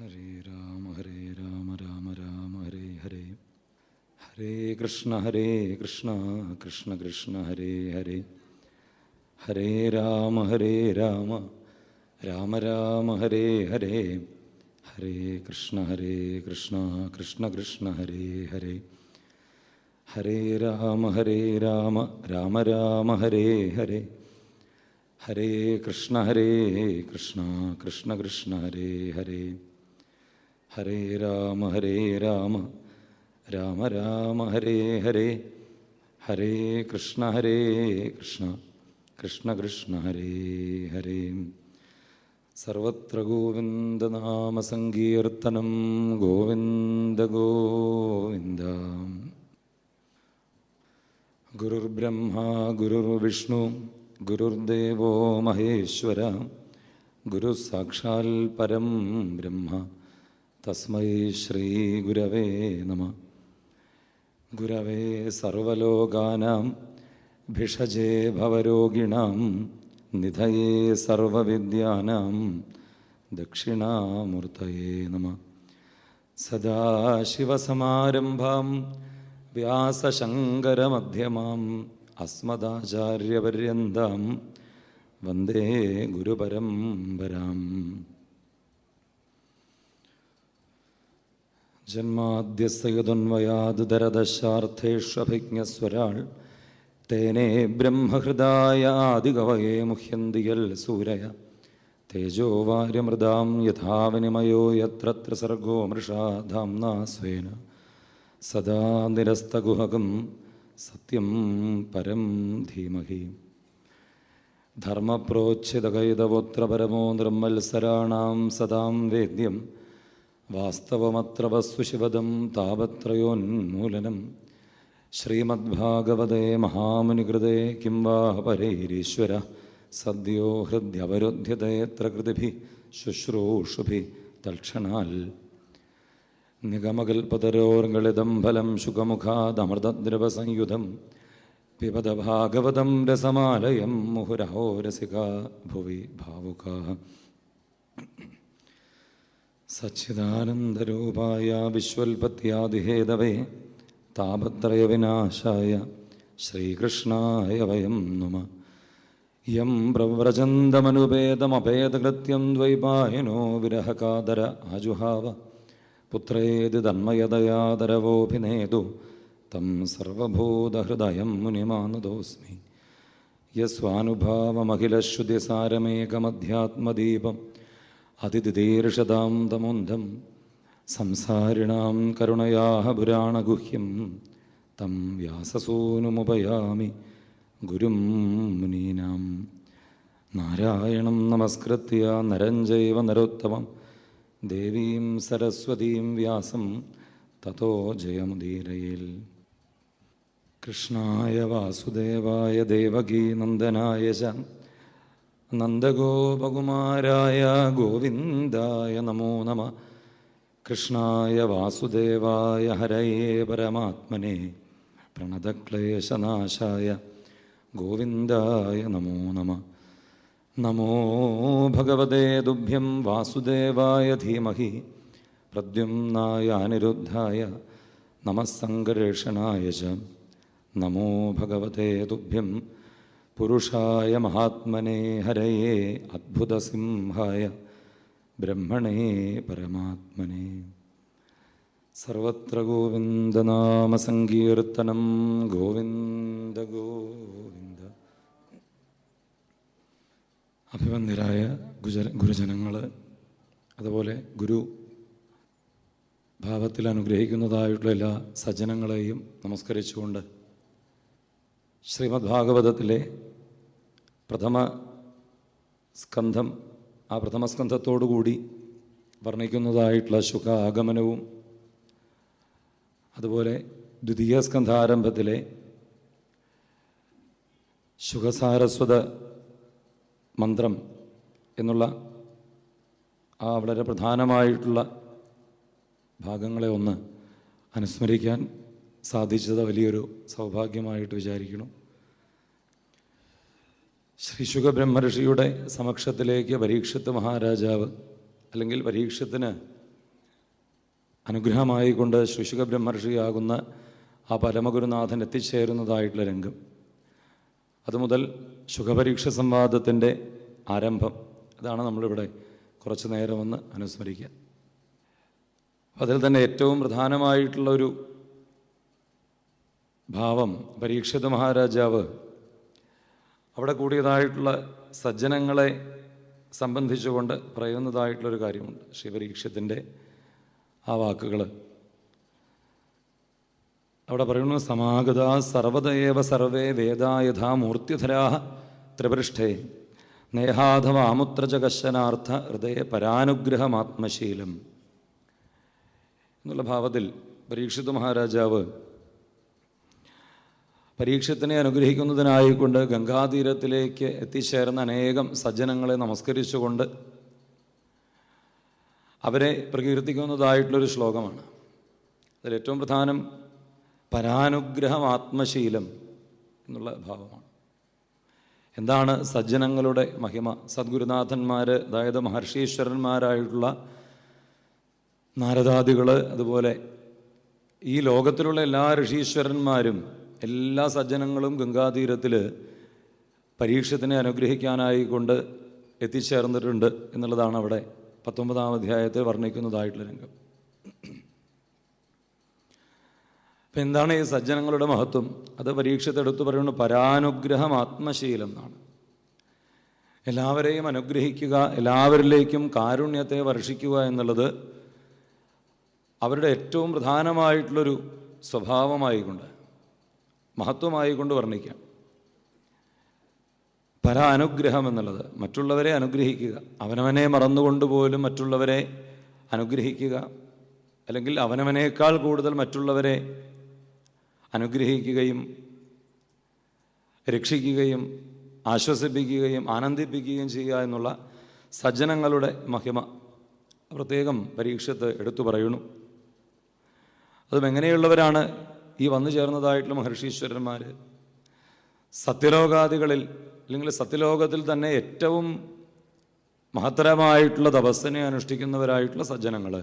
ഹരേ രാമ രാമ രാമ ഹരേ ഹരേ. ഹരേ കൃഷ്ണ കൃഷ്ണ കൃഷ്ണ ഹരേ ഹരേ. ഹരേ രാമ രാമ രാമ ഹരേ ഹരേ. ഹരേ കൃഷ്ണ കൃഷ്ണ കൃഷ്ണ ഹരേ ഹരേ. ഹരേ രാമ രാമ രാമ ഹരേ ഹരേ. ഹരേ കൃഷ്ണ കൃഷ്ണ കൃഷ്ണ ഹരേ ഹരേ. ഹരേ രാമ രാമ രാമ ഹരേ ഹരേ. ഹരേ കൃഷ്ണ കൃഷ്ണ കൃഷ്ണ ഹരേ ഹരേ. സർവത്ര ഗോവിന്ദനാമസങ്കീർത്തനം. ഗോവിന്ദ ഗോവിന്ദ. ഗുരുർബ്രഹ്മാ ഗുരുർവിഷ്ണു ഗുരുർദേവോ മഹേശ്വര. ഗുരു സാക്ഷാൽ പരം ബ്രഹ്മ തസ്മൈ ശ്രീ ഗുരവേ നമഃ. ഗുരവേ സർവലോകാനാം ഭിഷജേ ഭവരോഗിണാം നിധയേ സർവവിദ്യാനാം ദക്ഷിണാമൂർത്തയേ നമഃ. സദാശിവസമാരംഭാം വ്യാസശങ്കരമധ്യമാം അസ്മദാചാര്യപര്യന്താം വന്ദേ ഗുരുപരമ്പരാം. ജന്മാദ്യസ്യതന്വയാദുദരദശാർത്ഥേഷ്വഭിജ്ഞസ്വരാൾ തേനേ ബ്രഹ്മഹൃദായ ആദികവയേ മുഹ്യന്തിയൽ സൂരയ. തേജോ വാര്യമൃതാം യഥാ വിനിമയോ യത്ര ത്രിസർഗോ മൃഷാ ധാംനാ സ്വേന സദാ നിരസ്തകുഹകം സത്യം പരം ധീമഹി. ധർമ്മപ്രോച്ഛിതകൈതവോത്ര പരമോ നിർമ്മത്സരാണാം സദാം വേദ്യം വാസ്തവമത്ര വസ്തു ശിവദം താപത്രയോന്മൂലനം. ശ്രീമദ്ഭാഗവതേ മഹാമുനികൃതേ കിം വാ പരൈരീശ്വര സദ്യോ ഹൃദ്യവരുദ്ധ്യതേത്ര കൃതിഭിഃ ശുശ്രൂഷുഭിഃ തൽക്ഷണാൽ. നിഗമകൽപതരോർഗളിതം ഫലം ശുകമുഖാദമൃതദ്രവസംയുധം പിബത ഭാഗവതം രസമാലയം മുഹുരഹോ രസികാ ഭുവി ഭാവുകാഃ. സച്ചിദാനന്ദരൂപായ വിശ്വൽപത്യാദിഹേതവേ താപത്രയവിനാശായ ശ്രീകൃഷ്ണായ വയം നമഃ. യം പ്രവ്രജന്തമനുപേതമപേതകൃത്യം ദ്വൈപായനോ വിരഹകാതര ആജുഹാവ. പുത്രേതി തന്മയതയാദരവോഭിനേതു തം സർവഭൂതഹൃദയം മുനിമാനതോസ്മി. യസ്വാനുഭാവമഖിലശ്രുതിസാരമേകമധ്യാത്മദീപം അതിതിദീർഷതാം തമോന്ധം സംസാരിണാം കരുണയാഃ പുരാണഗുഹ്യം തം വ്യാസസൂനുമുപയാമി ഗുരും മുനീനാം. നാരായണം നമസ്കൃത്യ നരം ചൈവ നരോത്തമം ദേവീം സരസ്വതീം വ്യാസം തതോ ജയമുദീരയേൽ. കൃഷ്ണായ വാസുദേവായ ദേവകീനന്ദനായ ച നന്ദഗോപകുമാരായ ഗോവിന്ദായ നമോ നമഃ. കൃഷ്ണായ വാസുദേവായ ഹരയേ പരമാത്മനെ പ്രണതക്ലേശനാശായ ഗോവിന്ദായ നമോ നമഃ. നമോ ഭഗവതേ തുഭ്യം വാസുദേവായ ധീമഹി പ്രദ്യുമ്നായ അനിരുദ്ധായ നമഃ സംകർഷണായ ച. നമോ ഭഗവതേ തുഭ്യം പുരുഷായ മഹാത്മനെ ഹരയേ അദ്ഭുതസിംഹായ ബ്രഹ്മണേ പരമാത്മനെ. സർവത്ര ഗോവിന്ദനാമസങ്കീർത്തനം. ഗോവിന്ദ ഗോവിന്ദ. അഭിവന്ദ്യരായ ഗുരുജനങ്ങൾ, അതുപോലെ ഗുരു ഭാവത്തിൽ അനുഗ്രഹിക്കുന്നതായിട്ടുള്ള എല്ലാ സജ്ജനങ്ങളെയും നമസ്കരിച്ചുകൊണ്ട് ശ്രീമദ് ഭാഗവതത്തിലെ പ്രഥമ സ്കന്ധം, ആ പ്രഥമ സ്കന്ധത്തോടുകൂടി വർണ്ണിക്കുന്നതായിട്ടുള്ള ശുക ആഗമനവും, അതുപോലെ ദ്വിതീയ സ്കന്ധാരംഭത്തിലെ ശുഖസാരസ്വത മന്ത്രം എന്നുള്ള ആ വളരെ പ്രധാനമായിട്ടുള്ള ഭാഗങ്ങളെ ഒന്ന് അനുസ്മരിക്കാൻ സാധിച്ചത് വലിയൊരു സൗഭാഗ്യമായിട്ട് വിചാരിക്കണം. ശ്രീ ശുകബ്രഹ്മർഷിയുടെ സമക്ഷത്തിലേക്ക് പരീക്ഷിത്ത് മഹാരാജാവ്, അല്ലെങ്കിൽ പരീക്ഷത്തിന് അനുഗ്രഹമായിക്കൊണ്ട് ശുശുക ബ്രഹ്മർഷിയാകുന്ന ആ പരമഗുരുനാഥൻ എത്തിച്ചേരുന്നതായിട്ടുള്ള രംഗം, അതുമുതൽ ശുഖപരീക്ഷ സംവാദത്തിൻ്റെ ആരംഭം, അതാണ് നമ്മളിവിടെ കുറച്ച് നേരമൊന്ന് അനുസ്മരിക്കുക. അതിൽ തന്നെ ഏറ്റവും പ്രധാനമായിട്ടുള്ള ഒരു ഭാവം, പരീക്ഷിത മഹാരാജാവ് അവിടെ കൂടിയതായിട്ടുള്ള സജ്ജനങ്ങളെ സംബന്ധിച്ചുകൊണ്ട് പറയുന്നതായിട്ടുള്ളൊരു കാര്യമുണ്ട്. ശ്രീ പരീക്ഷത്തിൻ്റെ ആ വാക്കുകൾ അവിടെ പറയുന്നു. സമാഗത സർവതയേവ സർവേ വേദാ യഥാ മൂർത്തിധരാ ത്രിപൃഷ്ഠേ നേഹാധവാമുത്ര കശനാർത്ഥ ഹൃദയ പരാനുഗ്രഹമാത്മശീലം എന്നുള്ള ഭാവത്തിൽ പരീക്ഷിത മഹാരാജാവ് പരീക്ഷത്തിനെ അനുഗ്രഹിക്കുന്നതിനായിക്കൊണ്ട് ഗംഗാതീരത്തിലേക്ക് എത്തിച്ചേർന്ന അനേകം സജ്ജനങ്ങളെ നമസ്കരിച്ചുകൊണ്ട് അവരെ പ്രകീർത്തിക്കുന്നതായിട്ടുള്ളൊരു ശ്ലോകമാണ്. അതിലേറ്റവും പ്രധാനം പരാനുഗ്രഹം ആത്മശീലം എന്നുള്ള ഭാവമാണ്. എന്താണ് സജ്ജനങ്ങളുടെ മഹിമ? സദ്ഗുരുനാഥന്മാർ, അതായത് മഹർഷീശ്വരന്മാരായിട്ടുള്ള നാരദാദികൾ, അതുപോലെ ഈ ലോകത്തിലുള്ള എല്ലാ ഋഷീശ്വരന്മാരും എല്ലാ സജ്ജനങ്ങളും ഗംഗാതീരത്തിൽ പരീക്ഷത്തിനെ അനുഗ്രഹിക്കാനായിക്കൊണ്ട് എത്തിച്ചേർന്നിട്ടുണ്ട് എന്നുള്ളതാണ് അവിടെ 19-ാം അധ്യായത്തിൽ വർണ്ണിക്കുന്നതായിട്ടുള്ള രംഗം. അപ്പം എന്താണ് ഈ സജ്ജനങ്ങളുടെ മഹത്വം? അത് പരീക്ഷത്തെടുത്ത് പറയുന്നത് പരാനുഗ്രഹം ആത്മശീലം എന്നാണ്. എല്ലാവരെയും അനുഗ്രഹിക്കുക, എല്ലാവരിലേക്കും കാരുണ്യത്തെ വർഷിക്കുക എന്നുള്ളത് അവരുടെ ഏറ്റവും പ്രധാനമായിട്ടുള്ളൊരു സ്വഭാവമായിക്കൊണ്ട്, മഹത്വമായിക്കൊണ്ട് വർണ്ണിക്കാം. പരാനുഗ്രഹം എന്നുള്ളത് മറ്റുള്ളവരെ അനുഗ്രഹിക്കുക, അവനവനെ മറന്നുകൊണ്ടുപോലും മറ്റുള്ളവരെ അനുഗ്രഹിക്കുക, അല്ലെങ്കിൽ അവനവനേക്കാൾ കൂടുതൽ മറ്റുള്ളവരെ അനുഗ്രഹിക്കുകയും രക്ഷിക്കുകയും ആശ്വസിപ്പിക്കുകയും ആനന്ദിപ്പിക്കുകയും ചെയ്യുക എന്നുള്ള സജ്ജനങ്ങളുടെ മഹിമ പ്രത്യേകം പരീക്ഷത്ത് എടുത്തു പറയുന്നു. അതും എങ്ങനെയുള്ളവരാണ് ഈ വന്നു ചേർന്നതായിട്ടുള്ള മഹർഷീശ്വരന്മാർ? സത്യലോകാദികളിൽ, അല്ലെങ്കിൽ സത്യലോകത്തിൽ തന്നെ ഏറ്റവും മഹത്തരമായിട്ടുള്ള തപസ്സിനെ അനുഷ്ഠിക്കുന്നവരായിട്ടുള്ള സജ്ജനങ്ങൾ,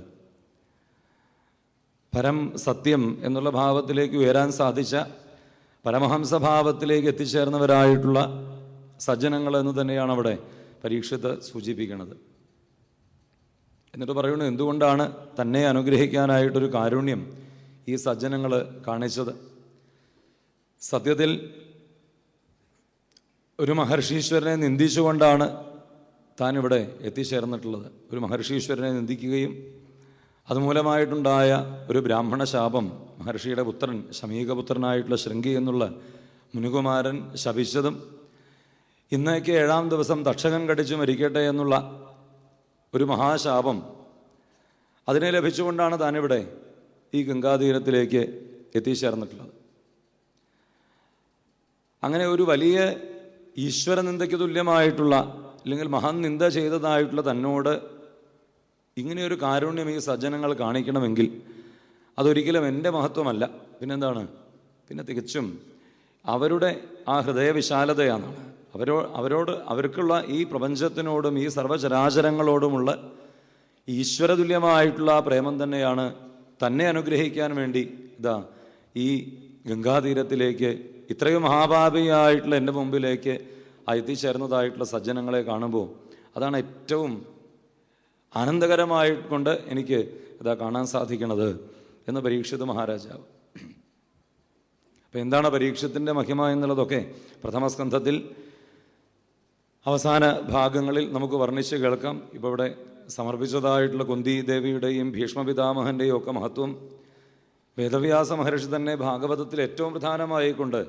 പരം സത്യം എന്നുള്ള ഭാവത്തിലേക്ക് ഉയരാൻ സാധിച്ച പരമഹംസഭാവത്തിലേക്ക് എത്തിച്ചേർന്നവരായിട്ടുള്ള സജ്ജനങ്ങൾ എന്ന് തന്നെയാണ് അവിടെ പരീക്ഷത്ത് സൂചിപ്പിക്കുന്നത്. എന്നിട്ട് പറയുന്നു, എന്തുകൊണ്ടാണ് തന്നെ അനുഗ്രഹിക്കാനായിട്ടൊരു കാരുണ്യം ഈ സജ്ജനങ്ങൾ കാണിച്ചത്? സത്യത്തിൽ ഒരു മഹർഷീശ്വരനെ നിന്ദിച്ചുകൊണ്ടാണ് താൻ ഇവിടെ എത്തിച്ചേർന്നിട്ടുള്ളത്. ഒരു മഹർഷീശ്വരനെ നിന്ദിക്കുകയും അതുമൂലമായിട്ടുണ്ടായ ഒരു ബ്രാഹ്മണ ശാപം, മഹർഷിയുടെ പുത്രൻ ശമീകപുത്രനായിട്ടുള്ള ശൃംഗി എന്നുള്ള മുനികുമാരൻ ശപിച്ചതും, ഇന്നേക്ക് 7-ാം ദിവസം തക്ഷകൻ കടിച്ചു മരിക്കട്ടെ എന്നുള്ള ഒരു മഹാശാപം, അതിനെ ലഭിച്ചുകൊണ്ടാണ് താനിവിടെ ഈ ഗംഗാതീരത്തിലേക്ക് എത്തിച്ചേർന്നിട്ടുള്ളത്. അങ്ങനെ ഒരു വലിയ ഈശ്വരനിന്ദയ്ക്ക് തുല്യമായിട്ടുള്ള, അല്ലെങ്കിൽ മഹാൻ നിന്ദ ചെയ്തതായിട്ടുള്ള തന്നോട് ഇങ്ങനെയൊരു കാരുണ്യം ഈ സജ്ജനങ്ങൾ കാണിക്കണമെങ്കിൽ അതൊരിക്കലും എൻ്റെ മഹത്വമല്ല, പിന്നെന്താണ്? പിന്നെ തികച്ചും അവരുടെ ആ ഹൃദയവിശാലതയാണ്. അവർക്കുള്ള ഈ പ്രപഞ്ചത്തിനോടും ഈ സർവചരാചരങ്ങളോടുമുള്ള ഈശ്വരതുല്യമായിട്ടുള്ള ആ പ്രേമം തന്നെയാണ് തന്നെ അനുഗ്രഹിക്കാൻ വേണ്ടി ഈ ഗംഗാതീരത്തിലേക്ക് ഇത്രയും മഹാപാപിയായിട്ടുള്ള എൻ്റെ മുമ്പിലേക്ക് എത്തിച്ചേർന്നതായിട്ടുള്ള സജ്ജനങ്ങളെ കാണുമ്പോൾ അതാണ് ഏറ്റവും ആനന്ദകരമായിക്കൊണ്ട് എനിക്ക് കാണാൻ സാധിക്കണത് എന്ന് പരീക്ഷിത മഹാരാജാവ്. അപ്പം എന്താണ് പരീക്ഷത്തിൻ്റെ മഹിമ എന്നുള്ളതൊക്കെ പ്രഥമസ്കന്ധത്തിൽ അവസാന ഭാഗങ്ങളിൽ നമുക്ക് വർണ്ണിച്ച് കേൾക്കാം. ഇപ്പോൾ ഇവിടെ സമർപ്പിച്ചതായിട്ടുള്ള കുന്തി ദേവിയുടെയും ഭീഷ്മപിതാമഹൻ്റെയും ഒക്കെ മഹത്വം വേദവ്യാസ മഹർഷി തന്നെ ഭാഗവതത്തിൽ ഏറ്റവും പ്രധാനമായിക്കൊണ്ട്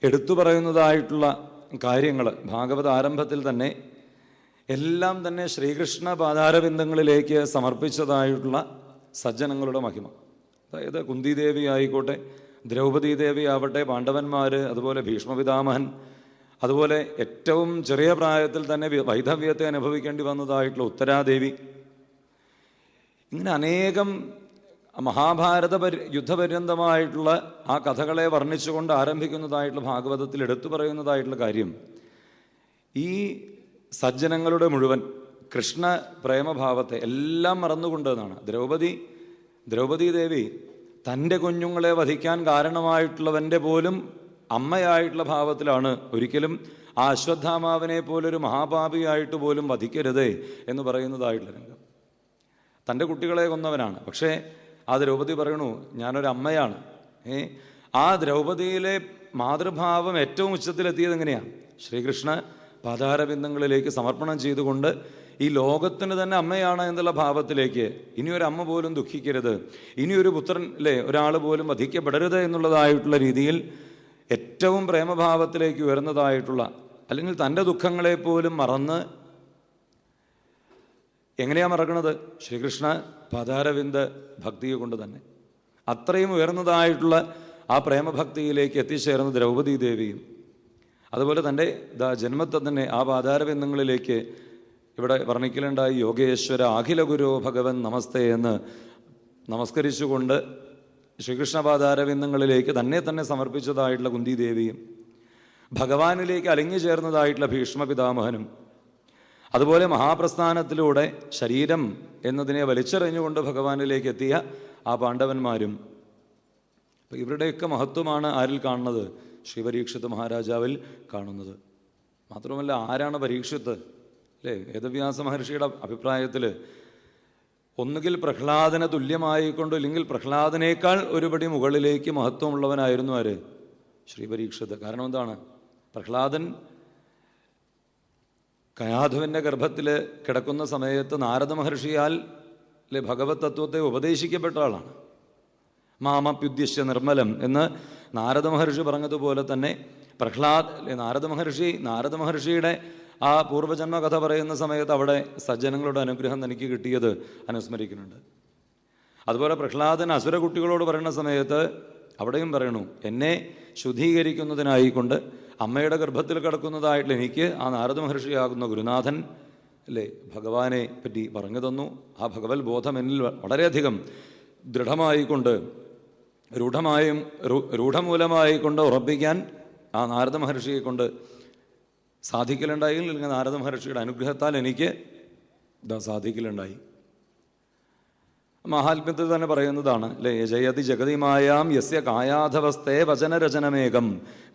എടുത്തു പറയുന്നതായിട്ടുള്ള കാര്യങ്ങൾ ഭാഗവത ആരംഭത്തിൽ തന്നെ എല്ലാം തന്നെ ശ്രീകൃഷ്ണ പാദാരവിന്ദങ്ങളിലേക്ക് സമർപ്പിച്ചതായിട്ടുള്ള സജ്ജനങ്ങളുടെ മഹിമ. അതായത് കുന്തിദേവി ആയിക്കോട്ടെ, ദ്രൗപദീ ദേവി ആവട്ടെ, പാണ്ഡവന്മാർ, അതുപോലെ ഭീഷ്മപിതാമഹൻ, അതുപോലെ ഏറ്റവും ചെറിയ പ്രായത്തിൽ തന്നെ വൈധവ്യത്തെ അനുഭവിക്കേണ്ടി വന്നതായിട്ടുള്ള ഉത്തരാദേവി, ഇങ്ങനെ അനേകം മഹാഭാരത യുദ്ധപര്യന്തമായിട്ടുള്ള ആ കഥകളെ വർണ്ണിച്ചുകൊണ്ട് ആരംഭിക്കുന്നതായിട്ടുള്ള ഭാഗവതത്തിൽ എടുത്തു പറയുന്നതായിട്ടുള്ള കാര്യം ഈ സജ്ജനങ്ങളുടെ മുഴുവൻ കൃഷ്ണ പ്രേമഭാവത്തെ എല്ലാം മറന്നുകൊണ്ട് എന്നാണ്. ദ്രൗപദി ദ്രൗപദീ ദേവി തൻ്റെ കുഞ്ഞുങ്ങളെ വധിക്കാൻ കാരണമായിട്ടുള്ളവൻ്റെ പോലും അമ്മയായിട്ടുള്ള ഭാവത്തിലാണ് ഒരിക്കലും ആ അശ്വത്ഥാമാവിനെ പോലൊരു മഹാപാപിയായിട്ട് പോലും വധിക്കരുതേ എന്ന് പറയുന്നതായിട്ടുള്ള രംഗം. തൻ്റെ കുട്ടികളെ കൊന്നവനാണ്. പക്ഷേ ആ ദ്രൗപദി പറയണു ഞാനൊരമ്മയാണ്. ആ ദ്രൗപദിയിലെ മാതൃഭാവം ഏറ്റവും ഉച്ചത്തിലെത്തിയത് എങ്ങനെയാണ്? ശ്രീകൃഷ്ണ പാതാരബിന്ദങ്ങളിലേക്ക് സമർപ്പണം ചെയ്തുകൊണ്ട് ഈ ലോകത്തിന് തന്നെ അമ്മയാണ് എന്നുള്ള ഭാവത്തിലേക്ക്, ഇനിയൊരമ്മ പോലും ദുഃഖിക്കരുത്, ഇനിയൊരു പുത്രൻ ഒരാൾ പോലും വധിക്കപ്പെടരുത് എന്നുള്ളതായിട്ടുള്ള രീതിയിൽ ഏറ്റവും പ്രേമഭാവത്തിലേക്ക് ഉയർന്നതായിട്ടുള്ള, അല്ലെങ്കിൽ തൻ്റെ ദുഃഖങ്ങളെ പോലും മറന്ന്, എങ്ങനെയാണ് മറക്കണത്? ശ്രീകൃഷ്ണ പാതാരവിന്ദ ഭക്തിയെ കൊണ്ട് തന്നെ. അത്രയും ഉയർന്നതായിട്ടുള്ള ആ പ്രേമഭക്തിയിലേക്ക് എത്തിച്ചേർന്ന ദ്രൗപദീ ദേവിയും അതുപോലെ തൻ്റെ ജന്മത്തെ തന്നെ ആ പാതാരബിന്ദങ്ങളിലേക്ക് ഇവിടെ വർണ്ണിക്കലുണ്ടായി. യോഗേശ്വര അഖില ഗുരോ ഭഗവൻ നമസ്തേ എന്ന് നമസ്കരിച്ചുകൊണ്ട് ശ്രീകൃഷ്ണ പാതാരബിന്ദങ്ങളിലേക്ക് തന്നെ സമർപ്പിച്ചതായിട്ടുള്ള കുന്തിദേവിയും ഭഗവാനിലേക്ക് അലിഞ്ഞു ചേർന്നതായിട്ടുള്ള ഭീഷ്മ പിതാമഹനും അതുപോലെ മഹാപ്രസ്ഥാനത്തിലൂടെ ശരീരം എന്നതിനെ വലിച്ചെറിഞ്ഞുകൊണ്ട് ഭഗവാനിലേക്ക് എത്തിയ ആ പാണ്ഡവന്മാരും. അപ്പം ഇവരുടെയൊക്കെ മഹത്വമാണ് ആരിൽ കാണുന്നത്? ശ്രീ പരീക്ഷിത്ത് മഹാരാജാവിൽ കാണുന്നത്. മാത്രമല്ല, ആരാണ് പരീക്ഷിത്ത്? വേദവ്യാസ മഹർഷിയുടെ അഭിപ്രായത്തിൽ ഒന്നുകിൽ പ്രഹ്ലാദന് തുല്യമായിക്കൊണ്ടോ ഇല്ലെങ്കിൽ പ്രഹ്ലാദനേക്കാൾ ഒരുപടി മുകളിലേക്ക് മഹത്വമുള്ളവനായിരുന്നു ആര്? ശ്രീ പരീക്ഷിത്ത്. കാരണം എന്താണ്? പ്രഹ്ലാദൻ കയാധുവിൻ്റെ ഗർഭത്തിൽ കിടക്കുന്ന സമയത്ത് നാരദ മഹർഷിയാൽ ഭഗവത് തത്വത്തെ ഉപദേശിക്കപ്പെട്ട ആളാണ്. മാമപ്യുദ്യശ്യ നിർമ്മലം എന്ന് നാരദ മഹർഷി പറഞ്ഞതുപോലെ തന്നെ നാരദ മഹർഷിയുടെ ആ പൂർവ്വജന്മ കഥ പറയുന്ന സമയത്ത് അവിടെ സജ്ജനങ്ങളുടെ അനുഗ്രഹം തനിക്ക് കിട്ടിയത് അനുസ്മരിക്കുന്നുണ്ട്. അതുപോലെ പ്രഹ്ലാദൻ അസുര കുട്ടികളോട് പറയുന്ന സമയത്ത് അവിടെയും പറയണു, എന്നെ ശുദ്ധീകരിക്കുന്നതിനായിക്കൊണ്ട് അമ്മയുടെ ഗർഭത്തിൽ കിടക്കുന്നതായിട്ടുള്ള എനിക്ക് ആ നാരദ മഹർഷിയാകുന്ന ഗുരുനാഥൻ ഭഗവാനെ പറ്റി പറഞ്ഞു തന്നു. ആ ഭഗവത് ബോധം എന്നിൽ വളരെയധികം ദൃഢമായിക്കൊണ്ട് രൂഢമൂലമായിക്കൊണ്ട് ഉറപ്പിക്കാൻ ആ നാരദ മഹർഷിയെ കൊണ്ട് സാധിക്കലുണ്ടായി. അല്ലെങ്കിൽ നാരദ മഹർഷിയുടെ അനുഗ്രഹത്താൽ എനിക്ക് സാധിക്കലുണ്ടായി. മഹാത്മ്യത്തിൽ തന്നെ പറയുന്നതാണ് ജയതി ജഗതിമായാം യസ്യ കായാധവസ്തേ വചനരചനമേകം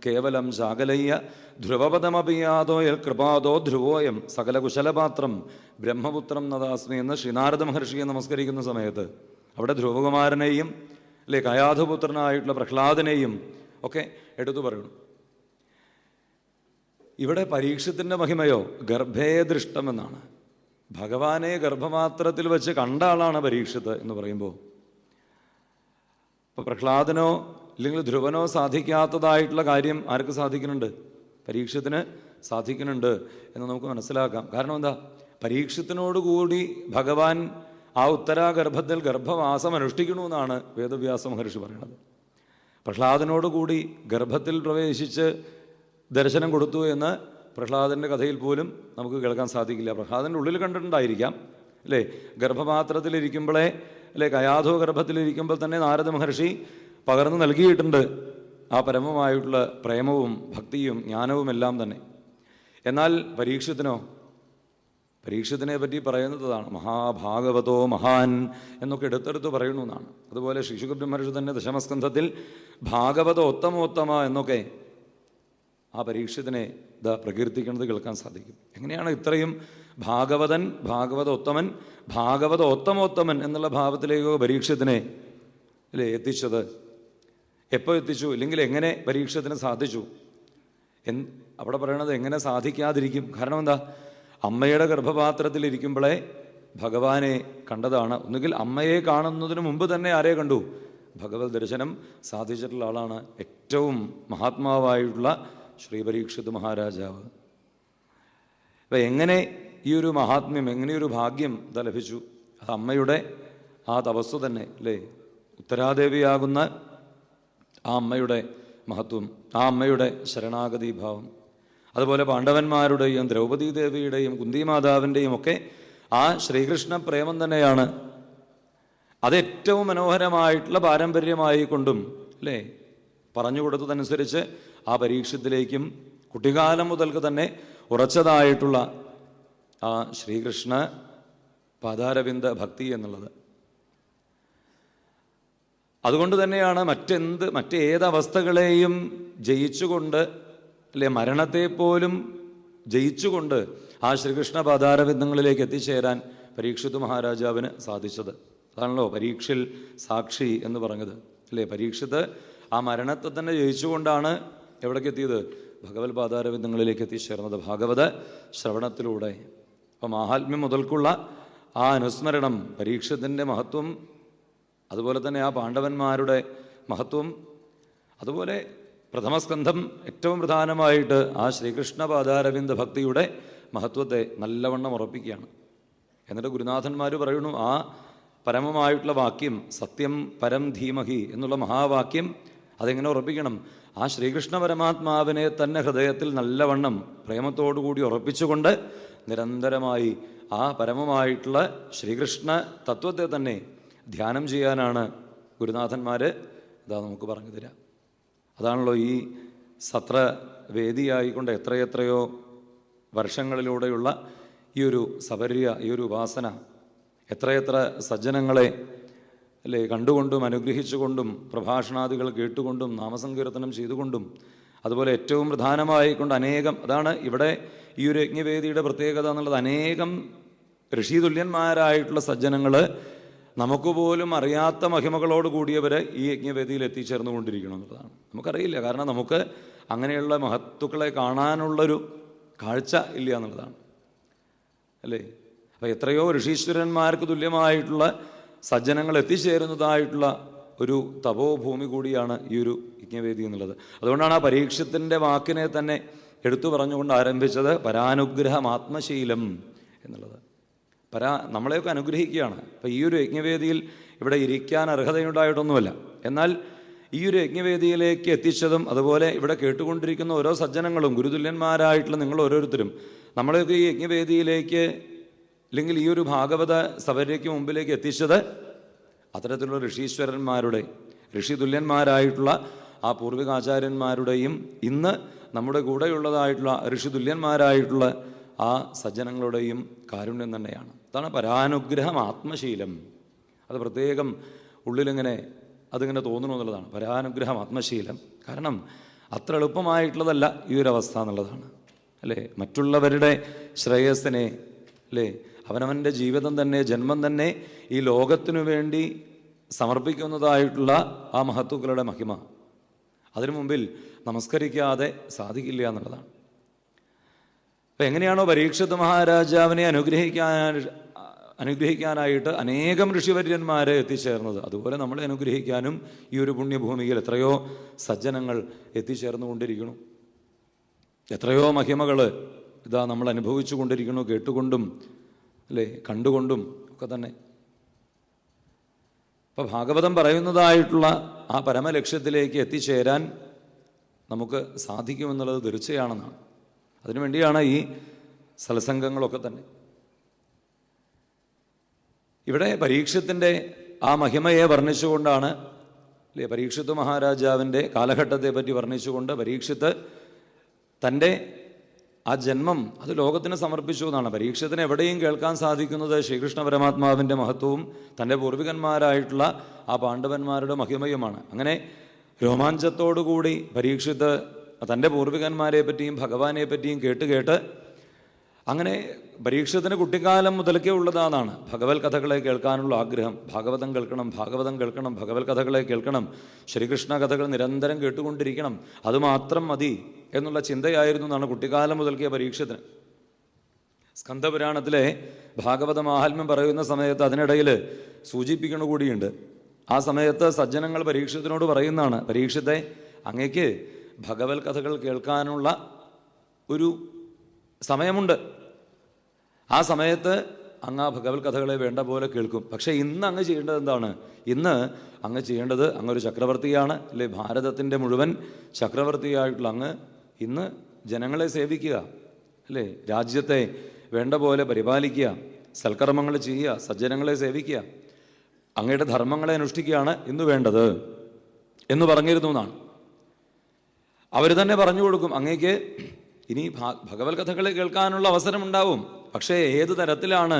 കേവലം ശാകലയ്യ ധ്രുവപദമപിയാതോ യൽ കൃപാദോ ധ്രുവോയം സകലകുശലപാത്രം ബ്രഹ്മപുത്രം നദാസ്മി എന്ന് ശ്രീനാരദ മഹർഷിയെ നമസ്കരിക്കുന്ന സമയത്ത് അവിടെ ധ്രുവകുമാരനെയും കയാധുപുത്രനായിട്ടുള്ള പ്രഹ്ലാദനെയും ഒക്കെ എടുത്തു പറയണം. ഇവിടെ പരീക്ഷത്തിൻ്റെ മഹിമയോ ഗർഭേ ദൃഷ്ടമെന്നാണ്. ഭഗവാനെ ഗർഭമാത്രത്തിൽ വെച്ച് കണ്ട ആളാണ് പരീക്ഷിത്ത് എന്ന് പറയുമ്പോൾ. ഇപ്പോൾ പ്രഹ്ലാദനോ ഇല്ലെങ്കിൽ ധ്രുവനോ സാധിക്കാത്തതായിട്ടുള്ള കാര്യം ആർക്ക് സാധിക്കുന്നുണ്ട്? പരീക്ഷത്തിന് സാധിക്കുന്നുണ്ട് എന്ന് നമുക്ക് മനസ്സിലാക്കാം. കാരണം എന്താ? പരീക്ഷത്തിനോടുകൂടി ഭഗവാൻ ആ ഉത്തരാഗർഭത്തിൽ ഗർഭവാസം അനുഷ്ഠിക്കണമെന്നാണ് വേദവ്യാസ മഹർഷി പറയുന്നത്. പ്രഹ്ലാദനോടുകൂടി ഗർഭത്തിൽ പ്രവേശിച്ച് ദർശനം കൊടുത്തു എന്ന് പ്രഹ്ലാദൻ്റെ കഥയിൽ പോലും നമുക്ക് കേൾക്കാൻ സാധിക്കില്ല. പ്രഹ്ലാദൻ്റെ ഉള്ളിൽ കണ്ടിട്ടുണ്ടായിരിക്കാം ഗർഭപാത്രത്തിലിരിക്കുമ്പോഴേ കയാധോ ഗർഭത്തിലിരിക്കുമ്പോൾ തന്നെ നാരദ മഹർഷി പകർന്നു നൽകിയിട്ടുണ്ട് ആ പരമമായിട്ടുള്ള പ്രേമവും ഭക്തിയും ജ്ഞാനവും എല്ലാം തന്നെ. എന്നാൽ പരീക്ഷത്തിനെ പറ്റി പറയുന്നതാണ് മഹാഭാഗവതോ മഹാൻ എന്നൊക്കെ എടുത്തെടുത്ത് പറയണമെന്നാണ്. അതുപോലെ ശിശുബ്രഹ്മർഷി തന്നെ ദശമസ്കന്ധത്തിൽ ഭാഗവതോത്തമോത്തമ എന്നൊക്കെ ആ പരീക്ഷത്തിനെ പ്രകീർത്തിക്കുന്നത് കേൾക്കാൻ സാധിക്കും. എങ്ങനെയാണ് ഇത്രയും ഭാഗവതോത്തമൻ ഭാഗവതോത്തമോത്തമൻ എന്നുള്ള ഭാവത്തിലേക്കോ പരീക്ഷത്തിനെ എത്തിച്ചത്? എപ്പോൾ എത്തിച്ചു? ഇല്ലെങ്കിൽ എങ്ങനെ പരീക്ഷത്തിന് സാധിച്ചു? അവിടെ പറയണത് എങ്ങനെ സാധിക്കാതിരിക്കും? കാരണം എന്താ? അമ്മയുടെ ഗർഭപാത്രത്തിലിരിക്കുമ്പോഴേ ഭഗവാനെ കണ്ടതാണ്. ഒന്നുകിൽ അമ്മയെ കാണുന്നതിന് മുമ്പ് തന്നെ ആരെ കണ്ടു? ഭഗവത് ദർശനം സാധിച്ചിട്ടുള്ള ആളാണ് ഏറ്റവും മഹാത്മാവായിട്ടുള്ള ശ്രീ പരീക്ഷിത് മഹാരാജാവ്. അപ്പം എങ്ങനെ ഈ ഒരു മഹാത്മ്യം, എങ്ങനെയൊരു ഭാഗ്യം ലഭിച്ചു? അത് അമ്മയുടെ ആ തപസ്സു തന്നെ ഉത്തരാദേവിയാകുന്ന ആ അമ്മയുടെ മഹത്വം, ആ അമ്മയുടെ ശരണാഗതി ഭാവം, അതുപോലെ പാണ്ഡവന്മാരുടെയും ദ്രൗപദീ ദേവിയുടെയും കുന്തിമാതാവിൻ്റെയും ഒക്കെ ആ ശ്രീകൃഷ്ണ പ്രേമം തന്നെയാണ്. അതേറ്റവും മനോഹരമായിട്ടുള്ള പാരമ്പര്യമായി കൊണ്ടും പറഞ്ഞു കൊടുത്തതനുസരിച്ച് ആ പരീക്ഷത്തിലേക്കും കുട്ടിക്കാലം മുതൽക്ക് തന്നെ ഉറച്ചതായിട്ടുള്ള ആ ശ്രീകൃഷ്ണ പാതാരവിന്ദ ഭക്തി എന്നുള്ളത്. അതുകൊണ്ട് തന്നെയാണ് മറ്റേതവസ്ഥകളെയും ജയിച്ചുകൊണ്ട്, അല്ലെ, മരണത്തെ പോലും ജയിച്ചുകൊണ്ട് ആ ശ്രീകൃഷ്ണ പാദാരവിന്ദങ്ങളിലേക്ക് എത്തിച്ചേരാൻ പരീക്ഷിത് മഹാരാജാവിന് സാധിച്ചത്. അതാണല്ലോ പരീക്ഷിൽ സാക്ഷി എന്ന് പറഞ്ഞത്, അല്ലേ? പരീക്ഷിത്ത് ആ മരണത്തെ തന്നെ ജയിച്ചുകൊണ്ടാണ് എവിടേക്ക് എത്തിയത്? ഭഗവത് പാദാരവിന്ദങ്ങളിലേക്ക് എത്തിച്ചേർന്നത് ഭാഗവത ശ്രവണത്തിലൂടെ. അപ്പം മാഹാത്മ്യം മുതൽക്കുള്ള ആ അനുസ്മരണം, പരീക്ഷത്തിൻ്റെ മഹത്വം, അതുപോലെ തന്നെ ആ പാണ്ഡവന്മാരുടെ മഹത്വം, അതുപോലെ പ്രഥമസ്കന്ധം ഏറ്റവും പ്രധാനമായിട്ട് ആ ശ്രീകൃഷ്ണ പാദാരവിന്ദ ഭക്തിയുടെ മഹത്വത്തെ നല്ലവണ്ണം ഉറപ്പിക്കുകയാണ്. എന്നിട്ട് ഗുരുനാഥന്മാർ പറയുന്നു, ആ പരമമായിട്ടുള്ള വാക്യം, സത്യം പരം ധീമഹി എന്നുള്ള മഹാവാക്യം, അതെങ്ങനെ ഉറപ്പിക്കണം? ആ ശ്രീകൃഷ്ണ പരമാത്മാവിനെ തന്നെ ഹൃദയത്തിൽ നല്ലവണ്ണം പ്രേമത്തോടുകൂടി ഉറപ്പിച്ചുകൊണ്ട് നിരന്തരമായി ആ പരമമായിട്ടുള്ള ശ്രീകൃഷ്ണ തത്വത്തെ തന്നെ ധ്യാനം ചെയ്യാനാണ് ഗുരുനാഥന്മാർ ഇതാ നമുക്ക് പറഞ്ഞു തരാം. അതാണല്ലോ ഈ സത്രവേദിയായിക്കൊണ്ട് എത്രയെത്രയോ വർഷങ്ങളിലൂടെയുള്ള ഈ ഒരു സപര്യ, ഈ ഒരു ഉപാസന, എത്രയെത്ര സജ്ജനങ്ങളെ, അല്ലേ, കണ്ടുകൊണ്ടും അനുഗ്രഹിച്ചുകൊണ്ടും പ്രഭാഷണാദികൾ കേട്ടുകൊണ്ടും നാമസങ്കീർത്തനം ചെയ്തുകൊണ്ടും, അതുപോലെ ഏറ്റവും പ്രധാനമായിക്കൊണ്ട് അനേകം, അതാണ് ഇവിടെ ഈ ഒരു യജ്ഞവേദിയുടെ പ്രത്യേകത എന്നുള്ളത്, അനേകം ഋഷിതുല്യന്മാരായിട്ടുള്ള സജ്ജനങ്ങൾ, നമുക്ക് പോലും അറിയാത്ത മഹിമകളോട് കൂടിയവർ ഈ യജ്ഞവേദിയിൽ എത്തിച്ചേർന്നുകൊണ്ടിരിക്കണം എന്നുള്ളതാണ്. നമുക്കറിയില്ല, കാരണം നമുക്ക് അങ്ങനെയുള്ള മഹത്തുക്കളെ കാണാനുള്ളൊരു കാഴ്ച ഇല്ല എന്നുള്ളതാണ്, അല്ലേ? അപ്പോൾ എത്രയോ ഋഷീശ്വരന്മാർക്ക് തുല്യമായിട്ടുള്ള സജ്ജനങ്ങൾ എത്തിച്ചേരുന്നതായിട്ടുള്ള ഒരു തപോഭൂമി കൂടിയാണ് ഈ ഒരു യജ്ഞവേദി എന്നുള്ളത്. അതുകൊണ്ടാണ് ആ പരീക്ഷത്തിൻ്റെ വാക്കിനെ തന്നെ എടുത്തു പറഞ്ഞുകൊണ്ട് ആരംഭിച്ചത് പരാനുഗ്രഹം ആത്മശീലം എന്നുള്ളത്. നമ്മളെയൊക്കെ അനുഗ്രഹിക്കുകയാണ്. അപ്പോൾ ഈ ഒരു യജ്ഞവേദിയിൽ ഇവിടെ ഇരിക്കാൻ അർഹതയുണ്ടായിട്ടൊന്നുമല്ല, എന്നാൽ ഈ ഒരു യജ്ഞവേദിയിലേക്ക് എത്തിച്ചതും, അതുപോലെ ഇവിടെ കേട്ടുകൊണ്ടിരിക്കുന്ന ഓരോ സജ്ജനങ്ങളും, ഗുരുതുല്യന്മാരായിട്ടുള്ള നിങ്ങൾ ഓരോരുത്തരും, നമ്മളെയൊക്കെ ഈ യജ്ഞവേദിയിലേക്ക്, അല്ലെങ്കിൽ ഈ ഒരു ഭാഗവത സഭയ്ക്ക് മുമ്പിലേക്ക് എത്തിച്ചത് അത്തരത്തിലുള്ള ഋഷീശ്വരന്മാരുടെ, ഋഷിതുല്യന്മാരായിട്ടുള്ള ആ പൂർവികാചാര്യന്മാരുടെയും ഇന്ന് നമ്മുടെ കൂടെയുള്ളതായിട്ടുള്ള ഋഷിതുല്യന്മാരായിട്ടുള്ള ആ സജ്ജനങ്ങളുടെയും കാരുണ്യം തന്നെയാണ്. അതാണ് പരാനുഗ്രഹം ആത്മശീലം. അത് പ്രത്യേകം ഉള്ളിലിങ്ങനെ അതിങ്ങനെ തോന്നുന്നു എന്നുള്ളതാണ്, പരാനുഗ്രഹം ആത്മശീലം. കാരണം അത്ര എളുപ്പമായിട്ടുള്ളതല്ല ഈ ഒരു അവസ്ഥ എന്നുള്ളതാണ്, അല്ലേ? മറ്റുള്ളവരുടെ ശ്രേയസ്സിനെ, അല്ലേ, അവനവൻ്റെ ജീവിതം തന്നെ, ജന്മം തന്നെ ഈ ലോകത്തിനു വേണ്ടി സമർപ്പിക്കുന്നതായിട്ടുള്ള ആ മഹത്തുക്കളുടെ മഹിമ, അതിനു മുമ്പിൽ നമസ്കരിക്കാതെ സാധിക്കില്ല എന്നുള്ളതാണ്. അപ്പം എങ്ങനെയാണോ പരീക്ഷിത് മഹാരാജാവിനെ അനുഗ്രഹിക്കാനായിട്ട് അനേകം ഋഷിവര്യന്മാരെ എത്തിച്ചേർന്നത്, അതുപോലെ നമ്മളെ അനുഗ്രഹിക്കാനും ഈ ഒരു പുണ്യഭൂമിയിൽ എത്രയോ സജ്ജനങ്ങൾ എത്തിച്ചേർന്നുകൊണ്ടിരിക്കുന്നു. എത്രയോ മഹിമകൾ ഇതാ നമ്മൾ അനുഭവിച്ചു കൊണ്ടിരിക്കുന്നു, കേട്ടുകൊണ്ടും, അല്ലേ, കണ്ടുകൊണ്ടും ഒക്കെ തന്നെ. അപ്പോൾ ഭാഗവതം പറയുന്നതായിട്ടുള്ള ആ പരമലക്ഷ്യത്തിലേക്ക് എത്തിച്ചേരാൻ നമുക്ക് സാധിക്കുമെന്നുള്ളത് തീർച്ചയാണെന്നാണ്. അതിനുവേണ്ടിയാണ് ഈ സത്സംഗങ്ങളൊക്കെ തന്നെ. ഇവിടെ പരീക്ഷത്തിൻ്റെ ആ മഹിമയെ വർണ്ണിച്ചുകൊണ്ടാണ്, അല്ലേ, പരീക്ഷിത് മഹാരാജാവിൻ്റെ കാലഘട്ടത്തെ പറ്റി വർണ്ണിച്ചുകൊണ്ട് പരീക്ഷിത്ത് തൻ്റെ ആ ജന്മം അത് ലോകത്തിന് സമർപ്പിച്ചു എന്നാണ്. പരീക്ഷത്തിന് എവിടെയും കേൾക്കാൻ സാധിക്കുന്നത് ശ്രീകൃഷ്ണ പരമാത്മാവിൻ്റെ മഹത്വവും തൻ്റെ പൂർവികന്മാരായിട്ടുള്ള ആ പാണ്ഡവന്മാരുടെ മഹിമയുമാണ്. അങ്ങനെ രോമാഞ്ചത്തോടുകൂടി പരീക്ഷിത്ത് തൻ്റെ പൂർവികന്മാരെ പറ്റിയും ഭഗവാനെ പറ്റിയും കേട്ട് അങ്ങനെ പരീക്ഷത്തിന് കുട്ടിക്കാലം മുതൽക്കേ ഉള്ളതാണ് ഭഗവത് കഥകളെ കേൾക്കാനുള്ള ആഗ്രഹം. ഭാഗവതം കേൾക്കണം, ഭഗവത് കഥകളെ കേൾക്കണം, ശ്രീകൃഷ്ണ കഥകൾ നിരന്തരം കേട്ടുകൊണ്ടിരിക്കണം, അതുമാത്രം മതി എന്നുള്ള ചിന്തയായിരുന്നു എന്നാണ് കുട്ടിക്കാലം മുതൽക്കേ പരീക്ഷത്തിന്. സ്കന്ദപുരാണത്തിലെ ഭാഗവത മാഹാത്മ്യം പറയുന്ന സമയത്ത് അതിനിടയിൽ സൂചിപ്പിക്കണ കൂടിയുണ്ട്. ആ സമയത്ത് സജ്ജനങ്ങൾ പരീക്ഷത്തിനോട് പറയുന്നതാണ്, പരീക്ഷത്തെ അങ്ങേക്ക് ഭഗവത് കഥകൾ കേൾക്കാനുള്ള ഒരു സമയമുണ്ട്, ആ സമയത്ത് അങ്ങ് ആ ഭഗവത് കഥകളെ വേണ്ട പോലെ കേൾക്കും. പക്ഷേ ഇന്ന് അങ്ങ് ചെയ്യേണ്ടത് എന്താണ്? ഇന്ന് അങ്ങ് ചെയ്യേണ്ടത്, അങ്ങൊരു ചക്രവർത്തിയാണ്, അല്ലെ, ഭാരതത്തിൻ്റെ മുഴുവൻ ചക്രവർത്തിയായിട്ടുള്ള അങ്ങ് ഇന്ന് ജനങ്ങളെ സേവിക്കുക, അല്ലേ, രാജ്യത്തെ വേണ്ട പോലെ പരിപാലിക്കുക, സൽക്കർമ്മങ്ങൾ ചെയ്യുക, സജ്ജനങ്ങളെ സേവിക്കുക, അങ്ങയുടെ ധർമ്മങ്ങളെ അനുഷ്ഠിക്കുകയാണ് ഇന്ന് വേണ്ടത് എന്ന് പറഞ്ഞിരുന്നു എന്നാണ്. അവർ തന്നെ പറഞ്ഞു കൊടുക്കും, അങ്ങേക്ക് ഇനി ഭഗവത് കഥകളെ കേൾക്കാനുള്ള അവസരമുണ്ടാവും, പക്ഷേ ഏത് തരത്തിലാണ്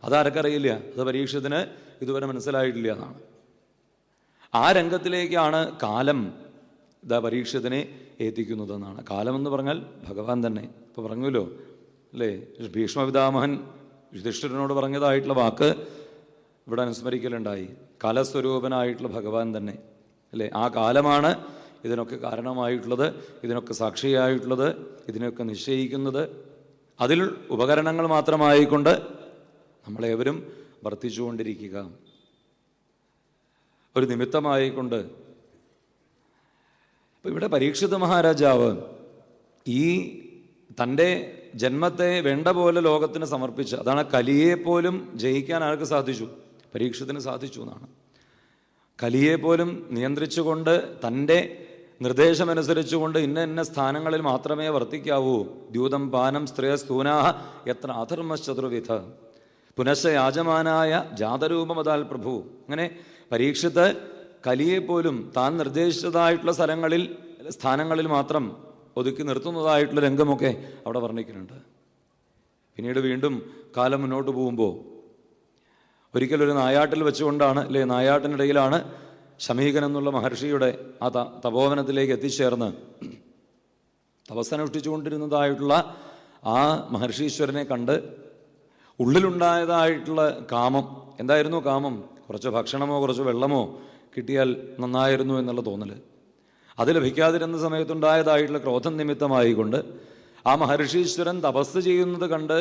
അതാർക്കറിയില്ല, അത് പരീക്ഷത്തിന് ഇതുവരെ മനസ്സിലായിട്ടില്ല എന്നാണ്. ആ രംഗത്തിലേക്കാണ് കാലം പരീക്ഷത്തിനെ എത്തിക്കുന്നതെന്നാണ്. കാലമെന്ന് പറഞ്ഞാൽ ഭഗവാൻ തന്നെ. ഇപ്പോൾ പറഞ്ഞല്ലോ അല്ലേ, ഭീഷ്മപിതാമഹൻ യുധിഷ്ഠിരനോട് പറഞ്ഞതായിട്ടുള്ള വാക്ക് ഇവിടെ അനുസ്മരിക്കലുണ്ടായി. കാലസ്വരൂപനായിട്ടുള്ള ഭഗവാൻ തന്നെ അല്ലേ. ആ കാലമാണ് ഇതിനൊക്കെ കാരണമായിട്ടുള്ളത്, ഇതിനൊക്കെ സാക്ഷിയായിട്ടുള്ളത്, ഇതിനൊക്കെ നിശ്ചയിക്കുന്നത്. അതിൽ ഉപകരണങ്ങൾ മാത്രമായിക്കൊണ്ട് നമ്മളേവരും വർത്തിച്ചുകൊണ്ടിരിക്കുക, ഒരു നിമിത്തമായിക്കൊണ്ട്. അപ്പം ഇവിടെ പരീക്ഷിത് മഹാരാജാവ് ഈ തൻ്റെ ജന്മത്തെ വേണ്ട പോലെ ലോകത്തിന് സമർപ്പിച്ച്, അതാണ് കലിയെപ്പോലും ജയിക്കാൻ ആർക്ക് സാധിച്ചു? പരീക്ഷത്തിന് സാധിച്ചു എന്നാണ്. കലിയെപ്പോലും നിയന്ത്രിച്ചുകൊണ്ട് തൻ്റെ നിർദ്ദേശമനുസരിച്ചുകൊണ്ട് ഇന്ന സ്ഥാനങ്ങളിൽ മാത്രമേ വർത്തിക്കാവൂ. ദ്യൂതം പാനം സ്ത്രീയ സ്തൂനാഹ എത്ര അധർമ്മശ്ചതുർവിധ പുനശ്ച യാജമാനായ ജാതരൂപമതാൽ പ്രഭു. അങ്ങനെ പരീക്ഷിത്ത് കലിയെപ്പോലും താൻ നിർദ്ദേശിച്ചതായിട്ടുള്ള സ്ഥാനങ്ങളിൽ മാത്രം ഒതുക്കി നിർത്തുന്നതായിട്ടുള്ള രംഗമൊക്കെ അവിടെ വർണ്ണിക്കുന്നുണ്ട്. പിന്നീട് വീണ്ടും കാലം മുന്നോട്ട് പോകുമ്പോൾ ഒരിക്കലൊരു നായാട്ടിൽ വെച്ചുകൊണ്ടാണ് അല്ലേ, നായാട്ടിനിടയിലാണ് ശമീകൻ എന്നുള്ള മഹർഷിയുടെ ആ തപോവനത്തിലേക്ക് എത്തിച്ചേർന്ന് തപസ്സനുഷ്ഠിച്ചുകൊണ്ടിരുന്നതായിട്ടുള്ള ആ മഹർഷീശ്വരനെ കണ്ട് ഉള്ളിലുണ്ടായതായിട്ടുള്ള കാമം. എന്തായിരുന്നു കാമം? കുറച്ച് ഭക്ഷണമോ കുറച്ച് വെള്ളമോ കിട്ടിയാൽ നന്നായിരുന്നു എന്നുള്ള തോന്നൽ. അത് ലഭിക്കാതിരുന്ന സമയത്തുണ്ടായതായിട്ടുള്ള ക്രോധം നിമിത്തമായിക്കൊണ്ട് ആ മഹർഷീശ്വരൻ തപസ് ചെയ്യുന്നത് കണ്ട്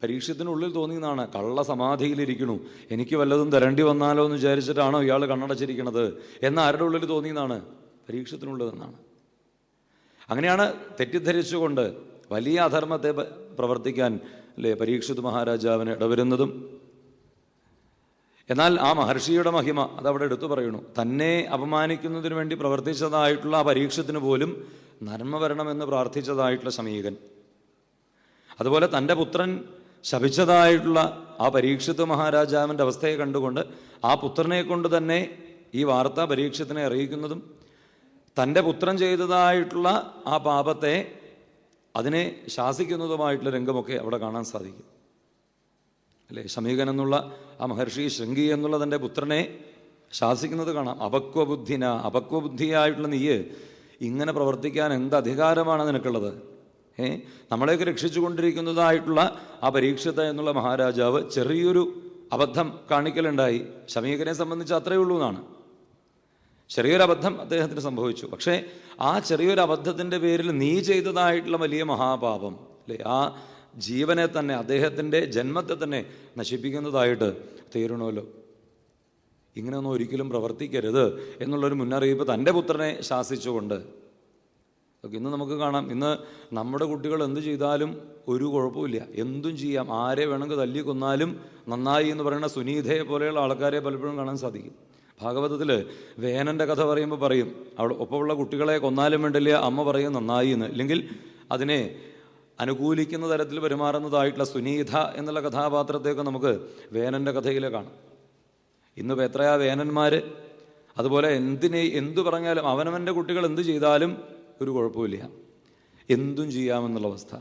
പരീക്ഷത്തിനുള്ളിൽ തോന്നിയതാണ്, കള്ള സമാധിയിലിരിക്കണു, എനിക്ക് വല്ലതും തരേണ്ടി വന്നാലോ എന്ന് വിചാരിച്ചിട്ടാണോ ഇയാൾ കണ്ണടച്ചിരിക്കണത് എന്ന് ആരുടെ ഉള്ളിൽ തോന്നിയതാണ്? പരീക്ഷത്തിനുള്ളതെന്നാണ്. അങ്ങനെയാണ് തെറ്റിദ്ധരിച്ചുകൊണ്ട് വലിയ അധർമ്മത്തെ പ്രവർത്തിക്കാൻ അല്ലേ പരീക്ഷിത് മഹാരാജാവിന് ഇടവരുന്നതും. എന്നാൽ ആ മഹർഷിയുടെ മഹിമ അതവിടെ എടുത്തു പറയണു. തന്നെ അപമാനിക്കുന്നതിന് വേണ്ടി പ്രവർത്തിച്ചതായിട്ടുള്ള ആ പരീക്ഷത്തിന് പോലും നന്മ വരണമെന്ന് പ്രാർത്ഥിച്ചതായിട്ടുള്ള ശമീകൻ, അതുപോലെ തൻ്റെ പുത്രൻ ശപിച്ചതായിട്ടുള്ള ആ പരീക്ഷിത് മഹാരാജാവിൻ്റെ അവസ്ഥയെ കണ്ടുകൊണ്ട് ആ പുത്രനെ കൊണ്ട് തന്നെ ഈ വാർത്ത പരീക്ഷത്തിനെ അറിയിക്കുന്നതും തൻ്റെ പുത്രൻ ചെയ്തതായിട്ടുള്ള ആ പാപത്തെ അതിനെ ശാസിക്കുന്നതുമായിട്ടുള്ള രംഗമൊക്കെ അവിടെ കാണാൻ സാധിക്കും അല്ലേ. ശമീകൻ എന്നുള്ള ആ മഹർഷി ശൃംഗി എന്നുള്ള തൻ്റെ പുത്രനെ ശാസിക്കുന്നത് കാണാം. അപക്വബുദ്ധിയായിട്ടുള്ള നീ ഇങ്ങനെ പ്രവർത്തിക്കാൻ എന്ത് അധികാരമാണ് നിനക്കുള്ളത്? നമ്മളെയൊക്കെ രക്ഷിച്ചുകൊണ്ടിരിക്കുന്നതായിട്ടുള്ള ആ പരീക്ഷിത് എന്നുള്ള മഹാരാജാവ് ചെറിയൊരു അബദ്ധം കാണിക്കലുണ്ടായി. ശമീകനെ സംബന്ധിച്ച് അത്രയേ ഉള്ളൂ എന്നാണ്. ചെറിയൊരു അബദ്ധം അദ്ദേഹത്തിന് സംഭവിച്ചു. പക്ഷേ ആ ചെറിയൊരു അബദ്ധത്തിൻ്റെ പേരിൽ നീ ചെയ്തതായിട്ടുള്ള വലിയ മഹാപാപം അല്ലേ, ആ ജീവനെ തന്നെ, അദ്ദേഹത്തിൻ്റെ ജന്മത്തെ തന്നെ നശിപ്പിക്കുന്നതായിട്ട് തീരണമല്ലോ. ഇങ്ങനെയൊന്നും ഒരിക്കലും പ്രവർത്തിക്കരുത് എന്നുള്ളൊരു മുന്നറിയിപ്പ് തൻ്റെ പുത്രനെ ശാസിച്ചുകൊണ്ട്. ഇന്ന് നമുക്ക് കാണാം, ഇന്ന് നമ്മുടെ കുട്ടികൾ എന്ത് ചെയ്താലും ഒരു കുഴപ്പമില്ല, എന്തും ചെയ്യാം, ആരെ വേണമെങ്കിൽ തല്ലിക്കൊന്നാലും നന്നായി എന്ന് പറയുന്ന സുനീതയെ പോലെയുള്ള ആൾക്കാരെ പലപ്പോഴും കാണാൻ സാധിക്കും. ഭാഗവതത്തിൽ വേനൻ്റെ കഥ പറയുമ്പോൾ പറയും, അവിടെ ഒപ്പമുള്ള കുട്ടികളെ കൊന്നാലും വേണ്ടില്ല അമ്മ പറയും നന്നായി എന്ന്. അല്ലെങ്കിൽ അതിനെ അനുകൂലിക്കുന്ന തരത്തിൽ പെരുമാറുന്നതായിട്ടുള്ള സുനീത എന്നുള്ള കഥാപാത്രത്തെയൊക്കെ നമുക്ക് വേനൻ്റെ കഥയിൽ കാണാം. ഇന്നിപ്പോൾ എത്രയാ വേനന്മാർ. അതുപോലെ എന്തു പറഞ്ഞാലും അവനവൻ്റെ കുട്ടികൾ എന്ത് ചെയ്താലും ഒരു കുഴപ്പമില്ല, എന്തും ചെയ്യാമെന്നുള്ള അവസ്ഥ.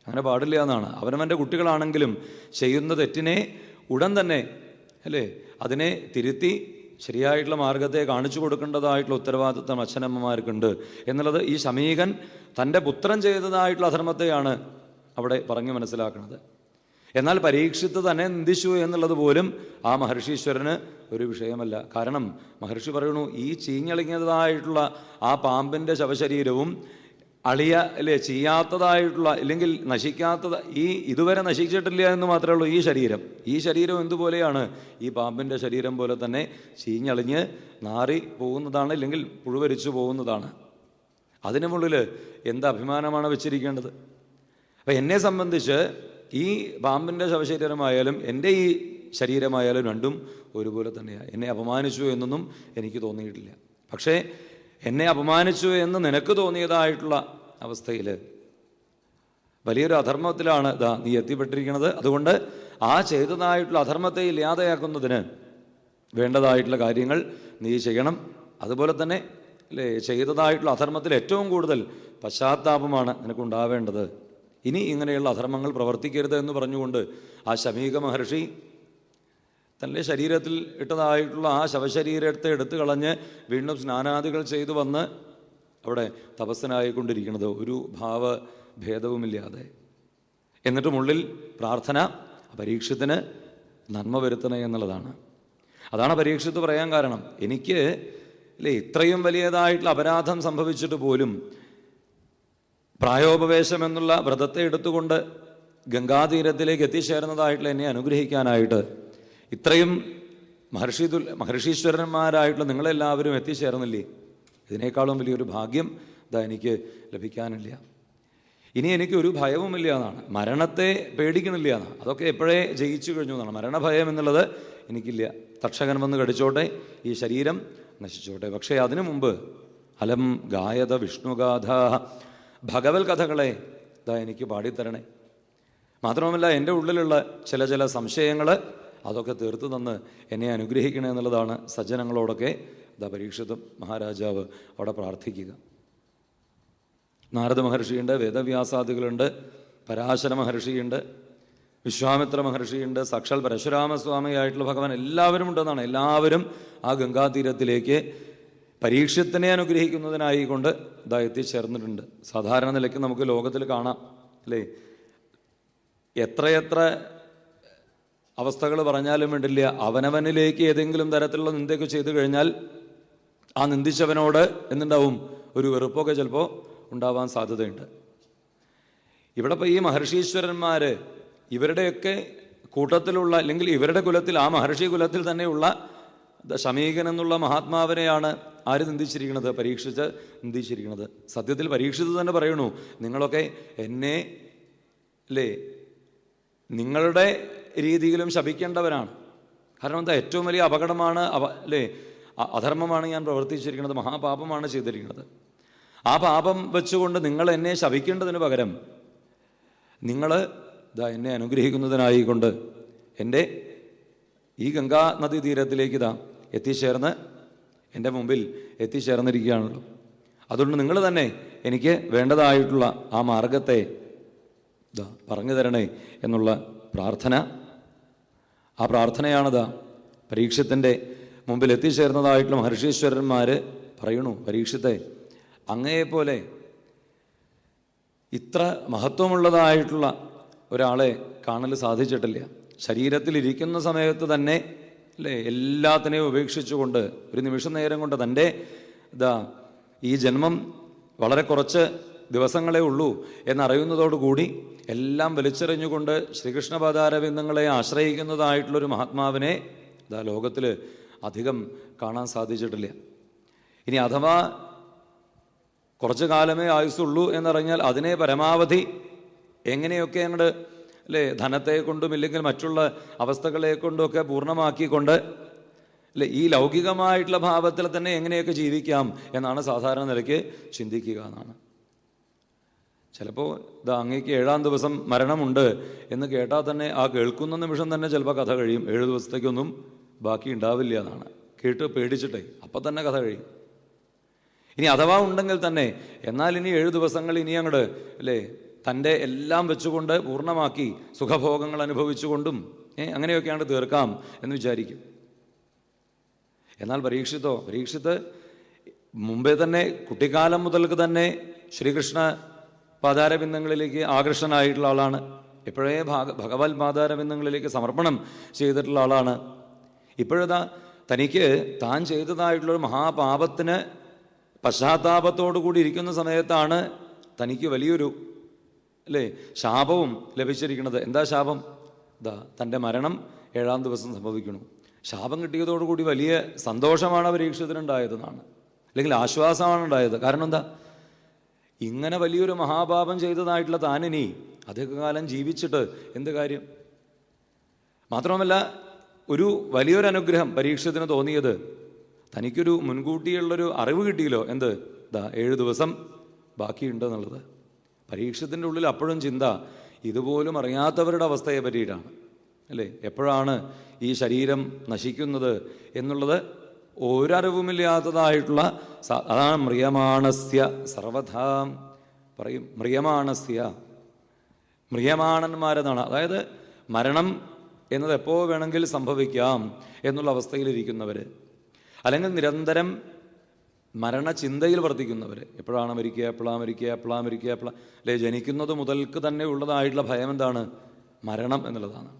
അങ്ങനെ പാടില്ല എന്നാണ്. അവനവൻ്റെ കുട്ടികളാണെങ്കിലും ചെയ്യുന്ന തെറ്റിനെ ഉടൻ തന്നെ അല്ലേ അതിനെ തിരുത്തി ശരിയായിട്ടുള്ള മാർഗത്തെ കാണിച്ചു കൊടുക്കേണ്ടതായിട്ടുള്ള ഉത്തരവാദിത്വം അച്ഛനമ്മമാർക്കുണ്ട് എന്നുള്ളത് ഈ ശമീകൻ തൻ്റെ പുത്രൻ ചെയ്തതായിട്ടുള്ള അധർമ്മത്തെയാണ് അവിടെ പറഞ്ഞു മനസ്സിലാക്കുന്നത്. എന്നാൽ പരീക്ഷിത്ത് തന്നെ നിന്ദിച്ചു എന്നുള്ളത് പോലും ആ മഹർഷീശ്വരന് ഒരു വിഷയമല്ല. കാരണം മഹർഷി പറയണു, ഈ ചീഞ്ഞളിഞ്ഞതായിട്ടുള്ള ആ പാമ്പിൻ്റെ ശവശരീരവും അല്ലേ ചെയ്യാത്തതായിട്ടുള്ള ഇല്ലെങ്കിൽ നശിക്കാത്തത് ഇതുവരെ നശിച്ചിട്ടില്ല എന്ന് മാത്രമേ ഉള്ളൂ ഈ ശരീരം എന്തുപോലെയാണ്? ഈ പാമ്പിൻ്റെ ശരീരം പോലെ തന്നെ ചീഞ്ഞളിഞ്ഞ് നാറി പോകുന്നതാണ്, ഇല്ലെങ്കിൽ പുഴുവരിച്ചു പോകുന്നതാണ്. അതിനു മുകളിൽ എന്ത് അഭിമാനമാണ് വെച്ചിരിക്കേണ്ടത്? അപ്പം എന്നെ സംബന്ധിച്ച് ഈ പാമ്പിൻ്റെ ശവശരീരമായാലും എൻ്റെ ഈ ശരീരമായാലും രണ്ടും ഒരുപോലെ തന്നെയാണ്. എന്നെ അപമാനിച്ചു എന്നൊന്നും എനിക്ക് തോന്നിയിട്ടില്ല. പക്ഷേ എന്നെ അപമാനിച്ചു എന്ന് നിനക്ക് തോന്നിയതായിട്ടുള്ള അവസ്ഥയിൽ വലിയൊരു അധർമ്മത്തിലാണ് നീ എത്തിപ്പെട്ടിരിക്കുന്നത്. അതുകൊണ്ട് ആ ചെയ്തതായിട്ടുള്ള അധർമ്മത്തെ ഇല്ലാതെയാക്കുന്നതിന് വേണ്ടതായിട്ടുള്ള കാര്യങ്ങൾ നീ ചെയ്യണം. അതുപോലെ തന്നെ അല്ലേ ചെയ്തതായിട്ടുള്ള അധർമ്മത്തിൽ ഏറ്റവും കൂടുതൽ പശ്ചാത്താപമാണ് നിനക്കുണ്ടാവേണ്ടത്. ഇനി ഇങ്ങനെയുള്ള അധർമ്മങ്ങൾ പ്രവർത്തിക്കരുത് എന്ന് പറഞ്ഞുകൊണ്ട് ആ ശമീക മഹർഷി തൻ്റെ ശരീരത്തിൽ ഇട്ടതായിട്ടുള്ള ആ ശവശരീരത്തെ എടുത്തു കളഞ്ഞ് വീണ്ടും സ്നാനാദികൾ ചെയ്തു വന്ന് അവിടെ തപസ്സനായിക്കൊണ്ടിരിക്കുന്നത് ഒരു ഭാവഭേദവുമില്ലാതെ. എന്നിട്ടും ഉള്ളിൽ പ്രാർത്ഥന പരീക്ഷത്തിന് നന്മ വരുത്തണേ എന്നുള്ളതാണ്. അതാണ് പരീക്ഷത്ത് പറയാൻ കാരണം. എനിക്ക് ഇത്രയും വലിയതായിട്ടുള്ള അപരാധം സംഭവിച്ചിട്ട് പോലും പ്രായോപവേശം എന്നുള്ള വ്രതത്തെ എടുത്തുകൊണ്ട് ഗംഗാതീരത്തിലേക്ക് എത്തിച്ചേർന്നതായിട്ടുള്ള എന്നെ അനുഗ്രഹിക്കാനായിട്ട് ഇത്രയും മഹർഷീശ്വരന്മാരായിട്ടുള്ള നിങ്ങളെല്ലാവരും എത്തിച്ചേർന്നില്ലേ? ഇതിനേക്കാളും വലിയൊരു ഭാഗ്യം എനിക്ക് ലഭിക്കാനില്ല. ഇനി എനിക്കൊരു ഭയവുമില്ല എന്നാണ്. മരണത്തെ പേടിക്കണില്ല എന്നാണ്. അതൊക്കെ എപ്പോഴേ ജയിച്ചു കഴിഞ്ഞു എന്നാണ്. മരണഭയം എന്നുള്ളത് എനിക്കില്ല. തക്ഷകൻ വന്ന് കടിച്ചോട്ടെ, ഈ ശരീരം നശിച്ചോട്ടെ. പക്ഷേ അതിനു മുമ്പ് അലം ഗായത വിഷ്ണുഗാഥ, ഭഗവത് കഥകളെ എനിക്ക് പാടിത്തരണേ. മാത്രവുമല്ല എൻ്റെ ഉള്ളിലുള്ള ചില സംശയങ്ങൾ അതൊക്കെ തീർത്തു തന്ന് എന്നെ അനുഗ്രഹിക്കണേ എന്നുള്ളതാണ് സജ്ജനങ്ങളോടൊക്കെ പരീക്ഷിത് മഹാരാജാവ് അവിടെ പ്രാർത്ഥിക്കുക. നാരദ മഹർഷിയുണ്ട്, വേദവ്യാസാദികളുണ്ട്, പരാശര മഹർഷിയുണ്ട്, വിശ്വാമിത്ര മഹർഷിയുണ്ട്, സാക്ഷാൽ പരശുരാമസ്വാമിയായിട്ടുള്ള ഭഗവാൻ എല്ലാവരും ഉണ്ടെന്നാണ്. എല്ലാവരും ആ ഗംഗാതീരത്തിലേക്ക് പരീക്ഷത്തിനെ അനുഗ്രഹിക്കുന്നതിനായി കൊണ്ട് എത്തിച്ചേർന്നിട്ടുണ്ട്. സാധാരണ നിലയ്ക്ക് നമുക്ക് ലോകത്തിൽ കാണാം അല്ലേ, എത്രയെത്ര അവസ്ഥകൾ പറഞ്ഞാലും വേണ്ടില്ല, അവനവനിലേക്ക് ഏതെങ്കിലും തരത്തിലുള്ള നിന്ദയൊക്കെ ചെയ്തു കഴിഞ്ഞാൽ ആ നിന്ദിച്ചവനോട് എന്തുണ്ടാവും, ഒരു വെറുപ്പൊക്കെ ചിലപ്പോൾ ഉണ്ടാവാൻ സാധ്യതയുണ്ട്. ഇവിടെ ഇപ്പോൾ ഈ മഹർഷീശ്വരന്മാർ ഇവരുടെയൊക്കെ കൂട്ടത്തിലുള്ള, അല്ലെങ്കിൽ ഇവരുടെ കുലത്തിൽ, ആ മഹർഷി കുലത്തിൽ തന്നെയുള്ള ശമീകൻ എന്നുള്ള മഹാത്മാവിനെയാണ് ആര് നിന്ദിച്ചിരിക്കുന്നത്? പരീക്ഷിച്ച് നിന്ദിച്ചിരിക്കുന്നത്. സത്യത്തിൽ പരീക്ഷിച്ച് തന്നെ പറയണു, നിങ്ങളൊക്കെ എന്നെ നിങ്ങളുടെ രീതിയിലും ശപിക്കേണ്ടവരാണ്. കാരണം എന്താ, ഏറ്റവും വലിയ അപകടമാണ് അധർമ്മമാണ് ഞാൻ പ്രവർത്തിച്ചിരിക്കുന്നത്, മഹാപാപമാണ് ചെയ്തിരിക്കുന്നത്. ആ പാപം വെച്ചുകൊണ്ട് നിങ്ങൾ എന്നെ ശപിക്കേണ്ടതിന് പകരം നിങ്ങൾ എന്നെ അനുഗ്രഹിക്കുന്നതിനായിക്കൊണ്ട് എൻ്റെ ഈ ഗംഗാ നദീ തീരത്തിലേക്ക് എത്തിച്ചേർന്ന് എൻ്റെ മുമ്പിൽ എത്തിച്ചേർന്നിരിക്കുകയാണല്ലോ. അതുകൊണ്ട് നിങ്ങൾ തന്നെ എനിക്ക് വേണ്ടതായിട്ടുള്ള ആ മാർഗത്തെ പറഞ്ഞു തരണേ എന്നുള്ള പ്രാർത്ഥന. ആ പ്രാർത്ഥനയാണത് പരീക്ഷത്തിൻ്റെ മുമ്പിൽ എത്തിച്ചേർന്നതായിട്ടുള്ള മഹർഷീശ്വരന്മാർ പറയണു, പരീക്ഷത്തെ അങ്ങയെപ്പോലെ ഇത്ര മഹത്വമുള്ളതായിട്ടുള്ള ഒരാളെ കാണൽ സാധിച്ചിട്ടില്ല. ശരീരത്തിലിരിക്കുന്ന സമയത്ത് തന്നെ എല്ലാത്തിനെയും ഉപേക്ഷിച്ചുകൊണ്ട് ഒരു നിമിഷ നേരം കൊണ്ട് തൻ്റെ ഈ ജന്മം വളരെ കുറച്ച് ദിവസങ്ങളേ ഉള്ളൂ എന്നറിയുന്നതോടുകൂടി എല്ലാം വലിച്ചെറിഞ്ഞുകൊണ്ട് ശ്രീകൃഷ്ണപാദാരവിന്ദങ്ങളെ ആശ്രയിക്കുന്നതായിട്ടുള്ളൊരു മഹാത്മാവിനെ ലോകത്തിൽ അധികം കാണാൻ സാധിച്ചിട്ടില്ല. ഇനി അഥവാ കുറച്ചു കാലമേ ആയുസുള്ളൂ എന്നറിഞ്ഞാൽ അതിനെ പരമാവധി എങ്ങനെയൊക്കെ അങ്ങോട്ട് ധനത്തെ കൊണ്ടും ഇല്ലെങ്കിൽ മറ്റുള്ള അവസ്ഥകളെ കൊണ്ടുമൊക്കെ പൂർണ്ണമാക്കിക്കൊണ്ട് ഈ ലൗകികമായിട്ടുള്ള ഭാവത്തിൽ തന്നെ എങ്ങനെയൊക്കെ ജീവിക്കാം എന്നാണ് സാധാരണ നിലയ്ക്ക് ചിന്തിക്കുക എന്നാണ്. ചിലപ്പോൾ അങ്ങേക്ക് 7-ാം ദിവസം മരണമുണ്ട് എന്ന് കേട്ടാൽ തന്നെ ആ കേൾക്കുന്ന നിമിഷം തന്നെ ചിലപ്പോൾ കഥ കഴിയും. 7 ദിവസത്തേക്കൊന്നും ബാക്കി ഉണ്ടാവില്ല എന്നാണ്. കേട്ട് പേടിച്ചിട്ടേ അപ്പം തന്നെ കഥ കഴിയും. ഇനി അഥവാ ഉണ്ടെങ്കിൽ തന്നെ എന്നാൽ ഇനി 7 ദിവസങ്ങൾ ഇനി അങ്ങോട്ട് തൻ്റെ എല്ലാം വെച്ചുകൊണ്ട് പൂർണ്ണമാക്കി സുഖഭോഗങ്ങൾ അനുഭവിച്ചുകൊണ്ടും അങ്ങനെയൊക്കെയാണ് തീർക്കാം എന്ന് വിചാരിക്കും. എന്നാൽ പരീക്ഷിത്ത് മുമ്പേ തന്നെ കുട്ടിക്കാലം മുതൽക്ക് തന്നെ ശ്രീകൃഷ്ണ പാദാരബിന്ദങ്ങളിലേക്ക് ആകർഷണനായിട്ടുള്ള ആളാണ്. എപ്പോഴേ ഭഗവത് പാദാരബിന്ദങ്ങളിലേക്ക് സമർപ്പണം ചെയ്തിട്ടുള്ള ആളാണ്. ഇപ്പോഴതാ തനിക്ക് താൻ ചെയ്തതായിട്ടുള്ളൊരു മഹാപാപത്തിന് പശ്ചാത്താപത്തോടു കൂടി ഇരിക്കുന്ന സമയത്താണ് തനിക്ക് വലിയൊരു ശാപവും ലഭിച്ചിരിക്കുന്നത്. എന്താ ശാപം? തൻ്റെ മരണം 7-ാം ദിവസം സംഭവിക്കണു. ശാപം കിട്ടിയതോടുകൂടി വലിയ സന്തോഷമാണ് പരീക്ഷത്തിനുണ്ടായതെന്നാണ്, അല്ലെങ്കിൽ ആശ്വാസമാണ് ഉണ്ടായത്. കാരണം എന്താ, ഇങ്ങനെ വലിയൊരു മഹാപാപം ചെയ്തതായിട്ടുള്ള താനിനി അധികകാലം ജീവിച്ചിട്ട് എന്ത് കാര്യം? മാത്രമല്ല ഒരു വലിയൊരു അനുഗ്രഹം പരീക്ഷത്തിന് തോന്നിയത്, തനിക്കൊരു മുൻകൂട്ടിയുള്ളൊരു അറിവ് കിട്ടിയല്ലോ. എന്ത്? 7 ദിവസം ബാക്കിയുണ്ട് എന്നുള്ളത്. പരീക്ഷത്തിൻ്റെ ഉള്ളിൽ അപ്പോഴും ചിന്ത ഇതുപോലും അറിയാത്തവരുടെ അവസ്ഥയെ പറ്റിയിട്ടാണ് എപ്പോഴാണ് ഈ ശരീരം നശിക്കുന്നത് എന്നുള്ളത് ഒരറിവുമില്ലാത്തതായിട്ടുള്ള അതാണ് മ്രിയമാണസ്യ സർവഥാ പറയും. മ്രിയമാണന്മാരെന്നാണ്. അതായത് മരണം എന്നത് എപ്പോൾ വേണമെങ്കിൽ സംഭവിക്കാം എന്നുള്ള അവസ്ഥയിലിരിക്കുന്നവർ, അല്ലെങ്കിൽ നിരന്തരം മരണചിന്തയിൽ വർദ്ധിക്കുന്നവർ, എപ്പോഴാണ് മരിക്കുക, എപ്പോഴാണ് മരിക്കുക, എപ്പോഴാണ് മരിക്കുക, അല്ലെ, ജനിക്കുന്നത് മുതൽക്ക് തന്നെ ഉള്ളതായിട്ടുള്ള ഭയം എന്താണ്? മരണം എന്നുള്ളതാണ്.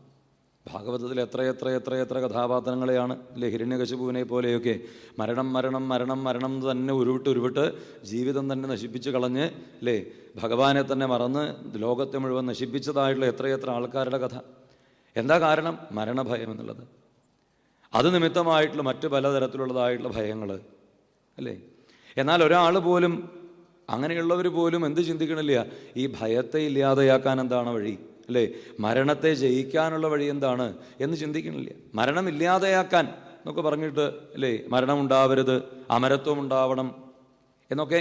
ഭാഗവതത്തിൽ എത്ര കഥാപാത്രങ്ങളെയാണ്, അല്ലെ, ഹിരണ്യകശിപുവിനെ പോലെയൊക്കെ മരണം മരണം മരണം മരണം തന്നെ ഉരുവിട്ട് ജീവിതം തന്നെ നശിപ്പിച്ച് കളഞ്ഞ്, അല്ലേ, ഭഗവാനെ തന്നെ മറന്ന് ലോകത്തെ മുഴുവൻ നശിപ്പിച്ചതായിട്ടുള്ള എത്ര ആൾക്കാരുടെ കഥ. എന്താ കാരണം? മരണഭയം എന്നുള്ളത്. അത് നിമിത്തമായിട്ടുള്ള മറ്റ് പലതരത്തിലുള്ളതായിട്ടുള്ള ഭയങ്ങൾ, അല്ലേ. എന്നാൽ ഒരാൾ പോലും, അങ്ങനെയുള്ളവർ പോലും എന്ത് ചിന്തിക്കണില്ല? ഈ ഭയത്തെ ഇല്ലാതെയാക്കാൻ എന്താണ് വഴി, അല്ലേ, മരണത്തെ ജയിക്കാനുള്ള വഴി എന്താണ് എന്ന് ചിന്തിക്കണില്ല. മരണം ഇല്ലാതെയാക്കാൻ എന്നൊക്കെ പറഞ്ഞിട്ട്, അല്ലേ, മരണം ഉണ്ടാവരുത്, അമരത്വം ഉണ്ടാവണം എന്നൊക്കെ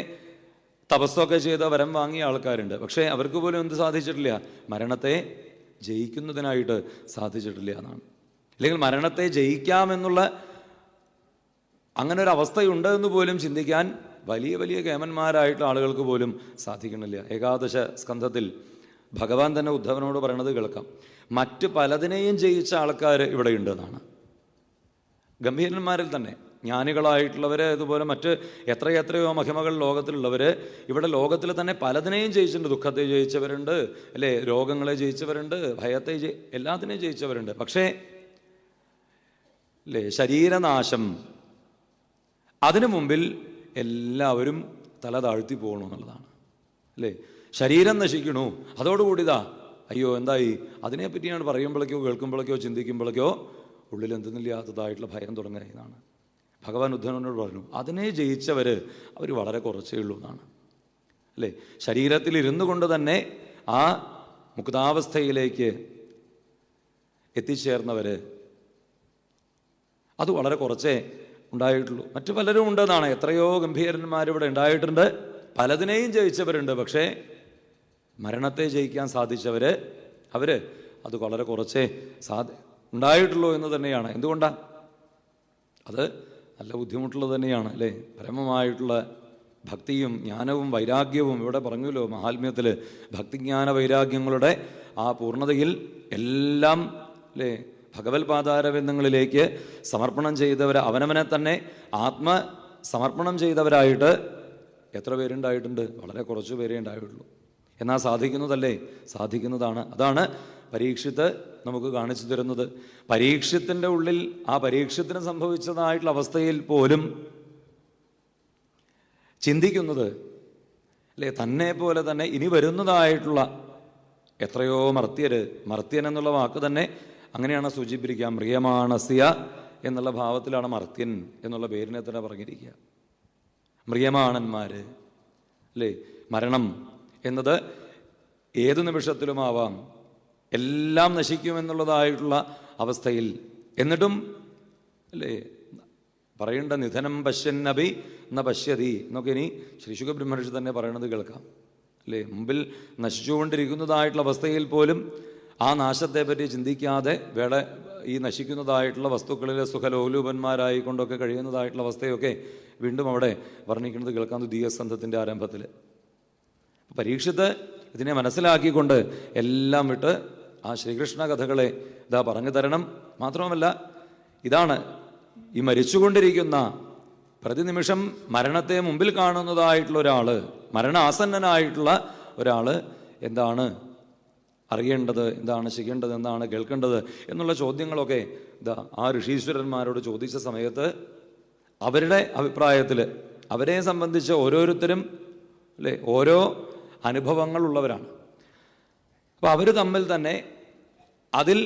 തപസ്സൊക്കെ ചെയ്ത് വരം വാങ്ങിയ ആൾക്കാരുണ്ട്. പക്ഷേ അവർക്ക് പോലും എന്ത് സാധിച്ചിട്ടില്ല? മരണത്തെ ജയിക്കുന്നതിനായിട്ട് സാധിച്ചിട്ടില്ല എന്നാണ്. അല്ലെങ്കിൽ മരണത്തെ ജയിക്കാമെന്നുള്ള അങ്ങനെ ഒരു അവസ്ഥയുണ്ട് എന്ന് പോലും ചിന്തിക്കാൻ വലിയ കേമന്മാരായിട്ടുള്ള ആളുകൾക്ക് പോലും സാധിക്കണില്ല. ഏകാദശ സ്കന്ധത്തിൽ ഭഗവാൻ തന്നെ ഉദ്ധവനോട് പറയണത് കേൾക്കാം. മറ്റ് പലതിനെയും ജയിച്ച ആൾക്കാർ ഇവിടെയുണ്ട് എന്നാണ്. ഗംഭീരന്മാരിൽ തന്നെ ജ്ഞാനികളായിട്ടുള്ളവർ, അതുപോലെ മറ്റ് എത്രയോ മഹിമകൾ ലോകത്തിലുള്ളവർ ഇവിടെ ലോകത്തിൽ തന്നെ പലതിനെയും ജയിച്ചിട്ടുണ്ട്. ദുഃഖത്തെ ജയിച്ചവരുണ്ട്, അല്ലേ, രോഗങ്ങളെ ജയിച്ചവരുണ്ട്, ഭയത്തെ എല്ലാത്തിനെയും ജയിച്ചവരുണ്ട്. പക്ഷേ, അല്ലേ, ശരീരനാശം, അതിനു മുമ്പിൽ എല്ലാവരും തല താഴ്ത്തി പോകണു എന്നുള്ളതാണ്, അല്ലേ. ശരീരം നശിക്കണു, അതോടുകൂടിതാ അയ്യോ എന്തായി, അതിനെപ്പറ്റിയാണ് പറയുമ്പോഴേക്കോ കേൾക്കുമ്പോഴേക്കോ ചിന്തിക്കുമ്പോഴേക്കോ ഉള്ളിൽ എന്തെന്നില്ലാത്തതായിട്ടുള്ള ഭയം തുടങ്ങുന്നതാണ്. ഭഗവാൻ ഉദ്ധവനോട് പറഞ്ഞു, അതിനെ ജയിച്ചവർ അവർ വളരെ കുറച്ചേ ഉള്ളൂ എന്നാണ്, അല്ലേ. ശരീരത്തിൽ ഇരുന്നു കൊണ്ട് തന്നെ ആ മുക്താവസ്ഥയിലേക്ക് എത്തിച്ചേർന്നവർ അത് വളരെ കുറച്ചേ ഉണ്ടായിട്ടുള്ളൂ. മറ്റു പലരും ഉണ്ടെന്നാണ്. എത്രയോ ഗംഭീരന്മാരിവിടെ ഉണ്ടായിട്ടുണ്ട്, പലതിനെയും ജയിച്ചവരുണ്ട്. പക്ഷേ മരണത്തെ ജയിക്കാൻ സാധിച്ചവർ അത് വളരെ കുറച്ചേ ഉണ്ടായിട്ടുള്ളൂ എന്ന് തന്നെയാണ്. എന്തുകൊണ്ടാണ്? അത് നല്ല ബുദ്ധിമുട്ടുള്ളത് തന്നെയാണ്, അല്ലേ. പരമമായിട്ടുള്ള ഭക്തിയും ജ്ഞാനവും വൈരാഗ്യവും ഇവിടെ പറഞ്ഞല്ലോ മഹാത്മ്യത്തിൽ, ഭക്തിജ്ഞാന വൈരാഗ്യങ്ങളുടെ ആ പൂർണ്ണതയിൽ എല്ലാം, അല്ലേ, ഭഗവത്പാദാരവിന്ദങ്ങളിലേക്ക് സമർപ്പണം ചെയ്തവർ, അവനവനെ തന്നെ ആത്മസമർപ്പണം ചെയ്തവരായിട്ട് എത്ര പേരുണ്ടായിട്ടുണ്ട്? വളരെ കുറച്ച് പേരേ ഉണ്ടായിട്ടുള്ളൂ. എന്നാൽ സാധിക്കുന്നതല്ലേ? സാധിക്കുന്നതാണ്. അതാണ് പരീക്ഷിത്ത് നമുക്ക് കാണിച്ചു തരുന്നത്. പരീക്ഷത്തിൻ്റെ ഉള്ളിൽ ആ പരീക്ഷത്തിന് സംഭവിച്ചതായിട്ടുള്ള അവസ്ഥയിൽ പോലും ചിന്തിക്കുന്നത്, അല്ലേ, തന്നെ പോലെ തന്നെ ഇനി വരുന്നതായിട്ടുള്ള എത്രയോ മർത്യൻ എന്നുള്ള വാക്ക് തന്നെ അങ്ങനെയാണ് സൂചിപ്പിക്കുക. മ്രിയമാണസ്യ എന്നുള്ള ഭാവത്തിലാണ് മർത്യൻ എന്നുള്ള പേരിനെ തന്നെ പറഞ്ഞിരിക്കുക. മ്രിയമാണന്മാർ, അല്ലേ. മരണം എന്നത് ഏതു നിമിഷത്തിലുമാവാം, എല്ലാം നശിക്കുമെന്നുള്ളതായിട്ടുള്ള അവസ്ഥയിൽ. എന്നിട്ടും, അല്ലേ, പറയേണ്ട നിധനം പശ്യന്നഭി ന പശ്യതി എന്നൊക്കെ ഇനി ശ്രീ ശുഖബ്രഹ്മർഷി തന്നെ പറയണത് കേൾക്കാം, അല്ലേ. മുമ്പിൽ നശിച്ചുകൊണ്ടിരിക്കുന്നതായിട്ടുള്ള അവസ്ഥയിൽ പോലും ആ നാശത്തെപ്പറ്റി ചിന്തിക്കാതെ ഈ നശിക്കുന്നതായിട്ടുള്ള വസ്തുക്കളിലെ സുഖലോലൂപന്മാരായിക്കൊണ്ടൊക്കെ കഴിയുന്നതായിട്ടുള്ള അവസ്ഥയൊക്കെ വീണ്ടും അവിടെ വർണ്ണിക്കുന്നത് കേൾക്കാം ദ്വിതീയസ്കന്ധത്തിൻ്റെ ആരംഭത്തിൽ. പരീക്ഷിത്ത് ഇതിനെ മനസ്സിലാക്കിക്കൊണ്ട് എല്ലാം വിട്ട് ആ ശ്രീകൃഷ്ണ കഥകളെ ഇതാ പറഞ്ഞു തരണം. മാത്രവുമല്ല, ഇതാണ് ഈ മരിച്ചുകൊണ്ടിരിക്കുന്ന പ്രതിനിമിഷം മരണത്തെ മുമ്പിൽ കാണുന്നതായിട്ടുള്ള ഒരാൾ, മരണാസന്നനായിട്ടുള്ള ഒരാൾ എന്താണ് അറിയേണ്ടത്, എന്താണ് ചെയ്യേണ്ടത്, എന്താണ് കേൾക്കേണ്ടത് എന്നുള്ള ചോദ്യങ്ങളൊക്കെ ഇതാ ആ ഋഷീശ്വരന്മാരോട് ചോദിച്ച സമയത്ത് അവരുടെ അഭിപ്രായത്തിൽ അവരെ സംബന്ധിച്ച് ഓരോരുത്തരും, അല്ലേ, ഓരോ അനുഭവങ്ങളുള്ളവരാണ്. അപ്പോൾ അവർ തമ്മിൽ തന്നെ അതിൽ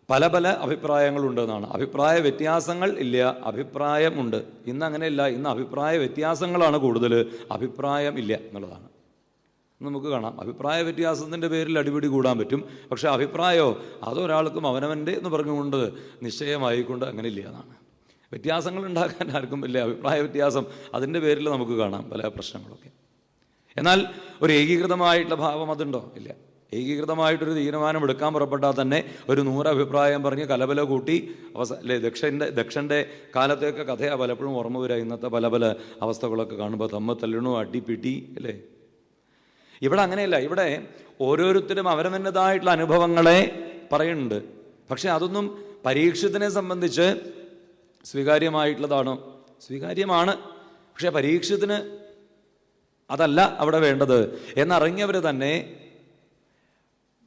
പല അഭിപ്രായങ്ങളുണ്ടെന്നാണ്. അഭിപ്രായ വ്യത്യാസങ്ങൾ ഇല്ല, അഭിപ്രായമുണ്ട്. ഇന്ന് അങ്ങനെയല്ല, ഇന്ന് അഭിപ്രായ വ്യത്യാസങ്ങളാണ് കൂടുതൽ, അഭിപ്രായം ഇല്ല എന്നുള്ളതാണ്. നമുക്ക് കാണാം, അഭിപ്രായ വ്യത്യാസത്തിൻ്റെ പേരിൽ അടിപിടി കൂടാൻ പറ്റും. പക്ഷേ അഭിപ്രായമോ അതൊരാൾക്കും അവനവൻ്റെ എന്ന് പറഞ്ഞുകൊണ്ട് നിശ്ചയമായിക്കൊണ്ട് അങ്ങനെ ഇല്ല എന്നാണ്. വ്യത്യാസങ്ങൾ ഉണ്ടാക്കാൻ ആർക്കും ഇല്ല, അഭിപ്രായ വ്യത്യാസം അതിൻ്റെ പേരിൽ നമുക്ക് കാണാം പല പ്രശ്നങ്ങളൊക്കെ. എന്നാൽ ഒരു ഏകീകൃതമായിട്ടുള്ള ഭാവം അതുണ്ടോ? ഇല്ല. ഏകീകൃതമായിട്ടൊരു തീരുമാനം എടുക്കാൻ പുറപ്പെട്ടാൽ തന്നെ ഒരു 100 അഭിപ്രായം പറഞ്ഞ് കലബല കൂട്ടി അല്ലേ, ദക്ഷൻ്റെ കാലത്തേക്ക് കഥയാണ് പലപ്പോഴും ഓർമ്മ വരിക. ഇന്നത്തെ പല അവസ്ഥകളൊക്കെ കാണുമ്പോൾ തല്ലണു, അടിപ്പിട്ടി, അല്ലേ. ഇവിടെ അങ്ങനെയല്ല. ഇവിടെ ഓരോരുത്തരും അവരവൻ്റെതായിട്ടുള്ള അനുഭവങ്ങളെ പറയുന്നുണ്ട്. പക്ഷെ അതൊന്നും പരീക്ഷത്തിനെ സംബന്ധിച്ച് സ്വീകാര്യമായിട്ടുള്ളതാണോ? സ്വീകാര്യമാണ്. പക്ഷെ പരീക്ഷത്തിന് അതല്ല അവിടെ വേണ്ടത് എന്നറിഞ്ഞവർ തന്നെ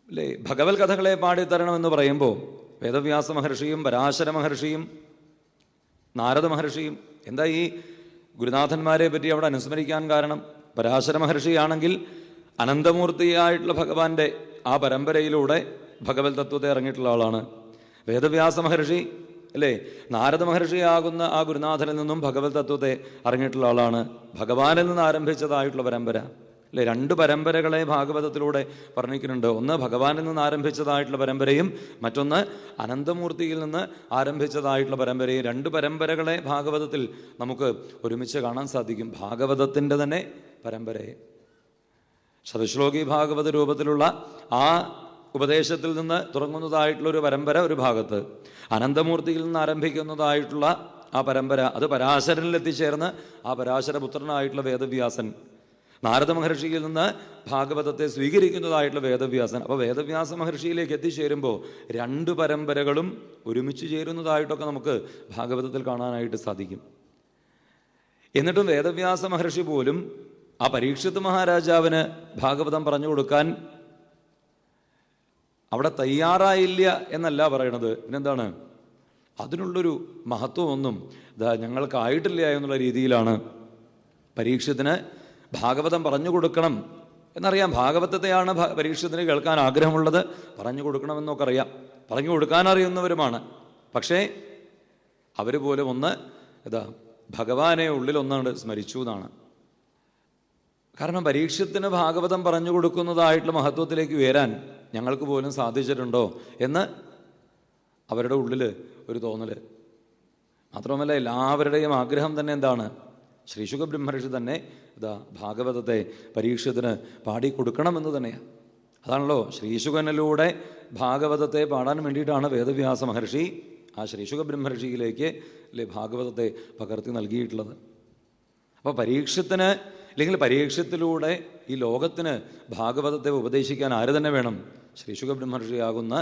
അല്ലേ ഭഗവത് കഥകളെ പാടിത്തരണമെന്ന് പറയുമ്പോൾ വേദവ്യാസ മഹർഷിയും പരാശര മഹർഷിയും നാരദ മഹർഷിയും എന്താ ഈ ഗുരുനാഥന്മാരെ പറ്റി അവിടെ അനുസ്മരിക്കാൻ കാരണം? പരാശര മഹർഷിയാണെങ്കിൽ അനന്തമൂർത്തിയായിട്ടുള്ള ഭഗവാന്റെ ആ പരമ്പരയിലൂടെ ഭഗവത് തത്വത്തെ ഇറങ്ങിയിട്ടുള്ള ആളാണ്. വേദവ്യാസ മഹർഷി അല്ലേ നാരദ മഹർഷിയാകുന്ന ആ ഗുരുനാഥനിൽ നിന്നും ഭഗവത് തത്വത്തെ ഇറങ്ങിയിട്ടുള്ള ആളാണ്. ഭഗവാനിൽ നിന്ന് ആരംഭിച്ചതായിട്ടുള്ള പരമ്പര അല്ലേ, 2 പരമ്പരകളെ ഭാഗവതത്തിലൂടെ വർണ്ണിക്കുന്നുണ്ട്. ഒന്ന് ഭഗവാനിൽ നിന്ന് ആരംഭിച്ചതായിട്ടുള്ള പരമ്പരയും മറ്റൊന്ന് അനന്തമൂർത്തിയിൽ നിന്ന് ആരംഭിച്ചതായിട്ടുള്ള പരമ്പരയും. 2 പരമ്പരകളെ ഭാഗവതത്തിൽ നമുക്ക് ഒരുമിച്ച് കാണാൻ സാധിക്കും. ഭാഗവതത്തിൻ്റെ തന്നെ പരമ്പരയെ ശതശ്ലോകി ഭാഗവത രൂപത്തിലുള്ള ആ ഉപദേശത്തിൽ നിന്ന് തുടങ്ങുന്നതായിട്ടുള്ളൊരു പരമ്പര ഒരു ഭാഗത്ത്, അനന്തമൂർത്തിയിൽ നിന്ന് ആരംഭിക്കുന്നതായിട്ടുള്ള ആ പരമ്പര അത് പരാശരനിൽ എത്തിച്ചേർന്ന് ആ പരാശരപുത്രനായിട്ടുള്ള വേദവ്യാസൻ, നാരദ മഹർഷിയിൽ നിന്ന് ഭാഗവതത്തെ സ്വീകരിക്കുന്നതായിട്ടുള്ള വേദവ്യാസൻ. അപ്പോൾ വേദവ്യാസ മഹർഷിയിലേക്ക് എത്തിച്ചേരുമ്പോൾ 2 പരമ്പരകളും ഒരുമിച്ച് ചേരുന്നതായിട്ടൊക്കെ നമുക്ക് ഭാഗവതത്തിൽ കാണാനായിട്ട് സാധിക്കും. എന്നിട്ടും വേദവ്യാസ മഹർഷി പോലും ആ പരീക്ഷിത് മഹാരാജാവിന് ഭാഗവതം പറഞ്ഞു കൊടുക്കാൻ അവിടെ തയ്യാറായില്ല എന്നല്ല പറയണത്. പിന്നെന്താണ്? അതിനുള്ളൊരു മഹത്വമൊന്നും ഞങ്ങൾക്കായിട്ടില്ല എന്നുള്ള രീതിയിലാണ് പരീക്ഷത്തിന് ഭാഗവതം പറഞ്ഞു കൊടുക്കണം എന്നറിയാം. ഭാഗവതത്തെയാണ് പരീക്ഷത്തിന് കേൾക്കാൻ ആഗ്രഹമുള്ളത്, പറഞ്ഞു കൊടുക്കണമെന്നൊക്കെ അറിയാം, പറഞ്ഞു കൊടുക്കാൻ അറിയുന്നവരുമാണ്. പക്ഷേ അവർ പോലും ഒന്ന് ഭഗവാനെ ഉള്ളിലൊന്നാണ്ട് സ്മരിച്ചു എന്നാണ്. കാരണം പരീക്ഷത്തിന് ഭാഗവതം പറഞ്ഞു കൊടുക്കുന്നതായിട്ടുള്ള മഹത്വത്തിലേക്ക് ഉയരാൻ ഞങ്ങൾക്ക് പോലും സാധിച്ചിട്ടുണ്ടോ എന്ന് അവരുടെ ഉള്ളിൽ ഒരു തോന്നൽ. മാത്രമല്ല എല്ലാവരുടെയും ആഗ്രഹം തന്നെ എന്താണ്? ശ്രീശുക ബ്രഹ്മർഷി തന്നെ ഭാഗവതത്തെ പരീക്ഷത്തിന് പാടിക്കൊടുക്കണമെന്ന് തന്നെയാണ്. അതാണല്ലോ ശ്രീശുകനിലൂടെ ഭാഗവതത്തെ പാടാൻ വേണ്ടിയിട്ടാണ് വേദവ്യാസ മഹർഷി ആ ശ്രീശുക ബ്രഹ്മർഷിയിലേക്ക് അല്ലെ ഭാഗവതത്തെ പകർത്തി നൽകിയിട്ടുള്ളത്. അപ്പോൾ പരീക്ഷത്തിന് അല്ലെങ്കിൽ പരീക്ഷത്തിലൂടെ ഈ ലോകത്തിന് ഭാഗവതത്തെ ഉപദേശിക്കാൻ ആര് തന്നെ വേണം? ശ്രീശുക ബ്രഹ്മർഷിയാകുന്ന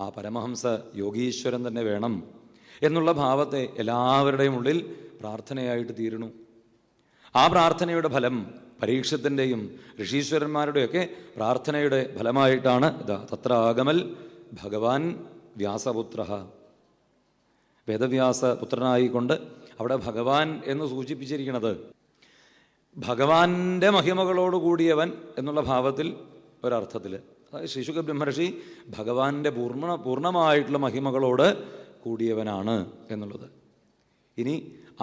ആ പരമഹംസ യോഗീശ്വരൻ തന്നെ വേണം എന്നുള്ള ഭാവത്തെ എല്ലാവരുടെയും ഉള്ളിൽ പ്രാർത്ഥനയായിട്ട് തീരണു. ആ പ്രാർത്ഥനയുടെ ഫലം പരീക്ഷത്തിൻ്റെയും ഋഷീശ്വരന്മാരുടെയൊക്കെ പ്രാർത്ഥനയുടെ ഫലമായിട്ടാണ് തത്ര ആഗമൽ ഭഗവാൻ വ്യാസപുത്ര. വേദവ്യാസ പുത്രനായിക്കൊണ്ട് അവിടെ ഭഗവാൻ എന്ന് സൂചിപ്പിച്ചിരിക്കുന്നത് ഭഗവാന്റെ മഹിമകളോട് കൂടിയവൻ എന്നുള്ള ഭാവത്തിൽ ഒരർത്ഥത്തിൽ. അതായത് ശ്രീശുക ബ്രഹ്മർഷി ഭഗവാന്റെ പൂർണ്ണമായിട്ടുള്ള മഹിമകളോട് കൂടിയവനാണ് എന്നുള്ളത്. ഇനി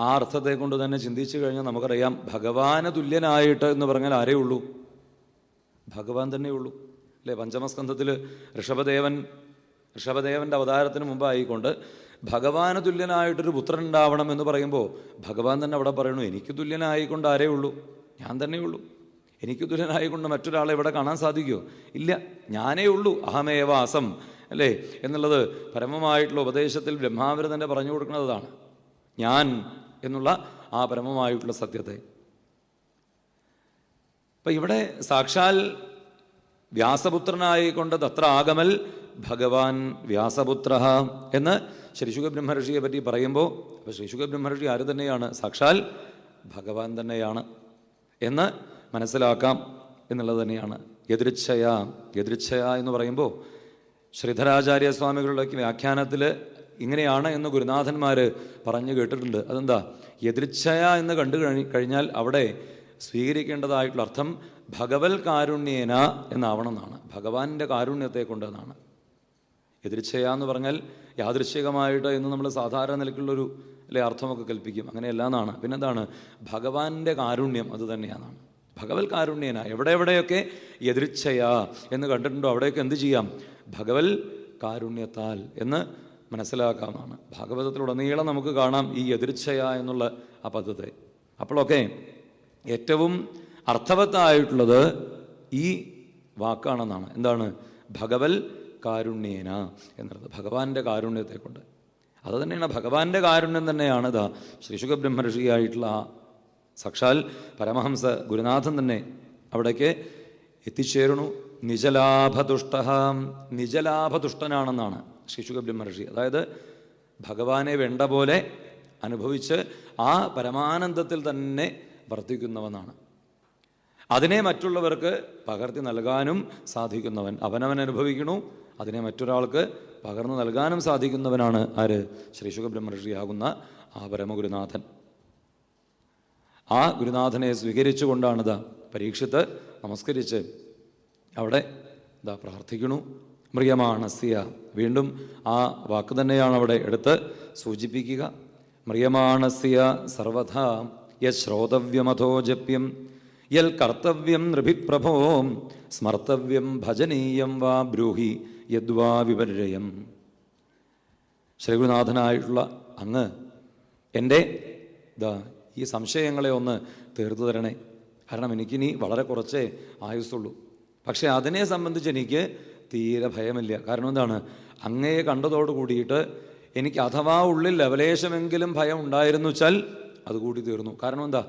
ആ അർത്ഥത്തെ കൊണ്ട് തന്നെ ചിന്തിച്ചു കഴിഞ്ഞാൽ നമുക്കറിയാം ഭഗവാന് തുല്യനായിട്ട് എന്ന് പറഞ്ഞാൽ ആരേ ഉള്ളൂ? ഭഗവാൻ തന്നെ ഉള്ളൂ അല്ലേ. പഞ്ചമസ്കന്ധത്തിൽ ഋഷഭദേവൻ്റെ അവതാരത്തിന് മുമ്പായിക്കൊണ്ട് ഭഗവാന് തുല്യനായിട്ടൊരു പുത്രൻ ഉണ്ടാവണം എന്ന് പറയുമ്പോൾ ഭഗവാൻ തന്നെ അവിടെ പറയണു, എനിക്ക് തുല്യനായിക്കൊണ്ട് ആരേ ഉള്ളൂ? ഞാൻ തന്നെ ഉള്ളൂ. എനിക്ക് തുല്യനായിക്കൊണ്ട് മറ്റൊരാളെ ഇവിടെ കാണാൻ സാധിക്കുമോ? ഇല്ല, ഞാനേ ഉള്ളൂ. അഹമേവാസം അല്ലേ എന്നുള്ളത് പരമമായിട്ടുള്ള ഉപദേശത്തിൽ ബ്രഹ്മാവര് തന്നെ പറഞ്ഞു കൊടുക്കുന്നതാണ്. ഞാൻ എന്നുള്ള ആ പരമമായിട്ടുള്ള സത്യത്തെ. അപ്പം ഇവിടെ സാക്ഷാൽ വ്യാസപുത്രനായിക്കൊണ്ട് തത്ര ആഗമൽ ഭഗവാൻ വ്യാസപുത്ര എന്ന് ശ്രീശുക ബ്രഹ്മർഷിയെ പറ്റി പറയുമ്പോൾ അപ്പോൾ ശ്രീശുക ബ്രഹ്മർഷി ആര് തന്നെയാണ്? സാക്ഷാൽ ഭഗവാൻ തന്നെയാണ് എന്ന് മനസ്സിലാക്കാം എന്നുള്ളത് തന്നെയാണ്. യദൃച്ഛയ എന്ന് പറയുമ്പോൾ ശ്രീധരാചാര്യസ്വാമികളുടെ വ്യാഖ്യാനത്തിൽ ഇങ്ങനെയാണ് എന്ന് ഗുരുനാഥന്മാർ പറഞ്ഞു കേട്ടിട്ടുണ്ട്. അതെന്താ? യദൃച്ഛയ എന്ന് കണ്ടു കഴിഞ്ഞാൽ അവിടെ സ്വീകരിക്കേണ്ടതായിട്ടുള്ള അർത്ഥം ഭഗവത് കാരുണ്യേന എന്നാവണം എന്നാണ്. ഭഗവാന്റെ കാരുണ്യത്തെ കൊണ്ടെന്നാണ്. യദൃച്ഛയ എന്ന് പറഞ്ഞാൽ യാദൃശ്ചികമായിട്ട് എന്ന് നമ്മൾ സാധാരണ നിലയ്ക്കുള്ളൊരു അല്ലെ അർത്ഥമൊക്കെ കൽപ്പിക്കും. അങ്ങനെയല്ല എന്നാണ്. പിന്നെന്താണ്? ഭഗവാന്റെ കാരുണ്യം അത് തന്നെയാണ്. ഭഗവത് കാരുണ്യേന എവിടെയൊക്കെ യദൃച്ഛയ എന്ന് കണ്ടിട്ടുണ്ടോ അവിടെയൊക്കെ എന്ത് ചെയ്യാം? ഭഗവത് കാരുണ്യത്താൽ എന്ന് മനസ്സിലാക്കാവുന്നതാണ്. ഭാഗവതത്തിലുടനീളം നമുക്ക് കാണാം ഈ യദൃച്ഛയ എന്നുള്ള ആ പദത്തെ. അപ്പോഴൊക്കെ ഏറ്റവും അർത്ഥവത്തായിട്ടുള്ളത് ഈ വാക്കാണെന്നാണ്. എന്താണ്? ഭഗവത് കാരുണ്യേന എന്നുള്ളത് ഭഗവാന്റെ കാരുണ്യത്തെ കൊണ്ട്. അത് തന്നെയാണ് ഭഗവാന്റെ കാരുണ്യം തന്നെയാണ് ശ്രീശുക ബ്രഹ്മർഷിയായിട്ടുള്ള ആ സാക്ഷാൽ പരമഹംസ ഗുരുനാഥൻ തന്നെ അവിടേക്ക് എത്തിച്ചേരണു. നിജലാഭതുഷ്ടനാണെന്നാണ് ശ്രീ ശുകബ്രഹ്മർഷി. അതായത് ഭഗവാനെ വേണ്ട പോലെ അനുഭവിച്ച് ആ പരമാനന്ദത്തിൽ തന്നെ വർദ്ധിക്കുന്നവനാണ്. അതിനെ മറ്റുള്ളവർക്ക് പകർത്തി നൽകാനും സാധിക്കുന്നവൻ. അവനവൻ അനുഭവിക്കണു, അതിനെ മറ്റൊരാൾക്ക് പകർന്നു നൽകാനും സാധിക്കുന്നവനാണ് ആര്? ശ്രീ ശുകബ്രഹ്മർഷിയാകുന്ന ആ പരമഗുരുനാഥൻ. ആ ഗുരുനാഥനെ സ്വീകരിച്ചുകൊണ്ടാണിതാ പരീക്ഷിത്ത് നമസ്കരിച്ച് അവിടെ ഇതാ പ്രാർത്ഥിക്കണു. മ്രിയമാണസ്യ, വീണ്ടും ആ വാക്ക് തന്നെയാണ് അവിടെ എടുത്ത് സൂചിപ്പിക്കുക. മ്രിയമാണസ്യ സർവഥാ യശ്രോതവ്യമഥോ ജപ്യം യൽ കർത്തവ്യം നൃഭിപ്രഭോ സ്മർത്തവ്യം ഭജനീയം വാ ബ്രൂഹി യദ്വാ വിപര്യം. ശ്രീഗുരുനാഥനായിട്ടുള്ള അങ്ങ് എൻ്റെ ഈ സംശയങ്ങളെ ഒന്ന് തീർത്തു തരണേ. കാരണം എനിക്കിനി വളരെ കുറച്ചേ ആയുസ്സുള്ളൂ. പക്ഷേ അതിനെ സംബന്ധിച്ച് എനിക്ക് തീരെ ഭയമില്ല. കാരണം എന്താണ്? അങ്ങയെ കണ്ടതോട് കൂടിയിട്ട് എനിക്ക് അഥവാ ഉള്ളിൽ ലവലേശമെങ്കിലും ഭയം ഉണ്ടായിരുന്നു വെച്ചാൽ അതുകൂടി തീർന്നു. കാരണം എന്താ?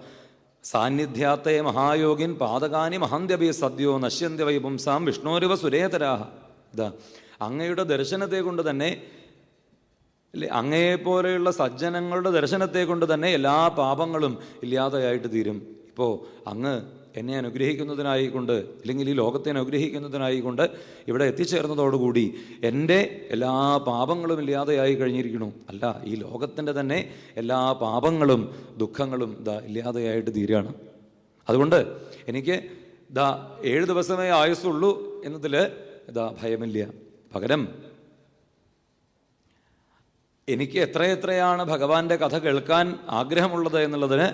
സാന്നിധ്യാത്തെ മഹായോഗിൻ പാതകാനി മഹന്ത്യഭി സദ്യോ നശ്യന്ത്യ വൈപുംസാം വിഷ്ണോരുവ സുരേതരാഹ. ഇതാ അങ്ങയുടെ ദർശനത്തെ കൊണ്ട് തന്നെ, അല്ലേ, അങ്ങയെപ്പോലെയുള്ള സജ്ജനങ്ങളുടെ ദർശനത്തെ കൊണ്ട് തന്നെ എല്ലാ പാപങ്ങളും ഇല്ലാതെയായിട്ട് തീരും. ഇപ്പോൾ അങ്ങ് എന്നെ അനുഗ്രഹിക്കുന്നതിനായിക്കൊണ്ട്, അല്ലെങ്കിൽ ഈ ലോകത്തെ അനുഗ്രഹിക്കുന്നതിനായിക്കൊണ്ട് ഇവിടെ എത്തിച്ചേർന്നതോടുകൂടി എൻ്റെ എല്ലാ പാപങ്ങളും ഇല്ലാതെയായി കഴിഞ്ഞിരിക്കണു. അല്ല, ഈ ലോകത്തിൻ്റെ തന്നെ എല്ലാ പാപങ്ങളും ദുഃഖങ്ങളും ഇല്ലാതെയായിട്ട് തീരുകയാണ്. അതുകൊണ്ട് എനിക്ക് 7 ദിവസമേ ആയുസ്സുള്ളൂ എന്നതിൽ ഭയമില്ല. പകരം എനിക്ക് എത്രയെത്രയാണ് ഭഗവാന്റെ കഥ കേൾക്കാൻ ആഗ്രഹമുള്ളത് എന്നുള്ളതിന്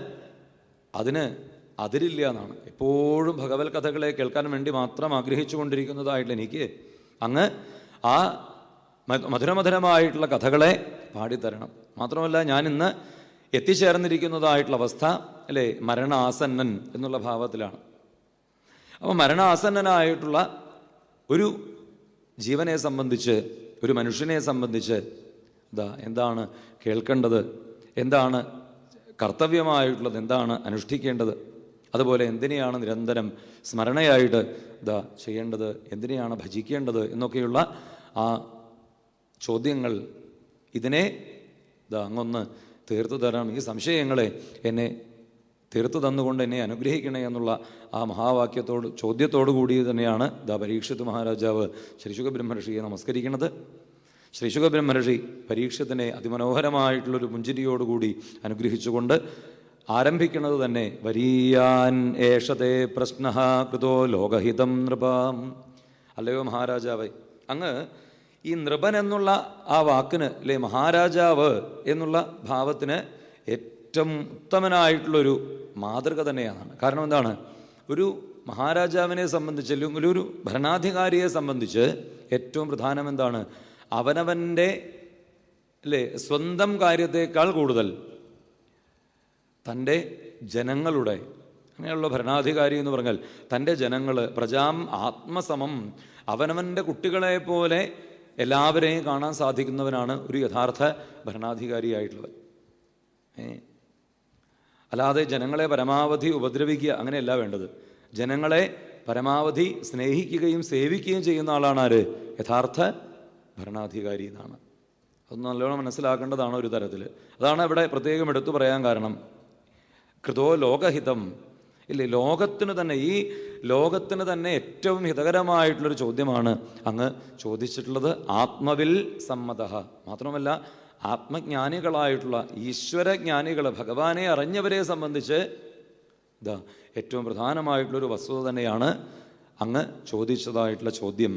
അതിന് അതിരില്ല എന്നാണ്. എപ്പോഴും ഭഗവത് കഥകളെ കേൾക്കാൻ വേണ്ടി മാത്രം ആഗ്രഹിച്ചു കൊണ്ടിരിക്കുന്നതായിട്ടുള്ള എനിക്ക് അങ്ങ് ആ മധുരമധുരമായിട്ടുള്ള കഥകളെ പാടിത്തരണം. മാത്രമല്ല, ഞാൻ ഇന്ന് എത്തിച്ചേർന്നിരിക്കുന്നതായിട്ടുള്ള അവസ്ഥ, അല്ലേ, മരണാസന്നൻ എന്നുള്ള ഭാവത്തിലാണ്. അപ്പോൾ മരണാസന്നനായിട്ടുള്ള ഒരു ജീവനെ സംബന്ധിച്ച്, ഒരു മനുഷ്യനെ സംബന്ധിച്ച് എന്താണ് കേൾക്കേണ്ടത്, എന്താണ് കർത്തവ്യമായിട്ടുള്ളത്, എന്താണ് അനുഷ്ഠിക്കേണ്ടത്, അതുപോലെ എന്തിനെയാണ് നിരന്തരം സ്മരണയായിട്ട് ചെയ്യേണ്ടത്, എന്തിനെയാണ് ഭജിക്കേണ്ടത് എന്നൊക്കെയുള്ള ആ ചോദ്യങ്ങൾ, ഇതിനെ അങ്ങൊന്ന് തീർത്തു തരണം. ഈ സംശയങ്ങളെ എന്നെ തീർത്തു തന്നുകൊണ്ട് എന്നെ അനുഗ്രഹിക്കണേ എന്നുള്ള ആ ചോദ്യത്തോടു കൂടി തന്നെയാണ് പരീക്ഷിത് മഹാരാജാവ് ശ്രീ ശുകബ്രഹ്മർഷിയെ നമസ്കരിക്കുന്നത്. ശ്രീ ശുകബ്രഹ്മർഷി പരീക്ഷത്തിനെ അതിമനോഹരമായിട്ടുള്ളൊരു പുഞ്ചിരിയോടുകൂടി അനുഗ്രഹിച്ചുകൊണ്ട് ആരംഭിക്കുന്നത് തന്നെ വരീയാൻ ഏഷതേ പ്രശ്ന കൃതോ ലോകഹിതം നൃപാം. അല്ലയോ മഹാരാജാവേ, അങ്ങ് ഈ നൃപൻ എന്നുള്ള ആ വാക്കിന്, അല്ലെ, മഹാരാജാവ് എന്നുള്ള ഭാവത്തിന് ഏറ്റവും ഉത്തമനായിട്ടുള്ളൊരു മാതൃക തന്നെയാണ്. കാരണം എന്താണ്? ഒരു മഹാരാജാവിനെ സംബന്ധിച്ച്, അല്ലെങ്കിൽ ഒരു ഭരണാധികാരിയെ സംബന്ധിച്ച് ഏറ്റവും പ്രധാനം എന്താണ്? അവനവൻ്റെ, അല്ലേ, സ്വന്തം കാര്യത്തേക്കാൾ കൂടുതൽ തൻ്റെ ജനങ്ങളുടെ, അങ്ങനെയുള്ള ഭരണാധികാരി എന്ന് പറഞ്ഞാൽ തൻ്റെ ജനങ്ങൾ, പ്രജാം ആത്മസമം, അവനവൻ്റെ കുട്ടികളെ പോലെ എല്ലാവരെയും കാണാൻ സാധിക്കുന്നവനാണ് ഒരു യഥാർത്ഥ ഭരണാധികാരിയായിട്ടുള്ളത്. അല്ലാതെ ജനങ്ങളെ പരമാവധി ഉപദ്രവിക്കുക അങ്ങനെയല്ല വേണ്ടത്. ജനങ്ങളെ പരമാവധി സ്നേഹിക്കുകയും സേവിക്കുകയും ചെയ്യുന്ന ആളാണ് ആര്? യഥാർത്ഥ ഭരണാധികാരി എന്നാണ്. അത് നല്ലോണം മനസ്സിലാക്കേണ്ടതാണ് ഒരു തരത്തിൽ. അതാണ് ഇവിടെ പ്രത്യേകം എടുത്തു പറയാൻ കാരണം. കൃതോ ലോകഹിതം, ഇല്ലേ, ലോകത്തിന് തന്നെ, ഈ ലോകത്തിന് തന്നെ ഏറ്റവും ഹിതകരമായിട്ടുള്ളൊരു ചോദ്യമാണ് അങ്ങ് ചോദിച്ചിട്ടുള്ളത്. ആത്മവിൽ സമ്മതഃ. മാത്രമല്ല, ആത്മജ്ഞാനികളായിട്ടുള്ള ഈശ്വരജ്ഞാനികൾ, ഭഗവാനെ അറിഞ്ഞവരെ സംബന്ധിച്ച് ഏറ്റവും പ്രധാനമായിട്ടുള്ളൊരു വസ്തുത തന്നെയാണ് അങ്ങ് ചോദിച്ചതായിട്ടുള്ള ചോദ്യം.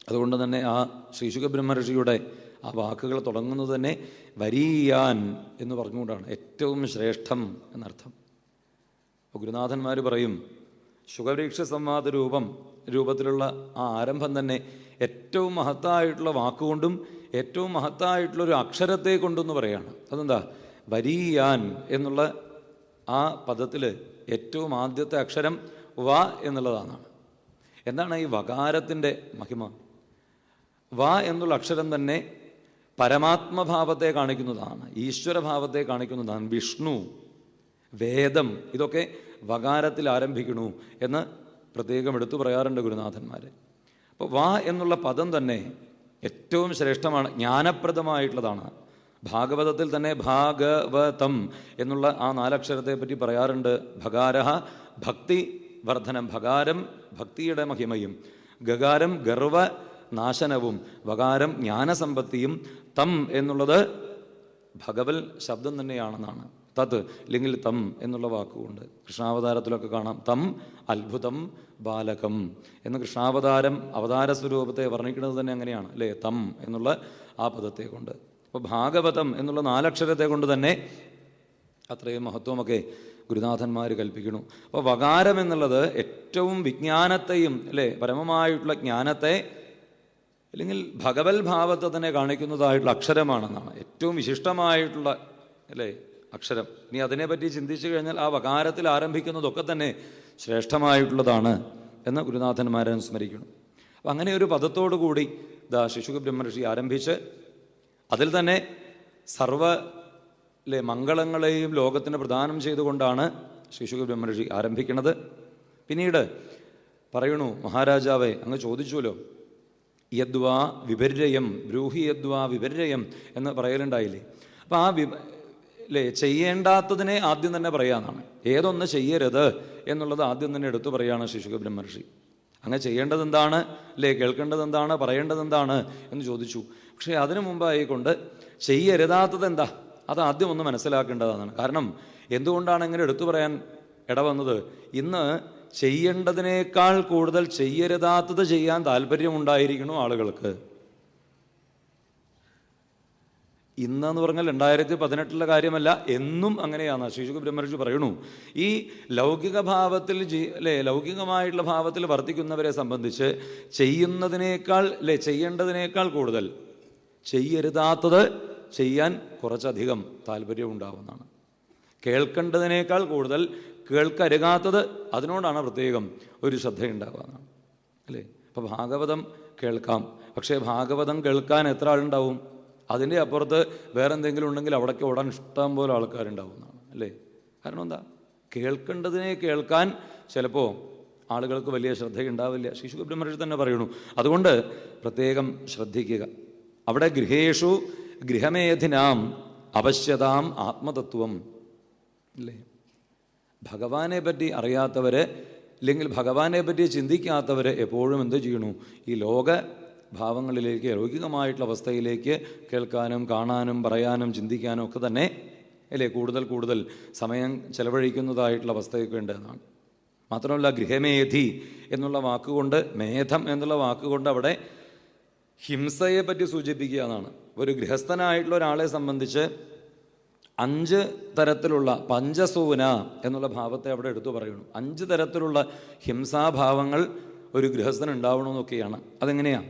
അതുകൊണ്ട് തന്നെ ആ ശ്രീ ശുകബ്രഹ്മർഷിയുടെ ആ വാക്കുകൾ തുടങ്ങുന്നത് തന്നെ വരീയാൻ എന്ന് പറഞ്ഞുകൊണ്ടാണ്. ഏറ്റവും ശ്രേഷ്ഠം എന്നർത്ഥം. അപ്പോൾ ഗുരുനാഥന്മാർ പറയും, ശുകവൃക്ഷ സംവാദ രൂപത്തിലുള്ള ആ ആരംഭം തന്നെ ഏറ്റവും മഹത്തായിട്ടുള്ള വാക്കുകൊണ്ടും ഏറ്റവും മഹത്തായിട്ടുള്ളൊരു അക്ഷരത്തെ കൊണ്ടെന്ന് പറയാണ്. അതെന്താ? വരീയാൻ എന്നുള്ള ആ പദത്തിൽ ഏറ്റവും ആദ്യത്തെ അക്ഷരം വ എന്നുള്ളതാണ്. എന്താണ് ഈ വകാരത്തിൻ്റെ മഹിമ? വ എന്നുള്ള അക്ഷരം തന്നെ പരമാത്മഭാവത്തെ കാണിക്കുന്നതാണ്, ഈശ്വരഭാവത്തെ കാണിക്കുന്നതാണ്. വിഷ്ണു, വേദം, ഇതൊക്കെ വകാരത്തിൽ ആരംഭിക്കണു എന്ന് പ്രത്യേകം എടുത്തു പറയാറുണ്ട് ഗുരുനാഥന്മാർ. അപ്പോൾ വ എന്നുള്ള പദം തന്നെ ഏറ്റവും ശ്രേഷ്ഠമാണ്, ജ്ഞാനപ്രദമായിട്ടുള്ളതാണ്. ഭാഗവതത്തിൽ തന്നെ ഭാഗവതം എന്നുള്ള ആ 4 അക്ഷരത്തെ പറ്റി പറയാറുണ്ട്. ഭകാരഹ ഭക്തി വർധനം, ഭകാരം ഭക്തിയുടെ മഹിമയും, ഗകാരം ഗർവ നാശനവും, വകാരം ജ്ഞാനസമ്പത്തിയും, തം എന്നുള്ളത് ഭഗവൽ ശബ്ദം തന്നെയാണെന്നാണ്. തത് അല്ലെങ്കിൽ തം എന്നുള്ള വാക്കുകൊണ്ട് കൃഷ്ണാവതാരത്തിലൊക്കെ കാണാം. തം അത്ഭുതം ബാലകം എന്ന് കൃഷ്ണാവതാരം അവതാര സ്വരൂപത്തെ വർണ്ണിക്കുന്നത് തന്നെ അങ്ങനെയാണ് അല്ലേ, തം എന്നുള്ള ആ പദത്തെ കൊണ്ട്. അപ്പോൾ ഭാഗവതം എന്നുള്ള 4 അക്ഷരത്തെ കൊണ്ട് തന്നെ അത്രയും മഹത്വമൊക്കെ ഗുരുനാഥന്മാർ കൽപ്പിക്കുന്നു. അപ്പോൾ വകാരം എന്നുള്ളത് ഏറ്റവും വിജ്ഞാനത്തെയും അല്ലേ, പരമമായിട്ടുള്ള ജ്ഞാനത്തെ അല്ലെങ്കിൽ ഭഗവത് ഭാവത്തെ തന്നെ കാണിക്കുന്നതായിട്ടുള്ള അക്ഷരമാണെന്നാണ്. ഏറ്റവും വിശിഷ്ടമായിട്ടുള്ള അല്ലേ അക്ഷരം. ഇനി അതിനെപ്പറ്റി ചിന്തിച്ചു കഴിഞ്ഞാൽ ആ വകാരത്തിൽ ആരംഭിക്കുന്നതൊക്കെ തന്നെ ശ്രേഷ്ഠമായിട്ടുള്ളതാണ് എന്ന് ഗുരുനാഥന്മാരെ സ്മരിക്കണം. അപ്പം അങ്ങനെ ഒരു പദത്തോടു കൂടി ശിശുക ബ്രഹ്മർഷി ആരംഭിച്ച് അതിൽ തന്നെ സർവ മംഗളങ്ങളെയും ലോകത്തിന് പ്രദാനം ചെയ്തുകൊണ്ടാണ് ശിശുക ബ്രഹ്മർഷി ആരംഭിക്കുന്നത്. പിന്നീട് പറയണു, മഹാരാജാവെ അങ്ങ് ചോദിച്ചുവല്ലോ, യദ്വാ വിപര്യയം ബ്രൂഹി യദ്വാ വിപര്യയം എന്ന് പറയലുണ്ടായില്ലേ. അപ്പം ആ ചെയ്യേണ്ടാത്തതിനെ ആദ്യം തന്നെ പറയാമെന്നാണ്. ഏതൊന്ന് ചെയ്യരുത് എന്നുള്ളത് ആദ്യം തന്നെ എടുത്തു പറയുകയാണ് ശിശുക ബ്രഹ്മർഷി. അങ്ങ് ചെയ്യേണ്ടത് എന്താണ് കേൾക്കേണ്ടത് എന്താണ്, പറയേണ്ടത് എന്താണ് എന്ന് ചോദിച്ചു. പക്ഷേ അതിനു മുമ്പായിക്കൊണ്ട് ചെയ്യരുതാത്തത് എന്താ അത് ആദ്യം ഒന്ന് മനസ്സിലാക്കേണ്ടതാണ്. കാരണം എന്തുകൊണ്ടാണ് ഇങ്ങനെ എടുത്തു പറയാൻ ഇടവന്നത്? ഇന്ന് ചെയ്യേണ്ടതിനേക്കാൾ കൂടുതൽ ചെയ്യരുതാത്തത് ചെയ്യാൻ താല്പര്യമുണ്ടായിരിക്കുന്നു ആളുകൾക്ക്. ഇന്നെന്ന് പറഞ്ഞാൽ 2018 കാര്യമല്ല, എന്നും അങ്ങനെയാണ്. ശിശുക ബ്രഹ്മർഷി പറയണു, ഈ ലൗകിക ഭാവത്തിൽ ലൗകികമായിട്ടുള്ള ഭാവത്തിൽ വർത്തിക്കുന്നവരെ സംബന്ധിച്ച് ചെയ്യുന്നതിനേക്കാൾ ചെയ്യേണ്ടതിനേക്കാൾ കൂടുതൽ ചെയ്യരുതാത്തത് ചെയ്യാൻ കുറച്ചധികം താല്പര്യമുണ്ടാവുന്നതാണ്. കേൾക്കേണ്ടതിനേക്കാൾ കൂടുതൽ കേൾക്കരുതാത്തത് അതിനോടാണ് പ്രത്യേകം ഒരു ശ്രദ്ധയുണ്ടാവുന്നതാണ് അല്ലേ. അപ്പോൾ ഭാഗവതം കേൾക്കാം, പക്ഷേ ഭാഗവതം കേൾക്കാൻ എത്ര ആളുണ്ടാവും? അതിൻ്റെ അപ്പുറത്ത് വേറെ എന്തെങ്കിലും ഉണ്ടെങ്കിൽ അവിടേക്ക് ഓടാൻ ഇഷ്ടം പോലെ ആൾക്കാരുണ്ടാവുന്നതാണ് അല്ലേ. കാരണം എന്താ, കേൾക്കേണ്ടതിനെ കേൾക്കാൻ ചിലപ്പോൾ ആളുകൾക്ക് വലിയ ശ്രദ്ധയുണ്ടാവില്ല. ശിശുക ബ്രഹ്മർഷി തന്നെ പറയണു. അതുകൊണ്ട് പ്രത്യേകം ശ്രദ്ധിക്കുക. അവിടെ ഗൃഹേഷു ഗൃഹമേധിനാം അവശ്യതാം ആത്മതത്വം അല്ലേ. ഭഗവാനെ പറ്റി അറിയാത്തവരെ അല്ലെങ്കിൽ ഭഗവാനെ പറ്റി ചിന്തിക്കാത്തവരെ എപ്പോഴും എന്ത് ചെയ്യണു? ഈ ലോക ഭാവങ്ങളിലേക്ക്, ലൗകികമായിട്ടുള്ള അവസ്ഥയിലേക്ക് കേൾക്കാനും കാണാനും പറയാനും ചിന്തിക്കാനും ഒക്കെ തന്നെ അല്ലേ കൂടുതൽ കൂടുതൽ സമയം ചെലവഴിക്കുന്നതായിട്ടുള്ള അവസ്ഥയൊക്കെ ഉണ്ടെന്നാണ്. മാത്രമല്ല ഗൃഹമേധി എന്നുള്ള വാക്കുകൊണ്ട്, മേധം എന്നുള്ള വാക്കുകൊണ്ട് അവിടെ ഹിംസയെ പറ്റി സൂചിപ്പിക്കുക എന്നാണ്. ഒരു ഗൃഹസ്ഥനായിട്ടുള്ള ഒരാളെ സംബന്ധിച്ച് 5 തരത്തിലുള്ള പഞ്ചസൂന എന്നുള്ള ഭാവത്തെ അവിടെ എടുത്തു പറയുന്നു. 5 തരത്തിലുള്ള ഹിംസാഭാവങ്ങൾ ഒരു ഗൃഹസ്ഥന് ഉണ്ടാവണമെന്നൊക്കെയാണ്. അതെങ്ങനെയാണ്?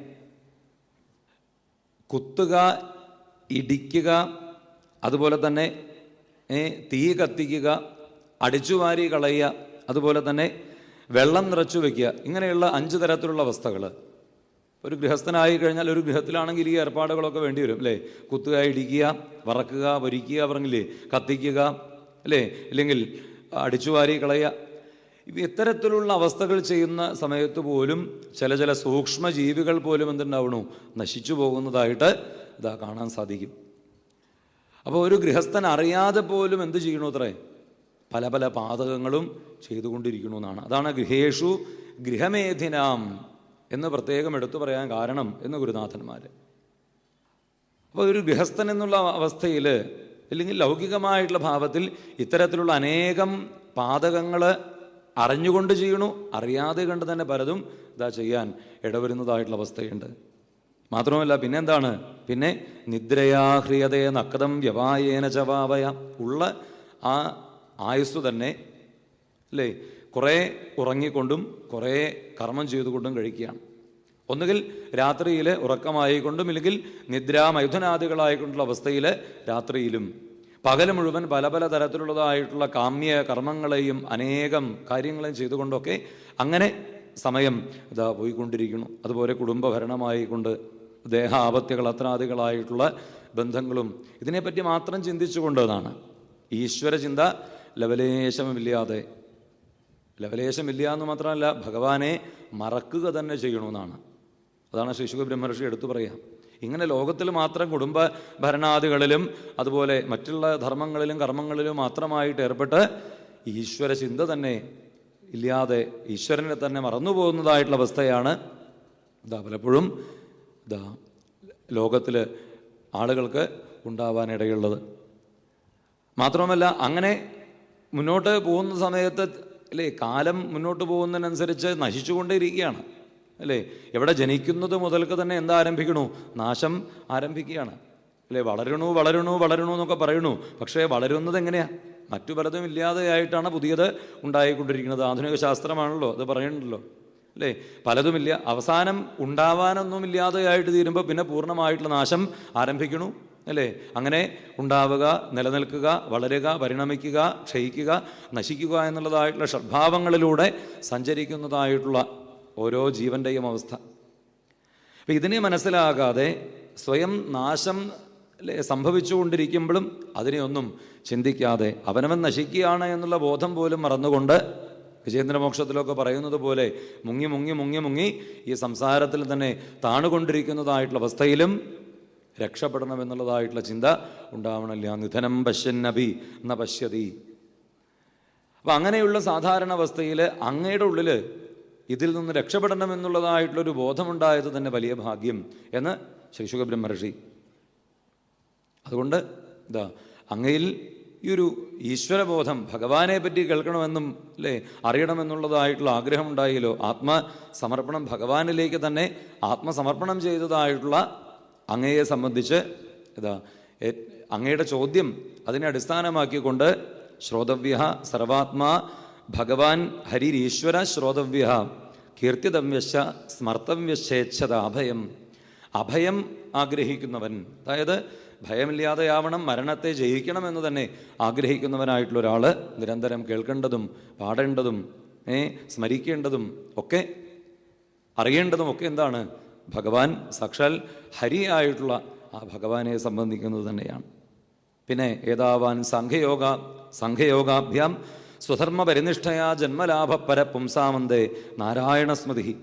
കുത്തുക, ഇടിക്കുക, അതുപോലെ തന്നെ തീ കത്തിക്കുക, അടിച്ചുവാരി കളയുക, അതുപോലെ തന്നെ വെള്ളം നിറച്ചു വയ്ക്കുക. ഇങ്ങനെയുള്ള 5 തരത്തിലുള്ള അവസ്ഥകൾ ഒരു ഗൃഹസ്ഥനായി കഴിഞ്ഞാൽ, ഒരു ഗൃഹത്തിലാണെങ്കിൽ ഈ ഏർപ്പാടുകളൊക്കെ വേണ്ടി വരും അല്ലേ. കുത്തുക, ഇടിക്കുക, വറക്കുക, പൊരിക്കുക, പറഞ്ഞില്ലേ, കത്തിക്കുക അല്ലേ, ഇല്ലെങ്കിൽ അടിച്ചുവാരി കളയുക. ഇത്തരത്തിലുള്ള അവസ്ഥകൾ ചെയ്യുന്ന സമയത്ത് പോലും ചില സൂക്ഷ്മ ജീവികൾ പോലും എന്തുണ്ടാവണു? നശിച്ചു പോകുന്നതായിട്ട് ഇതാ കാണാൻ സാധിക്കും. അപ്പോൾ ഒരു ഗൃഹസ്ഥൻ അറിയാതെ പോലും എന്ത് ചെയ്യണു? അത്രേ പല പല പാതകങ്ങളും ചെയ്തുകൊണ്ടിരിക്കണമെന്നാണ്. അതാണ് ഗൃഹേഷു ഗൃഹമേധിനാം എന്ന് പ്രത്യേകം എടുത്തു പറയാൻ കാരണം എന്ന് ഗുരുനാഥന്മാർ. അപ്പോൾ ഒരു ഗൃഹസ്ഥൻ എന്നുള്ള അവസ്ഥയിൽ അല്ലെങ്കിൽ ലൗകികമായിട്ടുള്ള ഭാവത്തിൽ ഇത്തരത്തിലുള്ള അനേകം പാതകങ്ങൾ അറിഞ്ഞുകൊണ്ട് ചെയ്യണു, അറിയാതെ കണ്ട് തന്നെ പലതും ഇതാ ചെയ്യാൻ ഇടവരുന്നതായിട്ടുള്ള അവസ്ഥയുണ്ട്. മാത്രമല്ല പിന്നെന്താണ്? പിന്നെ നിദ്രയാ ഹ്രിയതേ നക്തം വ്യവായേന ചവാവയ ഉള്ള ആ ആയുസ് തന്നെ അല്ലേ കുറേ ഉറങ്ങിക്കൊണ്ടും കുറേ കർമ്മം ചെയ്തുകൊണ്ടും കഴിക്കുകയാണ്. ഒന്നുകിൽ രാത്രിയിൽ ഉറക്കമായിക്കൊണ്ടും ഇല്ലെങ്കിൽ നിദ്രാമൈഥുനാദികളായിക്കൊണ്ടുള്ള അവസ്ഥയിൽ രാത്രിയിലും, പകൽ മുഴുവൻ പല പല തരത്തിലുള്ളതായിട്ടുള്ള കാമ്യ കർമ്മങ്ങളെയും അനേകം കാര്യങ്ങളെയും ചെയ്തുകൊണ്ടൊക്കെ അങ്ങനെ സമയം ഇതാ പോയിക്കൊണ്ടിരിക്കുന്നു. അതുപോലെ കുടുംബഭരണമായിക്കൊണ്ട് ദേഹാപത്യകൾ അത്രാദികളായിട്ടുള്ള ബന്ധങ്ങളും ഇതിനെപ്പറ്റി മാത്രം ചിന്തിച്ചുകൊണ്ടതാണ്. ഈശ്വര ചിന്ത ലവലേശമില്ലാതെ, ലവലേശമില്ല എന്ന് മാത്രമല്ല ഭഗവാനെ മറക്കുക തന്നെ ചെയ്യണമെന്നാണ്. അതാണ് ശിശുക ബ്രഹ്മർഷി എടുത്തു പറയാം. ഇങ്ങനെ ലോകത്തിൽ മാത്രം കുടുംബ ഭരണാദികളിലും അതുപോലെ മറ്റുള്ള ധർമ്മങ്ങളിലും കർമ്മങ്ങളിലും മാത്രമായിട്ട് ഏർപ്പെട്ട് ഈശ്വര ചിന്ത തന്നെ ഇല്ലാതെ ഈശ്വരനെ തന്നെ മറന്നുപോകുന്നതായിട്ടുള്ള അവസ്ഥയാണ് പലപ്പോഴും ലോകത്തിൽ ആളുകൾക്ക് ഉണ്ടാവാനിടയുള്ളത്. മാത്രമല്ല, അങ്ങനെ മുന്നോട്ട് പോകുന്ന സമയത്ത് അല്ലേ, കാലം മുന്നോട്ട് പോകുന്നതിനനുസരിച്ച് നശിച്ചുകൊണ്ടേയിരിക്കുകയാണ് അല്ലേ. എവിടെ ജനിക്കുന്നത് മുതൽക്ക് തന്നെ എന്താ ആരംഭിക്കണു? നാശം ആരംഭിക്കുകയാണ് അല്ലേ. വളരണു വളരണു വളരണു എന്നൊക്കെ പറയണു. പക്ഷേ വളരുന്നത് എങ്ങനെയാണ്? മറ്റു പലതും ഇല്ലാതെയായിട്ടാണ് പുതിയത് ഉണ്ടായിക്കൊണ്ടിരിക്കുന്നത്. ആധുനിക ശാസ്ത്രമാണല്ലോ അത് പറയുന്നുണ്ടല്ലോ അല്ലേ. പലതുമില്ല, അവസാനം ഉണ്ടാവാനൊന്നുമില്ലാതെയായിട്ട് തീരുമ്പോൾ പിന്നെ പൂർണ്ണമായിട്ടുള്ള നാശം ആരംഭിക്കണു അല്ലേ. അങ്ങനെ ഉണ്ടാവുക, നിലനിൽക്കുക, വളരുക, പരിണമിക്കുക, ക്ഷയിക്കുക, നശിക്കുക എന്നുള്ളതായിട്ടുള്ള ഷഡ്ഭാവങ്ങളിലൂടെ സഞ്ചരിക്കുന്നതായിട്ടുള്ള ഓരോ ജീവൻ്റെയും അവസ്ഥ. അപ്പം ഇതിനെ മനസ്സിലാകാതെ സ്വയം നാശം അല്ലേ സംഭവിച്ചുകൊണ്ടിരിക്കുമ്പോഴും അതിനെയൊന്നും ചിന്തിക്കാതെ അവനവൻ നശിക്കുകയാണ് എന്നുള്ള ബോധം പോലും മറന്നുകൊണ്ട് ഗജേന്ദ്രമോക്ഷത്തിലൊക്കെ പറയുന്നത് പോലെ മുങ്ങി മുങ്ങി മുങ്ങി മുങ്ങി ഈ സംസാരത്തിൽ തന്നെ താണുകൊണ്ടിരിക്കുന്നതായിട്ടുള്ള അവസ്ഥയിലും രക്ഷപ്പെടണമെന്നുള്ളതായിട്ടുള്ള ചിന്ത ഉണ്ടാവണില്ല. നിധനം പശ്യന്നഭി ന പശ്യതി. അപ്പം അങ്ങനെയുള്ള സാധാരണ അവസ്ഥയിൽ അങ്ങയുടെ ഉള്ളിൽ ഇതിൽ നിന്ന് രക്ഷപ്പെടണമെന്നുള്ളതായിട്ടുള്ളൊരു ബോധമുണ്ടായത് തന്നെ വലിയ ഭാഗ്യം എന്ന് ശ്രീ ശുകബ്രഹ്മർഷി. അതുകൊണ്ട് അങ്ങയിൽ ഈ ഒരു ഈശ്വരബോധം, ഭഗവാനെ പറ്റി കേൾക്കണമെന്നും അല്ലേ അറിയണമെന്നുള്ളതായിട്ടുള്ള ആഗ്രഹം ഉണ്ടായല്ലോ. ആത്മസമർപ്പണം, ഭഗവാനിലേക്ക് തന്നെ ആത്മസമർപ്പണം ചെയ്തതായിട്ടുള്ള അങ്ങയെ സംബന്ധിച്ച് അങ്ങയുടെ ചോദ്യം അതിനെ അടിസ്ഥാനമാക്കിക്കൊണ്ട് ശ്രോതവ്യ സർവാത്മാ ഭഗവാൻ ഹരിരീശ്വര ശ്രോതവ്യ കീർത്തിതവ്യശ്ച സ്മർത്തവ്യശ്ചേച്ഛത അഭയം. അഭയം ആഗ്രഹിക്കുന്നവൻ, അതായത് ഭയമില്ലാതെയാവണം, മരണത്തെ ജയിക്കണമെന്ന് തന്നെ ആഗ്രഹിക്കുന്നവനായിട്ടുള്ള ഒരാൾ നിരന്തരം കേൾക്കേണ്ടതും പാടേണ്ടതും സ്മരിക്കേണ്ടതും ഒക്കെ അറിയേണ്ടതും ഒക്കെ എന്താണ്? ഭഗവാൻ സാക്ഷാൽ ഹരിയായിട്ടുള്ള ആ ഭഗവാനെ സംബന്ധിക്കുന്നത് തന്നെയാണ്. പിന്നെ ഏതാവാൻ സംഘയോഗാഭ്യാം സ്വധർമ്മ പരിനിഷ്ഠയാ ജന്മലാഭപര പുംസാമന്തേ നാരായണ സ്മൃതി.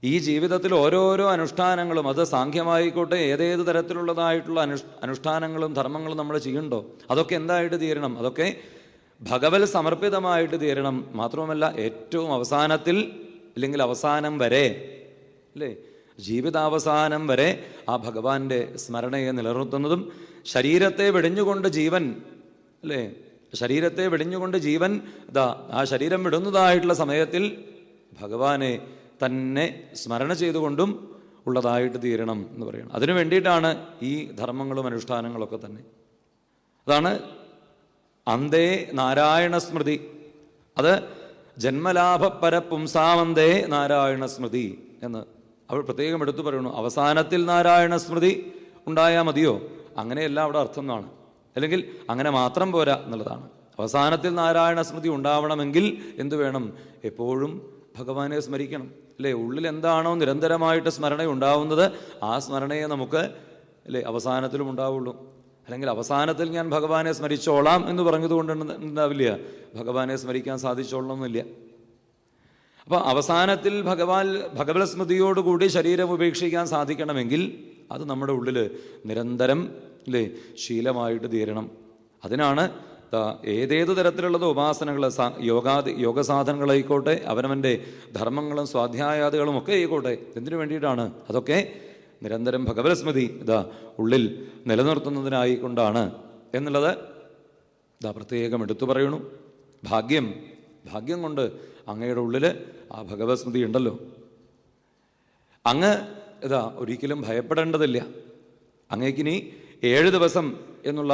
ഈ ജീവിതത്തിൽ ഓരോരോ അനുഷ്ഠാനങ്ങളും, അത് സാഖ്യമായിക്കോട്ടെ ഏതേത് തരത്തിലുള്ളതായിട്ടുള്ള അനുഷ്ഠാനങ്ങളും ധർമ്മങ്ങളും നമ്മൾ ചെയ്യണ്ടോ, അതൊക്കെ എന്തായിട്ട് തീരണം? അതൊക്കെ ഭഗവത് സമർപ്പിതമായിട്ട് തീരണം. മാത്രവുമല്ല, ഏറ്റവും അവസാനത്തിൽ അല്ലെങ്കിൽ അവസാനം വരെ അല്ലേ, ജീവിതാവസാനം വരെ ആ ഭഗവാന്റെ സ്മരണയെ നിലനിർത്തുന്നതും, ശരീരത്തെ വെടിഞ്ഞുകൊണ്ട് ജീവൻ അല്ലേ, ശരീരത്തെ വെടിഞ്ഞുകൊണ്ട് ജീവൻ ആ ശരീരം വിടുന്നതായിട്ടുള്ള സമയത്തിൽ ഭഗവാനെ തന്നെ സ്മരണ ചെയ്തുകൊണ്ടും ഉള്ളതായിട്ട് തീരണം എന്ന് പറയണം. അതിനു വേണ്ടിയിട്ടാണ് ഈ ധർമ്മങ്ങളും അനുഷ്ഠാനങ്ങളൊക്കെ തന്നെ. അതാണ് അന്തേ നാരായണ സ്മൃതി. അത് ജന്മലാഭപര പുംസാമന്തേ നാരായണ സ്മൃതി എന്ന് അവൾ പ്രത്യേകം എടുത്തു പറയുന്നു. അവസാനത്തിൽ നാരായണ സ്മൃതി ഉണ്ടായാൽ മതിയോ? അങ്ങനെയല്ല അവിടെ അർത്ഥം എന്നാണ്. അല്ലെങ്കിൽ അങ്ങനെ മാത്രം പോരാ എന്നുള്ളതാണ്. അവസാനത്തിൽ നാരായണ സ്മൃതി ഉണ്ടാവണമെങ്കിൽ എന്തു വേണം? എപ്പോഴും ഭഗവാനെ സ്മരിക്കണം അല്ലേ. ഉള്ളിൽ എന്താണോ നിരന്തരമായിട്ട് സ്മരണ ഉണ്ടാവുന്നത്, ആ സ്മരണയെ നമുക്ക് അല്ലേ അവസാനത്തിലും ഉണ്ടാവുള്ളൂ. അല്ലെങ്കിൽ അവസാനത്തിൽ ഞാൻ ഭഗവാനെ സ്മരിച്ചോളാം എന്ന് പറഞ്ഞതുകൊണ്ട് ഉണ്ടാവില്ല, ഭഗവാനെ സ്മരിക്കാൻ സാധിച്ചോളണമെന്നില്ല. അപ്പോൾ അവസാനത്തിൽ ഭഗവത് സ്മൃതിയോടുകൂടി ശരീരം ഉപേക്ഷിക്കാൻ സാധിക്കണമെങ്കിൽ അത് നമ്മുടെ ഉള്ളിൽ നിരന്തരം അല്ലേ ശീലമായിട്ട് തീരണം. അതിനാണ് ഏതേത് തരത്തിലുള്ളത് ഉപാസനകൾ, യോഗസാധനങ്ങളായിക്കോട്ടെ, അവനവൻ്റെ ധർമ്മങ്ങളും സ്വാധ്യായാദികളും ഒക്കെ ആയിക്കോട്ടെ, എന്തിനു വേണ്ടിയിട്ടാണ്? അതൊക്കെ നിരന്തരം ഭഗവത് സ്മൃതി ഉള്ളിൽ നിലനിർത്തുന്നതിനായിക്കൊണ്ടാണ് എന്നുള്ളത് പ്രത്യേകം എടുത്തു പറയണു. ഭാഗ്യം കൊണ്ട് അങ്ങയുടെ ഉള്ളിൽ ആ ഭഗവത് സ്മൃതി ഉണ്ടല്ലോ. അങ്ങ് ഒരിക്കലും ഭയപ്പെടേണ്ടതില്ല. അങ്ങേക്കിനി 7 ദിവസം എന്നുള്ള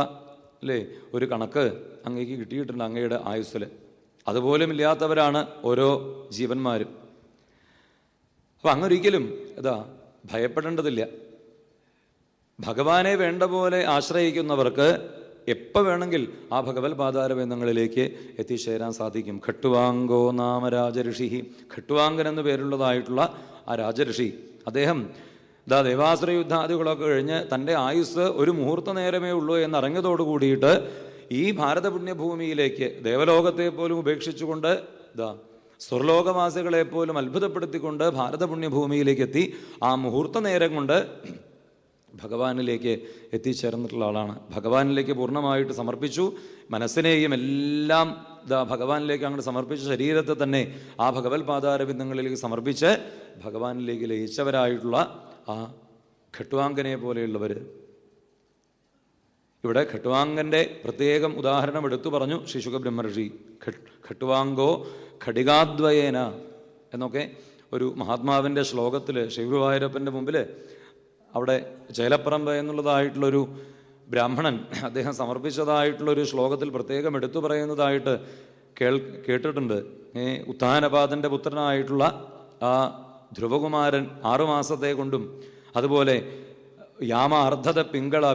അല്ലേ ഒരു കണക്ക് അങ്ങേക്ക് കിട്ടിയിട്ടുണ്ട് അങ്ങയുടെ ആയുസ്സിൽ. അതുപോലും ഇല്ലാത്തവരാണ് ഓരോ ജീവന്മാരും. അപ്പം അങ്ങൊരിക്കലും ഭയപ്പെടേണ്ടതില്ല. ഭഗവാനെ വേണ്ട പോലെ ആശ്രയിക്കുന്നവർക്ക് എപ്പോൾ വേണമെങ്കിൽ ആ ഭഗവത് പാതാരബന്ധങ്ങളിലേക്ക് എത്തിച്ചേരാൻ സാധിക്കും. ഖട്ടുവാങ്കോ നാമ രാജഋഷി. ഖട്ടുവാങ്കൻ എന്ന് പേരുള്ളതായിട്ടുള്ള ആ രാജഋഷി, അദ്ദേഹം ദേവാസുര യുദ്ധാദികളൊക്കെ കഴിഞ്ഞ് തൻ്റെ ആയുസ് ഒരു മുഹൂർത്ത നേരമേ ഉള്ളൂ എന്നറിഞ്ഞതോടു കൂടിയിട്ട് ഈ ഭാരതപുണ്യഭൂമിയിലേക്ക് ദേവലോകത്തെ പോലും ഉപേക്ഷിച്ചുകൊണ്ട് സ്വർലോകവാസികളെപ്പോലും അത്ഭുതപ്പെടുത്തിക്കൊണ്ട് ഭാരതപുണ്യഭൂമിയിലേക്ക് എത്തി ആ മുഹൂർത്ത നേരം കൊണ്ട് ഭഗവാനിലേക്ക് എത്തിച്ചേർന്നിട്ടുള്ള ആളാണ്. ഭഗവാനിലേക്ക് പൂർണ്ണമായിട്ട് സമർപ്പിച്ചു, മനസ്സിനെയും എല്ലാം ഭഗവാനിലേക്ക് അങ്ങോട്ട് സമർപ്പിച്ച ശരീരത്തെ തന്നെ ആ ഭഗവത് പാദാരവിന്ദങ്ങളിലേക്ക് സമർപ്പിച്ച് ഭഗവാനിലേക്ക് ലയിച്ചവരായിട്ടുള്ള ആ ഖട്വാങ്കനെ പോലെയുള്ളവർ. ഇവിടെ ഖട്വാങ്കൻ്റെ പ്രത്യേകം ഉദാഹരണം എടുത്തു പറഞ്ഞു ശ്രീ ശുകബ്രഹ്മർഷി. ഖട്വാങ്കോ ഖടികാദ്വയേന എന്നൊക്കെ ഒരു മഹാത്മാവിൻ്റെ ശ്ലോകത്തിൽ ശ്രീഗുരുവായൂരപ്പൻ്റെ മുമ്പിൽ അവിടെ ചേലപ്പറമ്പ് എന്നുള്ളതായിട്ടുള്ളൊരു ബ്രാഹ്മണൻ അദ്ദേഹം സമർപ്പിച്ചതായിട്ടുള്ളൊരു ശ്ലോകത്തിൽ പ്രത്യേകം എടുത്തു പറയുന്നതായിട്ട് കേട്ടിട്ടുണ്ട്. ഉത്ഥാനപാദൻ്റെ പുത്രനായിട്ടുള്ള ആ ധ്രുവകുമാരൻ 6 മാസത്തെ കൊണ്ടും അതുപോലെ യാമ അർദ്ധത പിങ്കള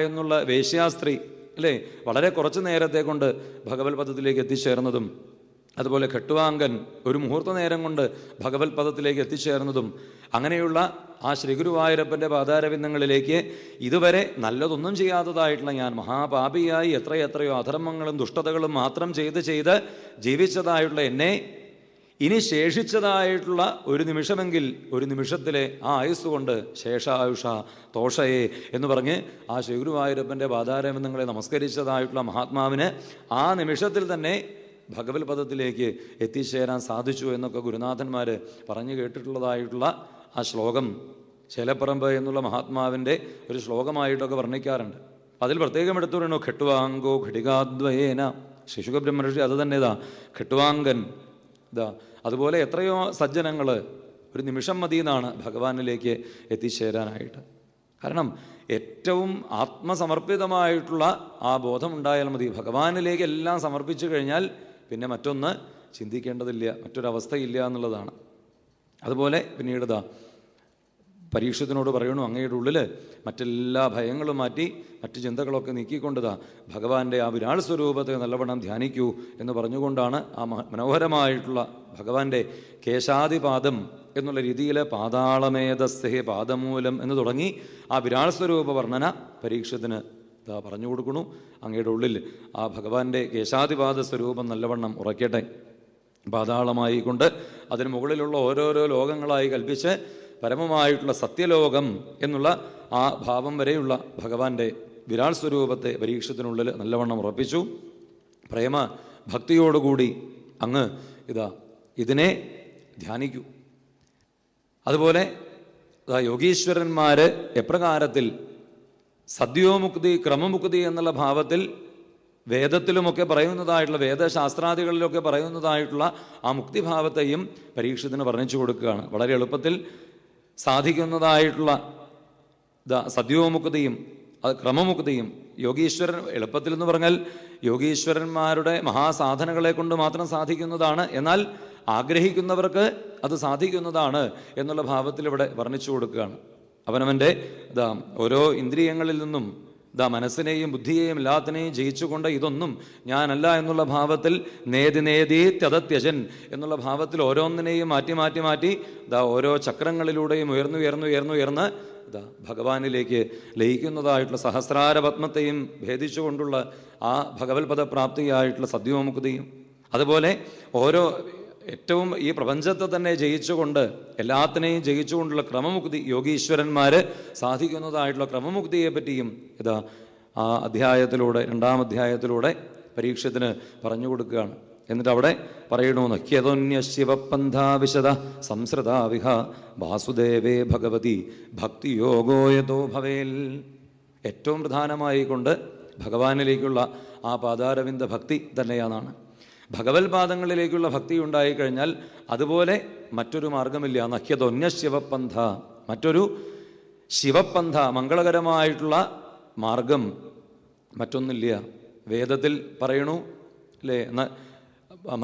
എന്നുള്ള വേശ്യാസ്ത്രീ അല്ലേ വളരെ കുറച്ച് നേരത്തെ കൊണ്ട് ഭഗവത് പദത്തിലേക്ക് എത്തിച്ചേർന്നതും, അതുപോലെ ഖട്വാങ്കൻ ഒരു മുഹൂർത്ത നേരം കൊണ്ട് ഭഗവത് പദത്തിലേക്ക് എത്തിച്ചേർന്നതും, അങ്ങനെയുള്ള ആ ശ്രീഗുരുവായൂരപ്പൻ്റെ പാദാരവിന്ദങ്ങളിലേക്ക് ഇതുവരെ നല്ലതൊന്നും ചെയ്യാത്തതായിട്ടുള്ള ഞാൻ മഹാപാപിയായി എത്രയോ അധർമ്മങ്ങളും ദുഷ്ടതകളും മാത്രം ചെയ്ത് ജീവിച്ചതായിട്ടുള്ള എന്നെ ഇനി ശേഷിച്ചതായിട്ടുള്ള ഒരു നിമിഷമെങ്കിൽ ഒരു നിമിഷത്തിലെ ആ ആയുസ്സുകൊണ്ട് ശേഷായുഷ തോഷയെ എന്ന് പറഞ്ഞ് ആ ശ്രീഗുരുവായൂരപ്പൻ്റെ പാദാരവിന്ദങ്ങളെ നമസ്കരിച്ചതായിട്ടുള്ള മഹാത്മാവിന് ആ നിമിഷത്തിൽ തന്നെ ഭഗവത് പദത്തിലേക്ക് എത്തിച്ചേരാൻ സാധിച്ചു എന്നൊക്കെ ഗുരുനാഥന്മാർ പറഞ്ഞു കേട്ടിട്ടുള്ളതായിട്ടുള്ള ആ ശ്ലോകം ചേലപ്പറമ്പ് എന്നുള്ള മഹാത്മാവിൻ്റെ ഒരു ശ്ലോകമായിട്ടൊക്കെ വർണ്ണിക്കാറുണ്ട്. അതിൽ പ്രത്യേകം എടുത്തു പറയണു ഖട്വാങ്കോ ഘടികാദ്വയേന. ശിശുഖബ്രഹ്മർഷി അത് തന്നെ ഖട്വാങ്കൻ അതുപോലെ എത്രയോ സജ്ജനങ്ങൾ ഒരു നിമിഷം മതി എന്നാണ് ഭഗവാനിലേക്ക് എത്തിച്ചേരാനായിട്ട്. കാരണം ഏറ്റവും ആത്മസമർപ്പിതമായിട്ടുള്ള ആ ബോധമുണ്ടായാൽ മതി. ഭഗവാനിലേക്ക് എല്ലാം സമർപ്പിച്ചു കഴിഞ്ഞാൽ പിന്നെ മറ്റൊന്ന് ചിന്തിക്കേണ്ടതില്ല, മറ്റൊരവസ്ഥയില്ല എന്നുള്ളതാണ്. അതുപോലെ പിന്നീട് പരീക്ഷത്തിനോട് പറയണു, അങ്ങയുടെ ഉള്ളിൽ മറ്റെല്ലാ ഭയങ്ങളും മാറ്റി മറ്റ് ചിന്തകളൊക്കെ നീക്കിക്കൊണ്ടതാ ഭഗവാന്റെ ആ വിരാട് സ്വരൂപത്തെ നല്ലവണ്ണം ധ്യാനിക്കൂ എന്ന് പറഞ്ഞുകൊണ്ടാണ് ആ മനോഹരമായിട്ടുള്ള ഭഗവാന്റെ കേശാദിപാദം എന്നുള്ള രീതിയിൽ പാതാളമേധസ്സേ പാദമൂലം എന്ന് തുടങ്ങി ആ വിരാട് സ്വരൂപ വർണ്ണന പരീക്ഷത്തിന് പറഞ്ഞു കൊടുക്കണു. അങ്ങയുടെ ഉള്ളിൽ ആ ഭഗവാന്റെ കേശാദിപാദ സ്വരൂപം നല്ലവണ്ണം ഉറയ്ക്കട്ടെ. പാതാളമായി കൊണ്ട് അതിന് മുകളിലുള്ള ഓരോരോ ലോകങ്ങളായി കൽപ്പിച്ച് പരമമായിട്ടുള്ള സത്യലോകം എന്നുള്ള ആ ഭാവം വരെയുള്ള ഭഗവാന്റെ വിരാട് സ്വരൂപത്തെ പരീക്ഷത്തിനുള്ളിൽ നല്ലവണ്ണം ഉറപ്പിച്ചു. പ്രേമ ഭക്തിയോടുകൂടി അങ്ങ് ഇതിനെ ധ്യാനിക്കൂ. അതുപോലെ യോഗീശ്വരന്മാർ എപ്രകാരത്തിൽ സദ്യോമുക്തി ക്രമമുക്തി എന്നുള്ള ഭാവത്തിൽ വേദത്തിലുമൊക്കെ പറയുന്നതായിട്ടുള്ള വേദശാസ്ത്രാദികളിലൊക്കെ പറയുന്നതായിട്ടുള്ള ആ മുക്തിഭാവത്തെയും പരീക്ഷത്തിന് വർണ്ണിച്ചു കൊടുക്കുകയാണ്. വളരെ എളുപ്പത്തിൽ സാധിക്കുന്നതായിട്ടുള്ള സദ്യോമുക്തിയും ക്രമമുക്തിയും യോഗീശ്വരൻ എളുപ്പത്തിൽ എന്ന് പറഞ്ഞാൽ യോഗീശ്വരന്മാരുടെ മഹാസാധനകളെ കൊണ്ട് മാത്രം സാധിക്കുന്നതാണ്. എന്നാൽ ആഗ്രഹിക്കുന്നവർക്ക് അത് സാധിക്കുന്നതാണ് എന്നുള്ള ഭാവത്തിൽ ഇവിടെ വർണ്ണിച്ചു കൊടുക്കുകയാണ്. അവനവൻ്റെ ഓരോ ഇന്ദ്രിയങ്ങളിൽ നിന്നും മനസ്സിനെയും ബുദ്ധിയെയും എല്ലാത്തിനെയും ജയിച്ചുകൊണ്ട് ഇതൊന്നും ഞാനല്ല എന്നുള്ള ഭാവത്തിൽ നേതീത്യതത്യജൻ എന്നുള്ള ഭാവത്തിൽ ഓരോന്നിനെയും മാറ്റി ഓരോ ചക്രങ്ങളിലൂടെയും ഉയർന്ന് ഭഗവാനിലേക്ക് ലയിക്കുന്നതായിട്ടുള്ള സഹസ്രാര പത്മത്തെയും ഭേദിച്ചുകൊണ്ടുള്ള ആ ഭഗവത് പദപ്രാപ്തിയായിട്ടുള്ള സദ്യോമുക്തിയും, അതുപോലെ ഓരോ ഏറ്റവും ഈ പ്രപഞ്ചത്തെ തന്നെ ജയിച്ചുകൊണ്ട് എല്ലാത്തിനെയും ജയിച്ചുകൊണ്ടുള്ള ക്രമമുക്തി യോഗീശ്വരന്മാർ സാധിക്കുന്നതായിട്ടുള്ള ക്രമമുക്തിയെ പറ്റിയും ആ അധ്യായത്തിലൂടെ 2-ാം അധ്യായത്തിലൂടെ പരീക്ഷത്തിന് പറഞ്ഞു കൊടുക്കുകയാണ്. എന്നിട്ട് അവിടെ പറയണു, നഖ്യതൊന്യ ശിവപന്ഥാവിശദ സംസൃതാവിഹ വാസുദേവേ ഭഗവതി ഭക്തിയോഗോയതോ ഭവേൽ. ഏറ്റവും പ്രധാനമായി കൊണ്ട് ഭഗവാനിലേക്കുള്ള ആ പാദാരവിന്ദ ഭക്തി തന്നെയാണെന്നാണ്. ഭഗവത് പാദങ്ങളിലേക്കുള്ള ഭക്തി ഉണ്ടായിക്കഴിഞ്ഞാൽ അതുപോലെ മറ്റൊരു മാർഗമില്ല. നഖ്യതൊന്യ ശിവപന്ഥ, മറ്റൊരു ശിവപന്ഥ മംഗളകരമായിട്ടുള്ള മാർഗം മറ്റൊന്നില്ല. വേദത്തിൽ പറയണു അല്ലേ,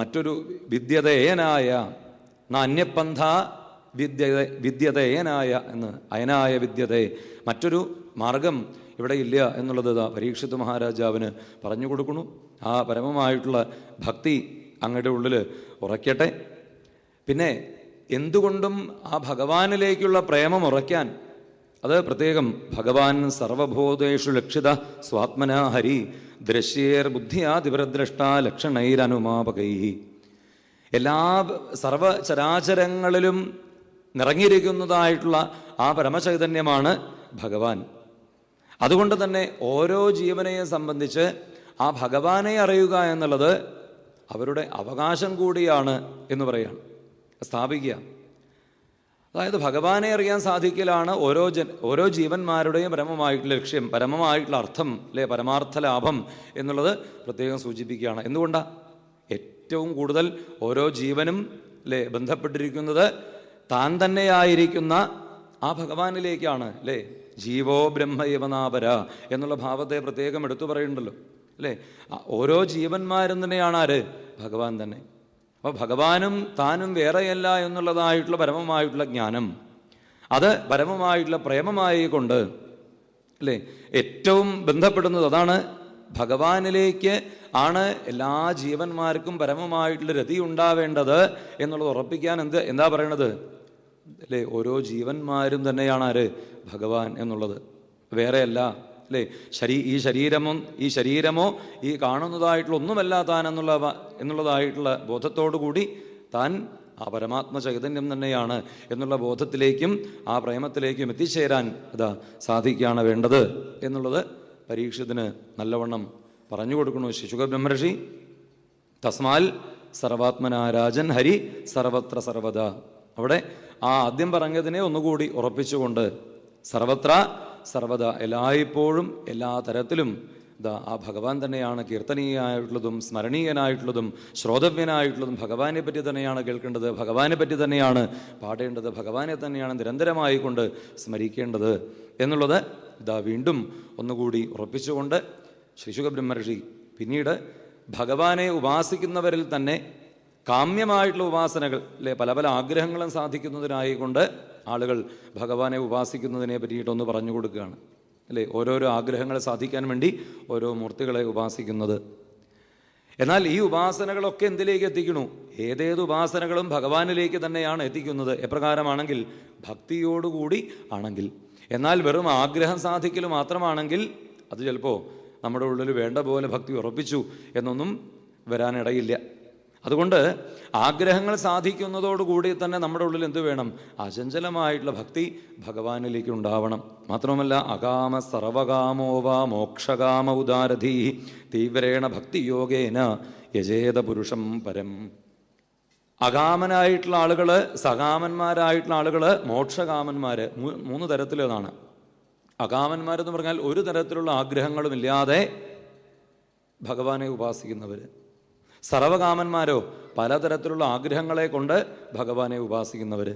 മറ്റൊരു വിദ്യതേയനായ അന്യപന്ഥ വിദ്യതേയനായ എന്ന് അയനായ വിദ്യതേ, മറ്റൊരു മാർഗം ഇവിടെ ഇല്ല എന്നുള്ളത് പരീക്ഷിത് മഹാരാജാവിന് പറഞ്ഞു കൊടുക്കണു. ആ പരമമായിട്ടുള്ള ഭക്തി അങ്ങയുടെ ഉള്ളിൽ ഉറയ്ക്കട്ടെ. പിന്നെ എന്തുകൊണ്ടും ആ ഭഗവാനിലേക്കുള്ള പ്രേമം ഉറയ്ക്കാൻ അത് പ്രത്യേകം ഭഗവാൻ സർവബോധേഷു ലക്ഷിത സ്വാത്മന ഹരി ദൃശ്യേർ ബുദ്ധിയാ ദിവരദ്രഷ്ട ലക്ഷണൈരനുമാപകൈ. എല്ലാ സർവചരാചരങ്ങളിലും നിറഞ്ഞിരിക്കുന്നതായിട്ടുള്ള ആ പരമചൈതന്യമാണ് ഭഗവാൻ. അതുകൊണ്ട് തന്നെ ഓരോ ജീവനെയും സംബന്ധിച്ച് ആ ഭഗവാനെ അറിയുക എന്നുള്ളത് അവരുടെ അവകാശം കൂടിയാണ് എന്ന് പറയുകയാണ്, സ്ഥാപിക്കുക. അതായത് ഭഗവാനെ അറിയാൻ സാധിക്കലാണ് ഓരോ ജീവന്മാരുടെയും പരമമായിട്ടുള്ള ലക്ഷ്യം, പരമമായിട്ടുള്ള അർത്ഥം, അല്ലെ, പരമാർത്ഥ ലാഭം എന്നുള്ളത് പ്രത്യേകം സൂചിപ്പിക്കുകയാണ്. എന്തുകൊണ്ടാണ്? ഏറ്റവും കൂടുതൽ ഓരോ ജീവനും, അല്ലേ, ബന്ധപ്പെട്ടിരിക്കുന്നത് താൻ തന്നെയായിരിക്കുന്ന ആ ഭഗവാനിലേക്കാണ്, അല്ലേ. ജീവോ ബ്രഹ്മ യവനാപര എന്നുള്ള ഭാവത്തെ പ്രത്യേകം എടുത്തു പറയുന്നുണ്ടല്ലോ, അല്ലേ. ഓരോ ജീവന്മാരും തന്നെയാണ് ആര്? ഭഗവാൻ തന്നെ. അപ്പോൾ ഭഗവാനും താനും വേറെയല്ല എന്നുള്ളതായിട്ടുള്ള പരമമായിട്ടുള്ള ജ്ഞാനം, അത് പരമമായിട്ടുള്ള പ്രേമമായി കൊണ്ട്, അല്ലേ, ഏറ്റവും ബന്ധപ്പെടുന്നത് അതാണ്. ഭഗവാനിലേക്ക് ആണ് എല്ലാ ജീവന്മാർക്കും പരമമായിട്ടുള്ള രതി ഉണ്ടാവേണ്ടത് എന്നുള്ളത് ഉറപ്പിക്കാൻ എന്താ പറയണത്, അല്ലേ, ഓരോ ജീവന്മാരും തന്നെയാണ് ആര്? ഭഗവാൻ എന്നുള്ളത്, വേറെയല്ല, അല്ലേ. ഈ ശരീരമോ ഈ കാണുന്നതായിട്ടുള്ള ഒന്നുമല്ല താൻ എന്നുള്ളതായിട്ടുള്ള ബോധത്തോടു കൂടി താൻ ആ പരമാത്മ ചൈതന്യം തന്നെയാണ് എന്നുള്ള ബോധത്തിലേക്കും ആ പ്രേമത്തിലേക്കും എത്തിച്ചേരാൻ സാധിക്കുകയാണ് വേണ്ടത് എന്നുള്ളത് പരീക്ഷത്തിന് നല്ലവണ്ണം പറഞ്ഞു കൊടുക്കണു ശുക ബ്രഹ്മർഷി. തസ്മാൽ സർവാത്മനാരാജൻ ഹരി സർവത്ര സർവദ. അവിടെ ആ ആദ്യം പറഞ്ഞതിനെ ഒന്നുകൂടി ഉറപ്പിച്ചുകൊണ്ട് സർവത്ര സർവദ, എല്ലായ്പ്പോഴും എല്ലാ തരത്തിലും ആ ഭഗവാൻ തന്നെയാണ് കീർത്തനീയനായിട്ടുള്ളതും സ്മരണീയനായിട്ടുള്ളതും ശ്രോതവ്യനായിട്ടുള്ളതും. ഭഗവാനെ പറ്റി തന്നെയാണ് കേൾക്കേണ്ടത്, ഭഗവാനെ പറ്റി തന്നെയാണ് പാടേണ്ടത്, ഭഗവാനെ തന്നെയാണ് നിരന്തരമായി കൊണ്ട് സ്മരിക്കേണ്ടത് എന്നുള്ളത് വീണ്ടും ഒന്നുകൂടി ഉറപ്പിച്ചുകൊണ്ട് ശ്രീശുക ബ്രഹ്മർഷി പിന്നീട് ഭഗവാനെ ഉപാസിക്കുന്നവരിൽ തന്നെ കാമ്യമായിട്ടുള്ള ഉപാസനകൾ, അല്ലെ, പല പല ആഗ്രഹങ്ങളും സാധിക്കുന്നതിനായിക്കൊണ്ട് ആളുകൾ ഭഗവാനെ ഉപാസിക്കുന്നതിനെ പറ്റിയിട്ടൊന്ന് പറഞ്ഞു കൊടുക്കുകയാണ്, അല്ലേ. ഓരോരോ ആഗ്രഹങ്ങൾ സാധിക്കാൻ വേണ്ടി ഓരോ മൂർത്തികളെ ഉപാസിക്കുന്നത്. എന്നാൽ ഈ ഉപാസനകളൊക്കെ എന്തിലേക്ക് എത്തിക്കണു? ഏതേത് ഉപാസനകളും ഭഗവാനിലേക്ക് തന്നെയാണ് എത്തിക്കുന്നത്. എപ്രകാരമാണെങ്കിൽ? ഭക്തിയോടുകൂടി ആണെങ്കിൽ. എന്നാൽ വെറും ആഗ്രഹം സാധിക്കൽ മാത്രമാണെങ്കിൽ അത് ചിലപ്പോൾ നമ്മുടെ ഉള്ളിൽ വേണ്ട പോലെ ഭക്തി ഉറപ്പിച്ചു എന്നൊന്നും വരാനിടയില്ല. അതുകൊണ്ട് ആഗ്രഹങ്ങൾ സാധിക്കുന്നതോടുകൂടി തന്നെ നമ്മുടെ ഉള്ളിൽ എന്ത് വേണം? അചഞ്ചലമായിട്ടുള്ള ഭക്തി ഭഗവാനിലേക്ക് ഉണ്ടാവണം. മാത്രമല്ല, അകാമ സർവകാമോവാ മോക്ഷകാമ ഉദാരധീ തീവ്രേണ ഭക്തിയോഗേന യജേത പുരുഷം പരം. അകാമനായിട്ടുള്ള ആളുകൾ, സകാമന്മാരായിട്ടുള്ള ആളുകൾ, മോക്ഷകാമന്മാര്, മൂന്ന് തരത്തിലാണ്. അകാമന്മാരെന്ന് പറഞ്ഞാൽ ഒരു തരത്തിലുള്ള ആഗ്രഹങ്ങളുമില്ലാതെ ഭഗവാനെ ഉപാസിക്കുന്നവർ. സർവകാമന്മാരോ പലതരത്തിലുള്ള ആഗ്രഹങ്ങളെ കൊണ്ട് ഭഗവാനെ ഉപാസിക്കുന്നവർ.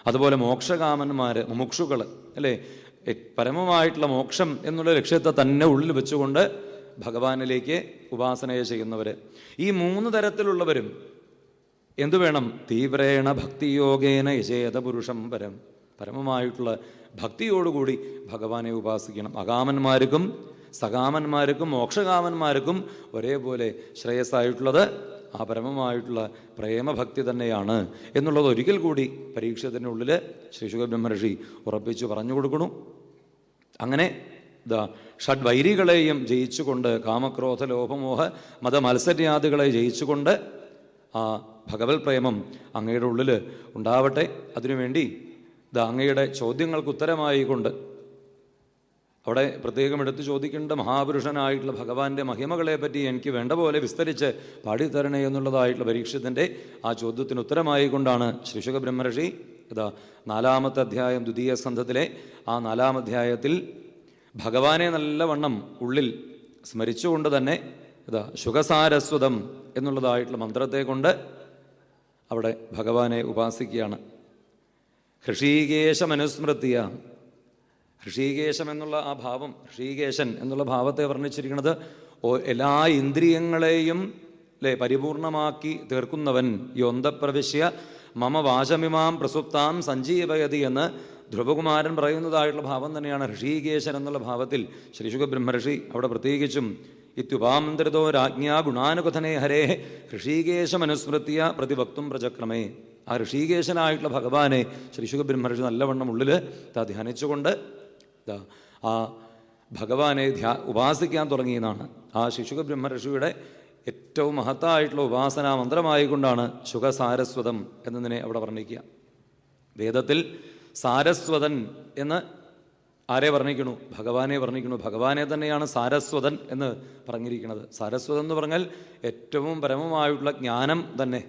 അതുപോലെ മോക്ഷകാമന്മാർ, മുമുക്ഷുകൾ, അല്ലേ, പരമമായിട്ടുള്ള മോക്ഷം എന്നുള്ള ലക്ഷ്യത്തെ തന്നെ ഉള്ളിൽ വെച്ചുകൊണ്ട് ഭഗവാനിലേക്ക് ഉപാസനയെ ചെയ്യുന്നവർ. ഈ മൂന്ന് തരത്തിലുള്ളവരും എന്തു വേണം? തീവ്രേണ ഭക്തിയോഗേന യജേത പുരുഷം പരം. പരമമായിട്ടുള്ള ഭക്തിയോടുകൂടി ഭഗവാനെ ഉപാസിക്കണം. അകാമന്മാർക്കും സകാമന്മാർക്കും മോക്ഷകാമന്മാർക്കും ഒരേപോലെ ശ്രേയസ്സായിട്ടുള്ളത് ആ പരമമായിട്ടുള്ള പ്രേമഭക്തി തന്നെയാണ് എന്നുള്ളത് ഒരിക്കൽ കൂടി പരീക്ഷത്തിൻ്റെ ഉള്ളിൽ ശ്രീശുക ബ്രഹ്മർഷി ഉറപ്പിച്ചു പറഞ്ഞു കൊടുക്കണു. അങ്ങനെ ഷഡ്വൈരികളെയും ജയിച്ചുകൊണ്ട്, കാമക്രോധ ലോഭമോഹ മതമത്സര്യാദികളെ ജയിച്ചുകൊണ്ട് ആ ഭഗവത് പ്രേമം അങ്ങയുടെ ഉള്ളിൽ ഉണ്ടാവട്ടെ. അതിനുവേണ്ടി അങ്ങയുടെ ചോദ്യങ്ങൾക്ക് ഉത്തരമായി കൊണ്ട് അവിടെ പ്രത്യേകം എടുത്ത് ചോദിക്കേണ്ട മഹാപുരുഷനായിട്ടുള്ള ഭഗവാന്റെ മഹിമകളെ പറ്റി എനിക്ക് വേണ്ട പോലെ വിസ്തരിച്ച് പാടിത്തരണേ എന്നുള്ളതായിട്ടുള്ള പരീക്ഷത്തിൻ്റെ ആ ചോദ്യത്തിന് ഉത്തരമായി കൊണ്ടാണ് ശ്രീശുക ബ്രഹ്മർഷി 4-ാമത്തെ അധ്യായം ദ്വിതീയ സ്കന്ധത്തിലെ ആ 4-ാം അധ്യായത്തിൽ ഭഗവാനെ നല്ലവണ്ണം ഉള്ളിൽ സ്മരിച്ചുകൊണ്ട് തന്നെ ശുഖസാരസ്വതം എന്നുള്ളതായിട്ടുള്ള മന്ത്രത്തെ കൊണ്ട് അവിടെ ഭഗവാനെ ഉപാസിക്കുകയാണ്. ഹൃഷീകേശമനുസ്മൃത്യ. ഹൃഷീകേശം എന്നുള്ള ആ ഭാവം, ഹൃഷീകേശൻ എന്നുള്ള ഭാവത്തെ വർണ്ണിച്ചിരിക്കുന്നത് എല്ലാ ഇന്ദ്രിയങ്ങളെയും, അല്ലേ, പരിപൂർണമാക്കി തീർക്കുന്നവൻ. യൊന്തപ്രവിശ്യ മമ വാചമിമാം പ്രസുപ്താം സഞ്ജീവയതി എന്ന് ധ്രുവകുമാരൻ പറയുന്നതായിട്ടുള്ള ഭാവം തന്നെയാണ് ഹൃഷീകേശൻ എന്നുള്ള ഭാവത്തിൽ ശ്രീശുക ബ്രഹ്മർഷി അവിടെ പ്രത്യേകിച്ചും ഇത്യുപാമന്ത്രിതോ രാജ്ഞാ ഗുണാനുകഥനേ ഹരേ ഹൃഷീകേശമനുസ്മൃത്യ പ്രതിവക്തും പ്രചക്രമേ. ആ ഋഷീകേശനായിട്ടുള്ള ഭഗവാനെ ശ്രീശുക ബ്രഹ്മർഷി നല്ലവണ്ണം ഉള്ളിൽ ധ്യാനിച്ചുകൊണ്ട് ആ ഭഗവാനെ ഉപാസിക്കാൻ തുടങ്ങിയെന്നാണ്. ആ ശ്രീശുക ബ്രഹ്മർഷിയുടെ ഏറ്റവും മഹത്തായിട്ടുള്ള ഉപാസനാ മന്ത്രമായിക്കൊണ്ടാണ് ശുഖസാരസ്വതം എന്നതിനെ അവിടെ വർണ്ണിക്കുക. വേദത്തിൽ സാരസ്വതൻ എന്ന് ആരെ വർണ്ണിക്കണു? ഭഗവാനെ വർണ്ണിക്കണു. ഭഗവാനെ തന്നെയാണ് സാരസ്വതൻ എന്ന് പറഞ്ഞിരിക്കുന്നത്. സാരസ്വതം എന്ന് പറഞ്ഞാൽ ഏറ്റവും പരമമായിട്ടുള്ള ജ്ഞാനം തന്നെ.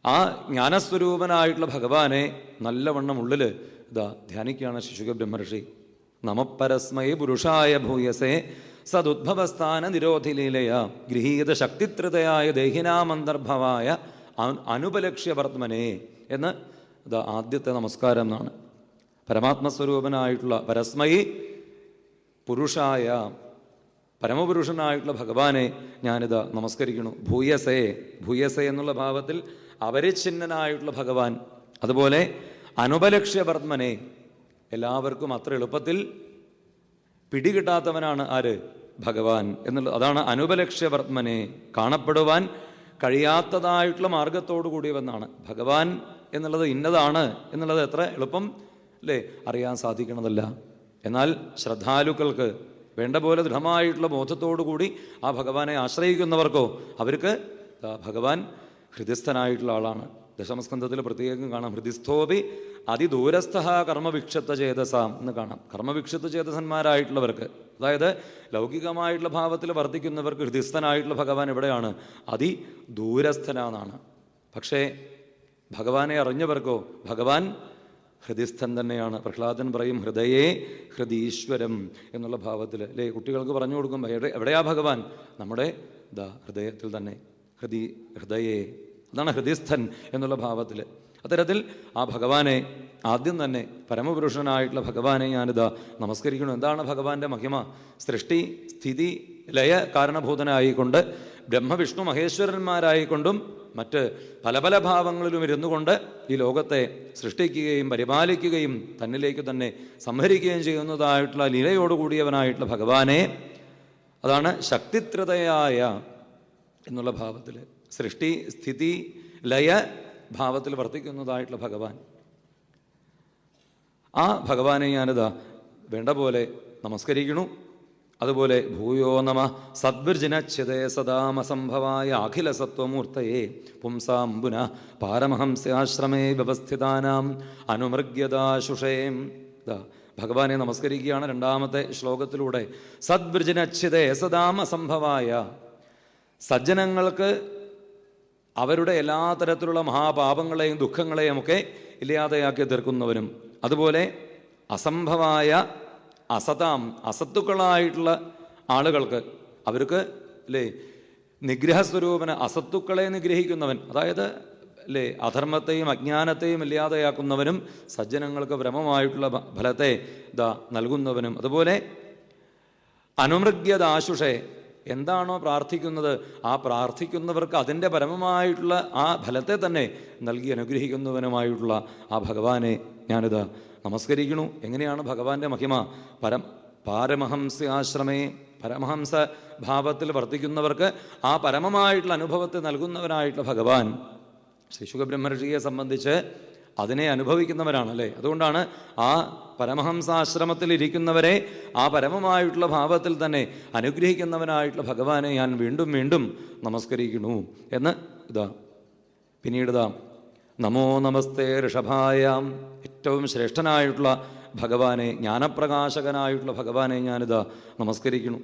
ആ ജ്ഞാനസ്വരൂപനായിട്ടുള്ള ഭഗവാനെ നല്ലവണ്ണം ഉള്ളിൽ ഇതാ ധ്യാനിക്കുകയാണ് ശുക ബ്രഹ്മർഷി. നമപരസ്മൈ പുരുഷായ ഭൂയസേ സദുദ്ഭവസ്ഥാന നിരോധിലീലയ ഗൃഹീത ശക്തിത്രതയായ ദേഹിനാമന്തർഭവായ അനുപലക്ഷ്യവർത്തമനെ എന്ന് ഇതാ ആദ്യത്തെ നമസ്കാരം എന്നാണ്. പരമാത്മസ്വരൂപനായിട്ടുള്ള പരസ്മൈ പുരുഷായ പരമപുരുഷനായിട്ടുള്ള ഭഗവാനെ ഞാനിതാ നമസ്കരിക്കുന്നു. ഭൂയസേ, ഭൂയസേ എന്നുള്ള ഭാവത്തിൽ അപരിച്ഛിന്നനായിട്ടുള്ള ഭഗവാൻ. അതുപോലെ അനുപലക്ഷ്യവർത്തമനെ, എല്ലാവർക്കും അത്ര എളുപ്പത്തിൽ പിടികിട്ടാത്തവനാണ് ആര്? ഭഗവാൻ എന്നുള്ളത്. അതാണ് അനുപലക്ഷ്യവർത്തമനെ, കാണപ്പെടുവാൻ കഴിയാത്തതായിട്ടുള്ള മാർഗത്തോടു കൂടിയവെന്നാണ്. ഭഗവാൻ എന്നുള്ളത് ഇന്നതാണ് എന്നുള്ളത് എത്ര എളുപ്പം അല്ലേ അറിയാൻ സാധിക്കണതല്ല. എന്നാൽ ശ്രദ്ധാലുക്കൾക്ക് വേണ്ട പോലെ ദൃഢമായിട്ടുള്ള ബോധത്തോടു കൂടി ആ ഭഗവാനെ ആശ്രയിക്കുന്നവർക്കോ അവർക്ക് ഭഗവാൻ ഹൃദയസ്ഥനായിട്ടുള്ള ആളാണ്. ദശമസ്കന്ധത്തിൽ പ്രത്യേകം കാണാം, ഹൃദിസ്ഥോപി അതിദൂരസ്ഥ കർമ്മവിക്ഷത്ത ചേതസാം എന്ന് കാണാം. കർമ്മവിക്ഷത്ത ചേതസന്മാരായിട്ടുള്ളവർക്ക്, അതായത് ലൗകികമായിട്ടുള്ള ഭാവത്തിൽ വർദ്ധിക്കുന്നവർക്ക് ഹൃദയസ്ഥനായിട്ടുള്ള ഭഗവാൻ എവിടെയാണ്? അതിദൂരസ്ഥനാണ്. പക്ഷേ ഭഗവാനെ അറിഞ്ഞവർക്കോ ഭഗവാൻ ഹൃദയസ്ഥൻ തന്നെയാണ്. പ്രഹ്ലാദൻ പറയും ഹൃദയേ ഹൃദീശ്വരം എന്നുള്ള ഭാവത്തിൽ അല്ലേ കുട്ടികൾക്ക് പറഞ്ഞു കൊടുക്കുമ്പോൾ എവിടെയാ ഭഗവാൻ? നമ്മുടെ ഹൃദയത്തിൽ തന്നെ. ഹൃദയേ, അതാണ് ഹൃദയസ്ഥൻ എന്നുള്ള ഭാവത്തിൽ. അത്തരത്തിൽ ആ ഭഗവാനെ ആദ്യം തന്നെ പരമപുരുഷനായിട്ടുള്ള ഭഗവാനെ ഞാനിതാ നമസ്കരിക്കണം. എന്താണ് ഭഗവാന്റെ മഹിമ? സൃഷ്ടി സ്ഥിതി ലയ കാരണഭൂതനായിക്കൊണ്ട് ബ്രഹ്മവിഷ്ണു മഹേശ്വരന്മാരായിക്കൊണ്ടും മറ്റ് പല പല ഭാവങ്ങളിലും ഇരുന്നു കൊണ്ട് ഈ ലോകത്തെ സൃഷ്ടിക്കുകയും പരിപാലിക്കുകയും തന്നിലേക്ക് തന്നെ സംഹരിക്കുകയും ചെയ്യുന്നതായിട്ടുള്ള ലീലയോടുകൂടിയവനായിട്ടുള്ള ഭഗവാനെ, അതാണ് ശക്തിത്രതയായ എന്നുള്ള ഭാവത്തിൽ സൃഷ്ടി സ്ഥിതി ലയ ഭാവത്തിൽ വർത്തിക്കുന്നതായിട്ടുള്ള ഭഗവാൻ. ആ ഭഗവാനെ ഞാനിതാ വേണ്ട പോലെ നമസ്കരിക്കണു. അതുപോലെ ഭൂയോ നമ സദ്വിർജിനച്ഛതേ സദാമസംഭവായ അഖിലസത്വമൂർത്തയേ പുംസാം പുനഃ പാരമഹംസ്യാശ്രമേ വ്യവസ്ഥിതാനാം അനുമൃഗ്യതാശുഷേ. ഭഗവാനെ നമസ്കരിക്കുകയാണ് രണ്ടാമത്തെ ശ്ലോകത്തിലൂടെ. സദ്വിർജിനച്ഛതേ സദാമസംഭവായ, സജ്ജനങ്ങൾക്ക് അവരുടെ എല്ലാ തരത്തിലുള്ള മഹാപാപങ്ങളെയും ദുഃഖങ്ങളെയും ഒക്കെ ഇല്ലാതെയാക്കി തീർക്കുന്നവനും, അതുപോലെ അസംഭവായ അസതാം അസത്തുക്കളായിട്ടുള്ള ആളുകൾക്ക് അവർക്ക് അല്ലേ നിഗ്രഹസ്വരൂപന അസത്തുക്കളെ നിഗ്രഹിക്കുന്നവൻ, അതായത് അല്ലേ അധർമ്മത്തെയും അജ്ഞാനത്തെയും ഇല്ലാതെയാക്കുന്നവനും സജ്ജനങ്ങൾക്ക് ബ്രഹ്മമായിട്ടുള്ള ഫലത്തെ നൽകുന്നവനും, അതുപോലെ അനുമൃഗ്യതാശുഷേ, എന്താണോ പ്രാർത്ഥിക്കുന്നത് ആ പ്രാർത്ഥിക്കുന്നവർക്ക് അതിൻ്റെ പരമമായിട്ടുള്ള ആ ഫലത്തെ തന്നെ നൽകി അനുഗ്രഹിക്കുന്നവനുമായിട്ടുള്ള ആ ഭഗവാനെ ഞാനിത് നമസ്കരിക്കണു. എങ്ങനെയാണ് ഭഗവാന്റെ മഹിമ? പാരമഹംസ്യാശ്രമേ, പരമഹംസ ഭാവത്തിൽ വർത്തിക്കുന്നവർക്ക് ആ പരമമായിട്ടുള്ള അനുഭവത്തെ നൽകുന്നവനായിട്ടുള്ള ഭഗവാൻ ശ്രീ ശുകബ്രഹ്മർഷിയെ സംബന്ധിച്ച് അതിനെ അനുഭവിക്കുന്നവരാണല്ലേ. അതുകൊണ്ടാണ് ആ പരമഹംസാശ്രമത്തിൽ ഇരിക്കുന്നവരെ ആ പരമമായിട്ടുള്ള ഭാവത്തിൽ തന്നെ അനുഗ്രഹിക്കുന്നവനായിട്ടുള്ള ഭഗവാനെ ഞാൻ വീണ്ടും വീണ്ടും നമസ്കരിക്കുന്നു എന്ന് പിന്നീട് നമോ നമസ്തേ ഋഷഭായാം, ഏറ്റവും ശ്രേഷ്ഠനായിട്ടുള്ള ഭഗവാനെ, ജ്ഞാനപ്രകാശകനായിട്ടുള്ള ഭഗവാനെ ഞാനിതാ നമസ്കരിക്കുന്നു.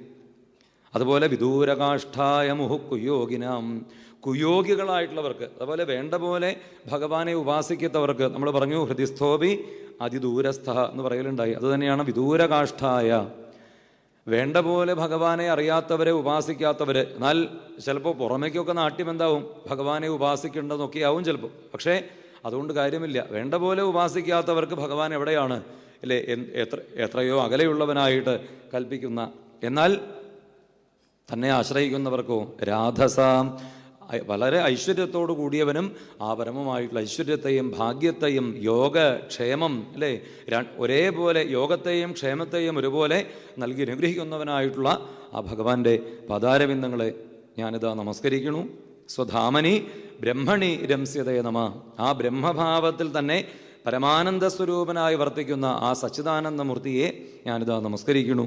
അതുപോലെ വിദൂരകാഷ്ഠായ മുഹു കുയോഗിനാം, കുയോഗികളായിട്ടുള്ളവർക്ക്, അതുപോലെ വേണ്ട പോലെ ഭഗവാനെ ഉപാസിക്കത്തവർക്ക് നമ്മൾ പറഞ്ഞു ഹൃദിസ്ഥോപി അതിദൂരസ്ഥ എന്ന് പറയലുണ്ടായി. അതുതന്നെയാണ് വിദൂരകാഷ്ഠായ. വേണ്ട പോലെ ഭഗവാനെ അറിയാത്തവരെ ഉപാസിക്കാത്തവർ, എന്നാൽ ചിലപ്പോൾ പുറമേക്കൊക്കെ നാട്യം എന്താവും ഭഗവാനെ ഉപാസിക്കേണ്ടതെന്നൊക്കെയാവും ചിലപ്പോൾ. പക്ഷേ അതുകൊണ്ട് കാര്യമില്ല. വേണ്ട പോലെ ഉപാസിക്കാത്തവർക്ക് ഭഗവാൻ എവിടെയാണ് അല്ലേ? എത്രയോ അകലെയുള്ളവനായിട്ട് കൽപ്പിക്കുന്ന, എന്നാൽ തന്നെ ആശ്രയിക്കുന്നവർക്കോ രാധസ, വളരെ ഐശ്വര്യത്തോടു കൂടിയവനും ആ പരമമായിട്ടുള്ള ഐശ്വര്യത്തെയും ഭാഗ്യത്തെയും യോഗക്ഷേമം അല്ലേ ഒരേപോലെ യോഗത്തെയും ക്ഷേമത്തെയും ഒരുപോലെ നൽകി അനുഗ്രഹിക്കുന്നവനായിട്ടുള്ള ആ ഭഗവാന്റെ പാദാരവിന്ദങ്ങളെ ഞാനിതാ നമസ്കരിക്കുന്നു. സ്വധാമനി ബ്രഹ്മണി രംസ്യതേ നമ, ആ ബ്രഹ്മഭാവത്തിൽ തന്നെ പരമാനന്ദ സ്വരൂപനായി വർത്തിക്കുന്ന ആ സച്ചിദാനന്ദമൂർത്തിയെ ഞാനിതാ നമസ്കരിക്കുന്നു.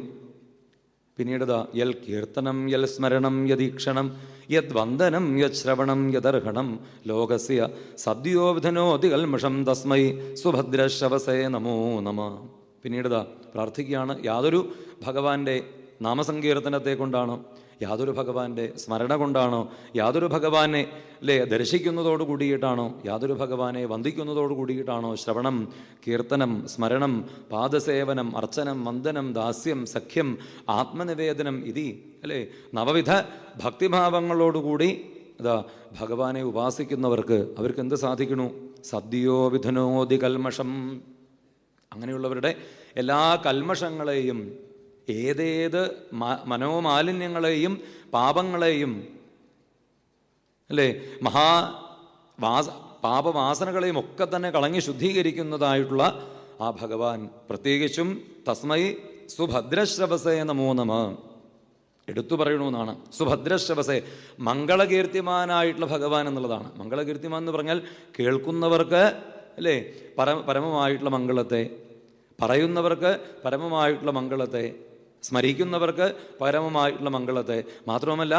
പിന്നീട് യൽ കീർത്തനം യൽ സ്മരണം യദീക്ഷണം യദ് വന്ദനം യത് ശ്രവണം യദർഹണം ലോകസ്യ സദ്യോ വിധനോതി കൽമഷം തസ്മൈ സുഭദ്രശവസേ നമോ നമ. പിന്നീട് പ്രാർത്ഥിക്കുകയാണ്. യാതൊരു ഭഗവാന്റെ നാമസങ്കീർത്തനത്തെ കൊണ്ടാണോ, യാതൊരു ഭഗവാന്റെ സ്മരണ കൊണ്ടാണോ, യാതൊരു ഭഗവാനെ ദർശിക്കുന്നതോട് കൂടിയിട്ടാണോ, യാതൊരു ഭഗവാനെ വന്ദിക്കുന്നതോട് കൂടിയിട്ടാണോ ശ്രവണം, കീർത്തനം, സ്മരണം, പാദസേവനം, അർച്ചനം, വന്ദനം, ദാസ്യം, സഖ്യം, ആത്മനിവേദനം ഇതി നവവിധ ഭക്തിഭാവങ്ങളോടുകൂടി ഭഗവാനെ ഉപാസിക്കുന്നവർക്ക് അവർക്ക് എന്ത് സാധിക്കണു? സദ്യോ വിധനോതി കൽമഷം. അങ്ങനെയുള്ളവരുടെ എല്ലാ കൽമഷങ്ങളെയും, ഏതേത് മനോമാലിന്യങ്ങളെയും പാപങ്ങളെയും പാപവാസനകളെയും ഒക്കെ തന്നെ കളഞ്ഞ് ശുദ്ധീകരിക്കുന്നതായിട്ടുള്ള ആ ഭഗവാൻ, പ്രത്യേകിച്ചും തസ്മൈ സുഭദ്രശ്രവസേ നമോ നമ എടുത്തു പറയണമെന്നാണ്. സുഭദ്രശ്രവസേ, മംഗളകീർത്തിമാനായിട്ടുള്ള ഭഗവാൻ എന്നുള്ളതാണ്. മംഗളകീർത്തിമാൻ എന്ന് പറഞ്ഞാൽ കേൾക്കുന്നവർക്ക് പരമമായിട്ടുള്ള മംഗളത്തെ, പറയുന്നവർക്ക് പരമമായിട്ടുള്ള മംഗളത്തെ, സ്മരിക്കുന്നവർക്ക് പരമമായിട്ടുള്ള മംഗളത്തെ, മാത്രവുമല്ല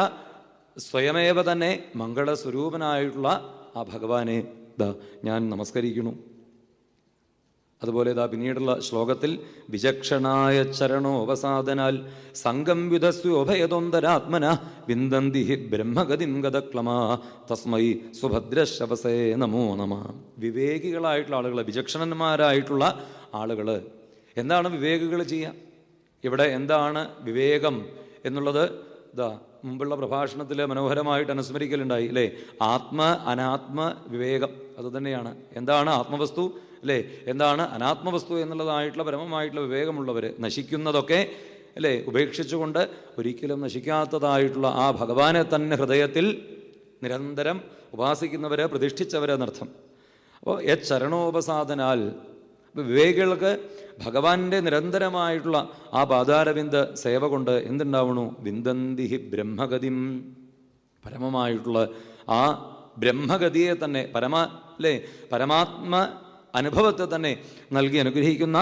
സ്വയമേവ തന്നെ മംഗളസ്വരൂപനായിട്ടുള്ള ആ ഭഗവാനെ ഞാൻ നമസ്കരിക്കുന്നു. അതുപോലെ പിന്നീടുള്ള ശ്ലോകത്തിൽ വിചക്ഷണായ ചരണോപസാദനാൽ സംഗം വിധസ്യോഭയതൊന്തരാത്മന വിന്ദന്തി ബ്രഹ്മഗതിം ഗതക്ലമാ തസ്മൈ സുഭദ്രശവസേ നമോ നമ. വിവേകികളായിട്ടുള്ള ആളുകൾ, വിചക്ഷണന്മാരായിട്ടുള്ള ആളുകൾ. എന്താണ് വിവേകികൾ ചെയ്യുക? ഇവിടെ എന്താണ് വിവേകം എന്നുള്ളത് മുമ്പുള്ള പ്രഭാഷണത്തിൽ മനോഹരമായിട്ട് അനുസ്മരിക്കലുണ്ടായി അല്ലേ? ആത്മ അനാത്മ വിവേകം അതുതന്നെയാണ്. എന്താണ് ആത്മവസ്തു എന്താണ് അനാത്മവസ്തു എന്നുള്ളതായിട്ടുള്ള പരമമായിട്ടുള്ള വിവേകമുള്ളവർ നശിക്കുന്നതൊക്കെ ഉപേക്ഷിച്ചുകൊണ്ട് ഒരിക്കലും നശിക്കാത്തതായിട്ടുള്ള ആ ഭഗവാനെ തന്നെ ഹൃദയത്തിൽ നിരന്തരം ഉപാസിക്കുന്നവരെ, പ്രതിഷ്ഠിച്ചവരെന്നർത്ഥം. അപ്പോൾ ചരണോപസാദനാൽ വിവേകികൾക്ക് ഭഗവാന്റെ നിരന്തരമായിട്ടുള്ള ആ പാദാരവിന്ദ സേവ കൊണ്ട് എന്തുണ്ടാവണു? വിന്ദന്തി ബ്രഹ്മഗതിം, പരമമായിട്ടുള്ള ആ ബ്രഹ്മഗതിയെ തന്നെ, പരമാത്മ അനുഭവത്തെ തന്നെ നൽകി അനുഗ്രഹിക്കുന്ന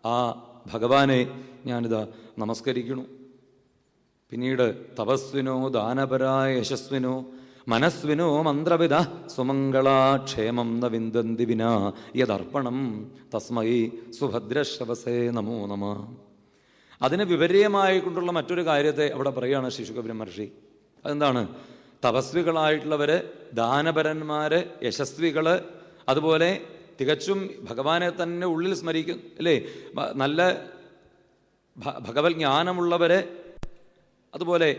ആ ഭഗവാനെ നമസ്കരിക്കുന്നു. പിന്നീട് തപസ്വിനോ ദാനപരായ യശസ്വിനോ മനസ്വിനോ മന്ത്രവിദ സുമംഗളാക്ഷേമം ന വിന്ദന്തി വിനാ യദർപ്പണം തസ്മൈ സുഭദ്രശ്രവസേ നമോ നമ. അതിന് വിപരീയമായിക്കൊണ്ടുള്ള മറ്റൊരു കാര്യത്തെ അവിടെ പറയുകയാണ് ശിശുകബ്രഹ്മർഷി. അതെന്താണ്? തപസ്വികളായിട്ടുള്ളവർ, ദാനപരന്മാർ, യശസ്വികൾ, അതുപോലെ തികച്ചും ഭഗവാനെ തന്നെ ഉള്ളിൽ സ്മരിക്കും നല്ല ഭഗവത് ജ്ഞാനമുള്ളവർ, അതുപോലെ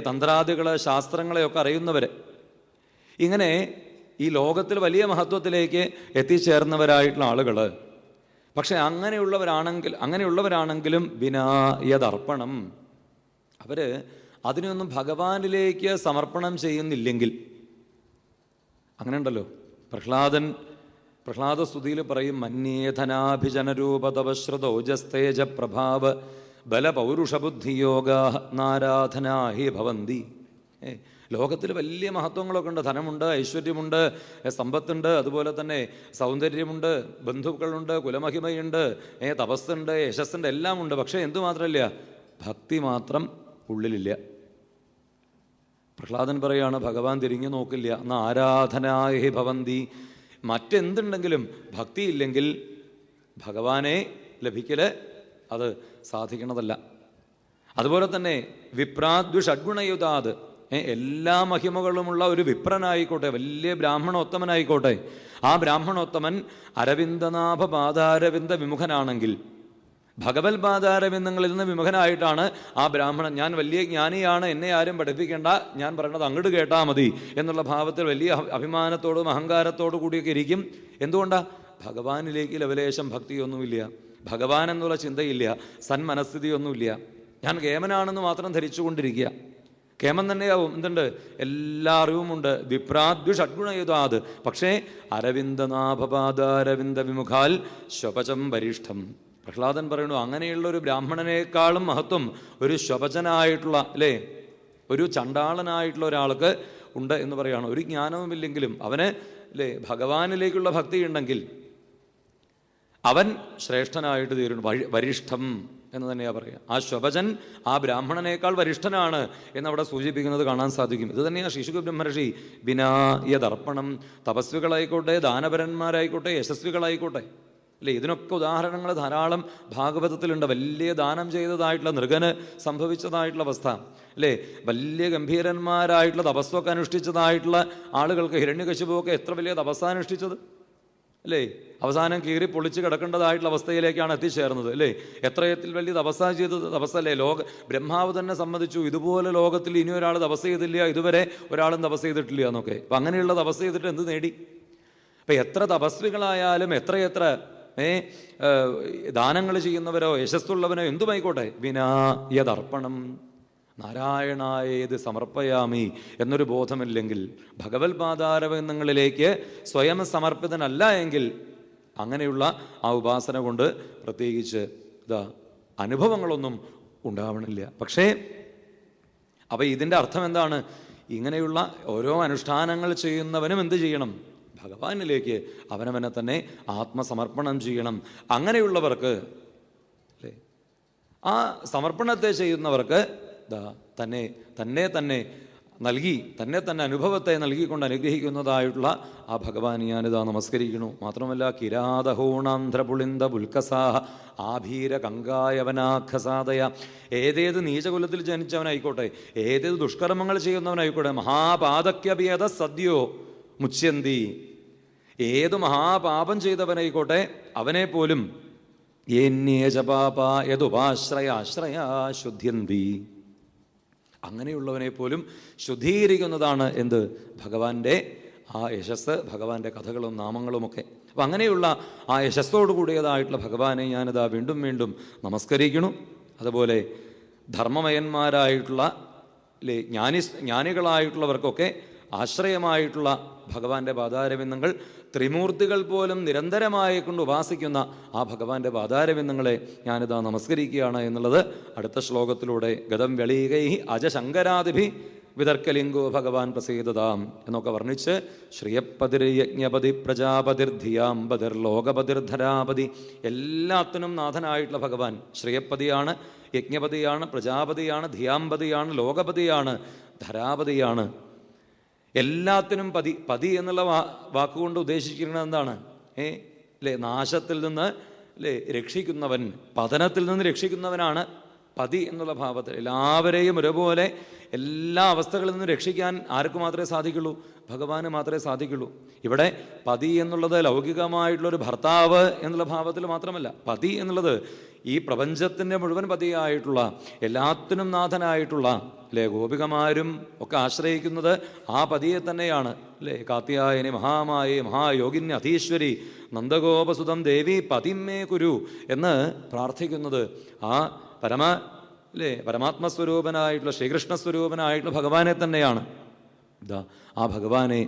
തന്ത്രാദികൾ, ശാസ്ത്രങ്ങളെയൊക്കെ അറിയുന്നവർ, ഇങ്ങനെ ഈ ലോകത്തിൽ വലിയ മഹത്വത്തിലേക്ക് എത്തിച്ചേർന്നവരായിട്ടുള്ള ആളുകൾ. പക്ഷെ അങ്ങനെയുള്ളവരാണെങ്കിലും വിനായതർപ്പണം, അവർ അതിനൊന്നും ഭഗവാനിലേക്ക് സമർപ്പണം ചെയ്യുന്നില്ലെങ്കിൽ, അങ്ങനെ ഉണ്ടല്ലോ. പ്രഹ്ലാദ സ്തുതിയിൽ പറയും, മന്യേധനാഭിജനരൂപതവശ്രുതോജസ്തേജ പ്രഭാവ ബലപൗരുഷബുദ്ധിയോഗ നാരാധനാ ഹി ഭവന്തി. ലോകത്തിൽ വലിയ മഹത്വങ്ങളൊക്കെ ഉണ്ട്. ധനമുണ്ട്, ഐശ്വര്യമുണ്ട്, സമ്പത്തുണ്ട്, അതുപോലെ തന്നെ സൗന്ദര്യമുണ്ട്, ബന്ധുക്കളുണ്ട്, കുലമഹിമയുണ്ട്, തപസ്സുണ്ട്, യശസ്സുണ്ട്, എല്ലാം ഉണ്ട്. പക്ഷേ എന്തുമാത്രമില്ല? ഭക്തി മാത്രം ഉള്ളിലില്ല. പ്രഹ്ലാദൻ പറയാണ്, ഭഗവാൻ തിരിഞ്ഞു നോക്കില്ല. എന്നാ ആരാധനായ ഹി ഭവന്തി. മറ്റെന്തുണ്ടെങ്കിലും ഭക്തിയില്ലെങ്കിൽ ഭഗവാനെ ലഭിക്കല് അത് സാധിക്കണതല്ല. അതുപോലെ തന്നെ വിപ്രാദ്വിഷഡ്ഗുണയുതാത്, എല്ലാ മഹിമകളുമുള്ള ഒരു വിപ്രനായിക്കോട്ടെ, വലിയ ബ്രാഹ്മണോത്തമനായിക്കോട്ടെ, ആ ബ്രാഹ്മണോത്തമൻ അരവിന്ദനാഭ പാദാരവിന്ദ വിമുഖനാണെങ്കിൽ, ഭഗവത് പാദാരവിന്ദങ്ങളിൽ നിന്ന് വിമുഖനായിട്ടാണ് ആ ബ്രാഹ്മണൻ, ഞാൻ വലിയ ജ്ഞാനിയാണ്, എന്നെ ആരും പഠിപ്പിക്കേണ്ട, ഞാൻ പറയണത് അങ്ങോട്ട് കേട്ടാൽ മതി എന്നുള്ള ഭാവത്തിൽ വലിയ അഭിമാനത്തോടും അഹങ്കാരത്തോടു കൂടിയൊക്കെ ഇരിക്കും. എന്തുകൊണ്ടാണ്? ഭഗവാനിലേക്ക് ലവലേശം ഭക്തിയൊന്നുമില്ല, ഭഗവാൻ എന്നുള്ള ചിന്തയില്ല, സന്മനസ്ഥിതിയൊന്നുമില്ല. ഞാൻ കേമനാണെന്ന് മാത്രം ധരിച്ചുകൊണ്ടിരിക്കുക. കേമൻ തന്നെയാവും. എന്തുണ്ട്? എല്ലാ അറിവുമുണ്ട്. വിപ്രാദ്വിഷഡ്ഗുണയുതാത്. പക്ഷേ അരവിന്ദനാഭപാദാരവിന്ദ വിമുഖാൽ ശ്വപചം വരിഷ്ഠം. പ്രഹ്ലാദൻ പറയുന്നു, അങ്ങനെയുള്ള ഒരു ബ്രാഹ്മണനേക്കാളും മഹത്വം ഒരു ശ്വപചനായിട്ടുള്ള ഒരു ചണ്ടാളനായിട്ടുള്ള ഒരാൾക്ക് ഉണ്ട് എന്ന് പറയുകയാണ്. ഒരു ജ്ഞാനവുമില്ലെങ്കിലും അവന് ഭഗവാനിലേക്കുള്ള ഭക്തി ഉണ്ടെങ്കിൽ അവൻ ശ്രേഷ്ഠനായിട്ട് തീരുന്നു. വരിഷ്ഠം എന്ന് തന്നെയാണ് പറയുക. ആ ശ്വപജൻ ആ ബ്രാഹ്മണനേക്കാൾ വരിഷ്ഠനാണ് എന്നവിടെ സൂചിപ്പിക്കുന്നത് കാണാൻ സാധിക്കും. ഇത് തന്നെയാണ് ശിശുക ബ്രഹ്മർഷി വിനാ യദർപ്പണം. തപസ്വികളായിക്കോട്ടെ, ദാനപരന്മാരായിക്കോട്ടെ, യശസ്വികളായിക്കോട്ടെ, അല്ലേ, ഇതിനൊക്കെ ഉദാഹരണങ്ങൾ ധാരാളം ഭാഗവതത്തിലുണ്ട്. വലിയ ദാനം ചെയ്തതായിട്ടുള്ള നൃഗന് സംഭവിച്ചതായിട്ടുള്ള അവസ്ഥ, അല്ലേ, വലിയ ഗംഭീരന്മാരായിട്ടുള്ള തപസ്സൊക്കെ അനുഷ്ഠിച്ചതായിട്ടുള്ള ആളുകൾക്ക്, ഹിരണ്യകശിപുവൊക്കെ എത്ര വലിയ തപസ്സാനുഷ്ഠിച്ചത്, അല്ലേ, അവസാനം കീറി പൊളിച്ച് കിടക്കേണ്ടതായിട്ടുള്ള അവസ്ഥയിലേക്കാണ് എത്തിച്ചേർന്നത്, അല്ലേ. എത്രയത്തിൽ വലിയ തപസ്സാ ചെയ്തത്, തപസ്സല്ലേ. ബ്രഹ്മാവ് തന്നെ സമ്മതിച്ചു, ഇതുപോലെ ലോകത്തിൽ ഇനി ഒരാൾ തപസ് ചെയ്തില്ല, ഇതുവരെ ഒരാളും തപസ് ചെയ്തിട്ടില്ല എന്നൊക്കെ. അപ്പം അങ്ങനെയുള്ള തപസ് ചെയ്തിട്ട് എന്ത് നേടി? അപ്പം എത്ര തപസ്വികളായാലും, എത്രയെത്ര ദാനങ്ങൾ ചെയ്യുന്നവരോ യശസ്സുള്ളവനോ എന്തുമായിക്കോട്ടെ, വിനാ യദർപ്പണം നാരായണായേത് സമർപ്പയാമി എന്നൊരു ബോധമില്ലെങ്കിൽ, ഭഗവത് പാദാരവിന്ദങ്ങളിലേക്ക് സ്വയം സമർപ്പിതനല്ല എങ്കിൽ, അങ്ങനെയുള്ള ആ ഉപാസന കൊണ്ട് പ്രത്യേകിച്ച് അനുഭവങ്ങളൊന്നും ഉണ്ടാവണില്ല. പക്ഷേ അപ്പം ഇതിൻ്റെ അർത്ഥം എന്താണ്? ഇങ്ങനെയുള്ള ഓരോ അനുഷ്ഠാനങ്ങൾ ചെയ്യുന്നവനും എന്ത് ചെയ്യണം? ഭഗവാനിലേക്ക് അവനവനെ തന്നെ ആത്മസമർപ്പണം ചെയ്യണം. അങ്ങനെയുള്ളവർക്ക്, അല്ലേ, ആ സമർപ്പണത്തെ ചെയ്യുന്നവർക്ക് തന്നെ നൽകി, തന്നെ അനുഭവത്തെ നൽകിക്കൊണ്ട് അനുഗ്രഹിക്കുന്നതായിട്ടുള്ള ആ ഭഗവാൻ ഞാനിതാ നമസ്കരിക്കണു. മാത്രമല്ല, കിരാതഹോണാന്ധ്രപുളിന്ദ പുൽക്കസാഹ ആഭീര കങ്കായവനാഖസാദയ. ഏതേത് നീചകുലത്തിൽ ജനിച്ചവനായിക്കോട്ടെ, ഏതേത് ദുഷ്കർമ്മങ്ങൾ ചെയ്യുന്നവനായിക്കോട്ടെ, മഹാപാതക്യഭേദ സദ്യോ മുച്യന്തി. ഏത് മഹാപാപം ചെയ്തവനായിക്കോട്ടെ, അവനെ പോലും യദുപാശ്രയാശ്രയാ ശുദ്ധ്യന്തി. അങ്ങനെയുള്ളവനെ പോലും ശുദ്ധീകരിക്കുന്നതാണ് എന്ത്? ഭഗവാന്റെ ആ യശസ്, ഭഗവാന്റെ കഥകളും നാമങ്ങളുമൊക്കെ. അപ്പം അങ്ങനെയുള്ള ആ യശസ്സോടു കൂടിയതായിട്ടുള്ള ഭഗവാനെ ഞാനിതാ വീണ്ടും വീണ്ടും നമസ്കരിക്കുന്നു. അതുപോലെ ധർമ്മമയന്മാരായിട്ടുള്ള, അല്ലേ, ജ്ഞാനികളായിട്ടുള്ളവർക്കൊക്കെ ആശ്രയമായിട്ടുള്ള ഭഗവാന്റെ പാദാരവിന്ദങ്ങൾ, ത്രിമൂർത്തികൾ പോലും നിരന്തരമായി കൊണ്ട് ഉപാസിക്കുന്ന ആ ഭഗവാന്റെ പാദാരവിന്ദങ്ങളെ ഞാനിതാ നമസ്കരിക്കുകയാണ് എന്നുള്ളത് അടുത്ത ശ്ലോകത്തിലൂടെ ഗതം വെളീകൈ അജശങ്കരാദിഭി വിതർക്കലിംഗോ ഭഗവാൻ പ്രസീദതാം എന്നൊക്കെ വർണ്ണിച്ച്, ശ്രിയപ്പതിർയജ്ഞപതി പ്രജാപതിർധിയാംബതിർ ലോകപതിർധരാപതി, എല്ലാത്തിനും നാഥനായിട്ടുള്ള ഭഗവാൻ ശ്രിയപ്പതിയാണ്, യജ്ഞപതിയാണ്, പ്രജാപതിയാണ്, ധിയാംബതിയാണ്, ലോകപതിയാണ്, ധരാപതിയാണ്. എല്ലാത്തിനും പതി എന്നുള്ള വാക്കുകൊണ്ട് ഉദ്ദേശിക്കുന്നത് എന്താണ്? അല്ലേ, നാശത്തിൽ നിന്ന്, അല്ലേ, രക്ഷിക്കുന്നവൻ, പതനത്തിൽ നിന്ന് രക്ഷിക്കുന്നവനാണ് പതി എന്നുള്ള ഭാവത്തിൽ. എല്ലാവരെയും ഒരുപോലെ എല്ലാ അവസ്ഥകളിൽ നിന്നും രക്ഷിക്കാൻ ആർക്ക് മാത്രമേ സാധിക്കുള്ളൂ? ഭഗവാന് മാത്രമേ സാധിക്കുള്ളൂ. ഇവിടെ പതി എന്നുള്ളത് ലൗകികമായിട്ടുള്ളൊരു ഭർത്താവ് എന്നുള്ള ഭാവത്തിൽ മാത്രമല്ല, പതി എന്നുള്ളത് ഈ പ്രപഞ്ചത്തിൻ്റെ മുഴുവൻ പതിയായിട്ടുള്ള, എല്ലാത്തിനും നാഥനായിട്ടുള്ള, അല്ലേ, ഗോപികമാരും ഒക്കെ ആശ്രയിക്കുന്നത് ആ പതിയെ തന്നെയാണ്, അല്ലേ. കാത്യായനി മഹാമായേ മഹായോഗിന്യ അധീശ്വരി നന്ദഗോപസുതം ദേവി പതിമേ കുരു എന്ന് പ്രാർത്ഥിക്കുന്നത് ആ പരമാത്മസ്വരൂപനായിട്ടുള്ള ശ്രീകൃഷ്ണസ്വരൂപനായിട്ടുള്ള ഭഗവാനെ തന്നെയാണ്. ആ ഭഗവാനെ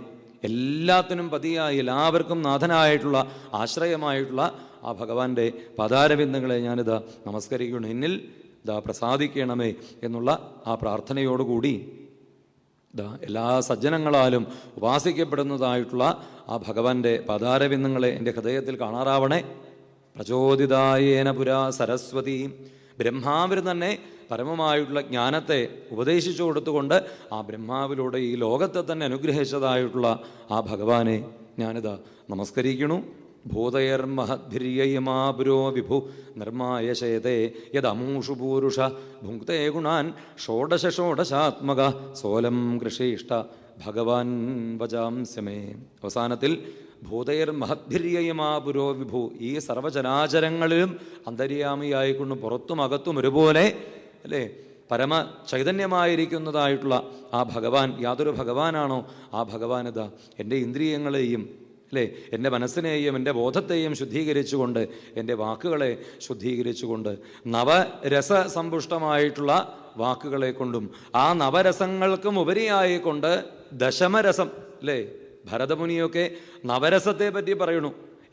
എല്ലാത്തിനും പതിയായി, എല്ലാവർക്കും നാഥനായിട്ടുള്ള, ആശ്രയമായിട്ടുള്ള ആ ഭഗവാന്റെ പാദാരവിന്ദങ്ങളെ ഞാനിതാ നമസ്കരിക്കുന്നു. എന്നിൽ പ്രസാദിക്കണമേ എന്നുള്ള ആ പ്രാർത്ഥനയോടുകൂടി എല്ലാ സജ്ജനങ്ങളാലും ഉപാസിക്കപ്പെടുന്നതായിട്ടുള്ള ആ ഭഗവാന്റെ പാദാരവിന്ദങ്ങളെ എൻ്റെ ഹൃദയത്തിൽ കാണാറാവണേ. പ്രചോദിതായേന പുരാ സരസ്വതി. ബ്രഹ്മാവിന് തന്നെ പരമമായിട്ടുള്ള ജ്ഞാനത്തെ ഉപദേശിച്ചു കൊടുത്തുകൊണ്ട് ആ ബ്രഹ്മാവിലൂടെ ഈ ലോകത്തെ തന്നെ അനുഗ്രഹിച്ചതായിട്ടുള്ള ആ ഭഗവാനെ ഞാനിതാ നമസ്കരിക്കണു. ഭൂതയർമഹദ്ഭിര്യയമാപുരോ വിഭു നിർമായശേതേ യദമൂഷു പൂരുഷ ഭുങ്ക്തേ ഗുണാൻ ഷോഡശാത്മക സോലം കൃഷിഷ്ട ഭഗവാൻ വജാംസ്യമേ. അവസാനത്തിൽ ഭൂതയർമഹദ്ഭിര്യയമാപുരോ വിഭു, ഈ സർവചരാചരങ്ങളിലും അന്തര്യാമിയായിക്കൊണ്ട് പുറത്തും അകത്തും ഒരുപോലെ, അല്ലേ, പരമ ചൈതന്യമായിരിക്കുന്നതായിട്ടുള്ള ആ ഭഗവാൻ, യാതൊരു ഭഗവാനാണോ ആ ഭഗവാനിതാ എൻ്റെ ഇന്ദ്രിയങ്ങളെയും, അല്ലേ, എൻ്റെ മനസ്സിനെയും എൻ്റെ ബോധത്തെയും ശുദ്ധീകരിച്ചുകൊണ്ട്, എൻ്റെ വാക്കുകളെ ശുദ്ധീകരിച്ചുകൊണ്ട്, നവരസ സമ്പുഷ്ടമായിട്ടുള്ള വാക്കുകളെ കൊണ്ടും ആ നവരസങ്ങൾക്കും ഉപരിയായിക്കൊണ്ട് ദശമരസം, അല്ലേ, ഭരതമുനിയൊക്കെ നവരസത്തെ പറ്റി പറയണു.